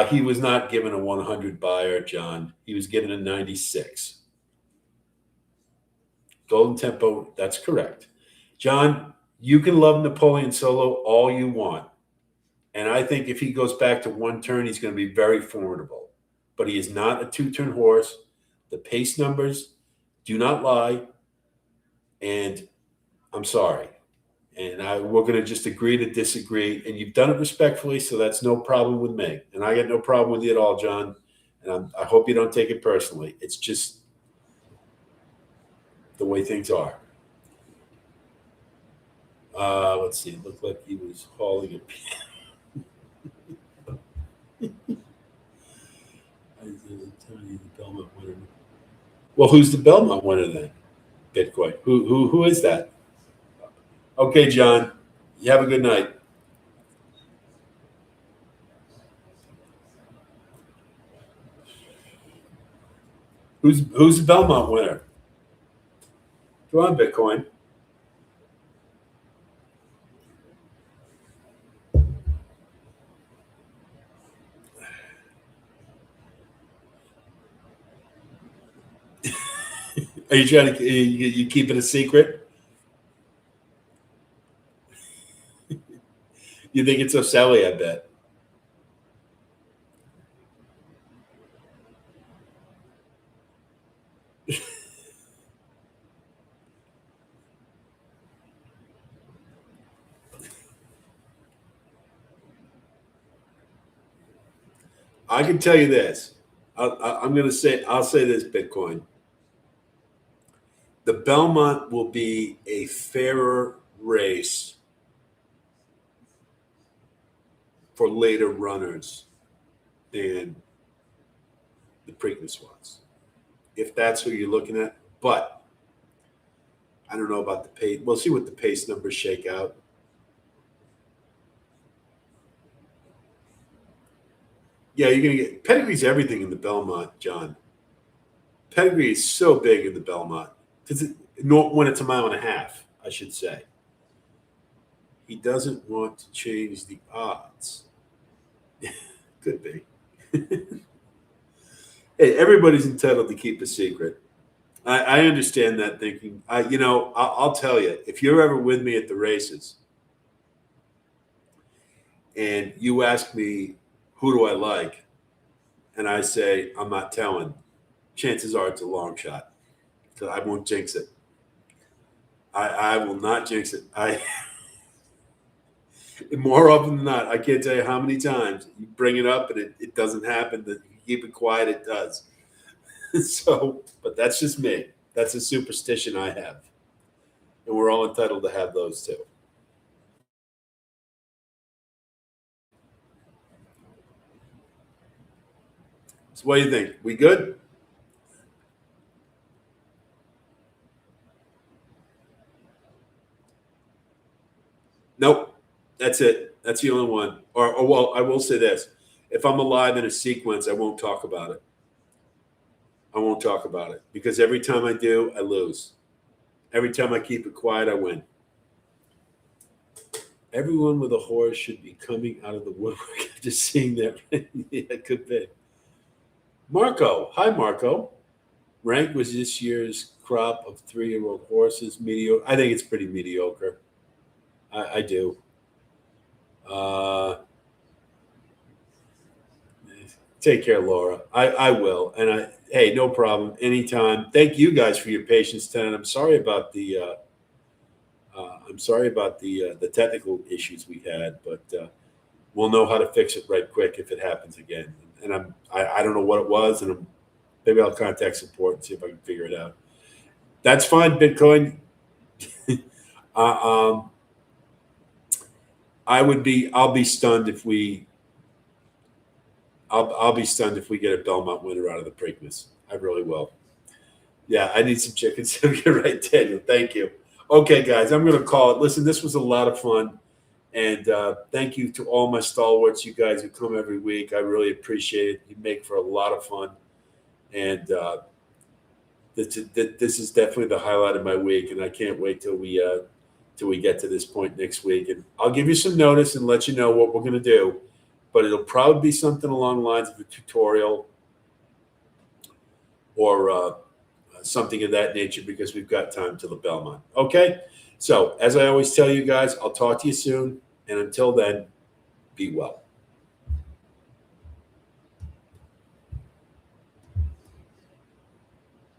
He was not given a 100 buyer, John. He was given a 96. Golden Tempo, that's correct. John, you can love Napoleon Solo all you want. And I think if he goes back to one turn, he's going to be very formidable. But he is not a two-turn horse. The pace numbers do not lie. And I'm sorry. And we're going to just agree to disagree. And you've done it respectfully, so that's no problem with me. And I got no problem with you at all, John. And I hope you don't take it personally. It's just the way things are. Let's see. It looked like he was hauling a piano. Well, who's the Belmont winner then? Bitcoin. Who is that? Okay, John. You have a good night. Who's the Belmont winner? Come on, Bitcoin. Are you trying to you keep it a secret? You think it's Oselli, I bet. I can tell you this. I'll say this, Bitcoin. The Belmont will be a fairer race for later runners than the Preakness was, if that's who you're looking at. But I don't know about the pace. We'll see what the pace numbers shake out. Yeah, you're going to get pedigree's everything in the Belmont, John. Pedigree is so big in the Belmont. When it's a mile and a half, I should say. He doesn't want to change the odds. Could be. Hey, everybody's entitled to keep a secret. I understand that thinking. I'll tell you, if you're ever with me at the races, and you ask me, who do I like? And I say, I'm not telling. Chances are it's a long shot. So I won't jinx it. I will not jinx it. More often than not, I can't tell you how many times you bring it up and it doesn't happen. That you keep it quiet, it does. So, but that's just me. That's a superstition I have. And we're all entitled to have those too. So what do you think? We good? Nope. That's it. That's the only one. Or well, I will say this. If I'm alive in a sequence, I won't talk about it. I won't talk about it because every time I do, I lose. Every time I keep it quiet, I win. Everyone with a horse should be coming out of the woodwork after seeing that. Yeah, it could be. Marco. Hi, Marco. Rank was this year's crop of 3-year-old horses. Mediocre. I think it's pretty mediocre. I do. Uh, Take care, Laura. I will. And hey, no problem. Anytime. Thank you guys for your patience tonight. I'm sorry about the the technical issues we had, but we'll know how to fix it right quick if it happens again. And I don't know what it was, and maybe I'll contact support and see if I can figure it out. That's fine, Bitcoin. I'll be stunned if we. I'll be stunned if we get a Belmont winner out of the Preakness. I really will. Yeah, I need some chickens. You're right, Daniel. Thank you. Okay, guys, I'm going to call it. Listen, this was a lot of fun. And thank you to all my stalwarts, you guys who come every week. I really appreciate it. You make for a lot of fun. And this is definitely the highlight of my week. And I can't wait till we get to this point next week. And I'll give you some notice and let you know what we're going to do. But it'll probably be something along the lines of a tutorial or something of that nature because we've got time till the Belmont. Okay? So, as I always tell you guys, I'll talk to you soon. And until then, be well.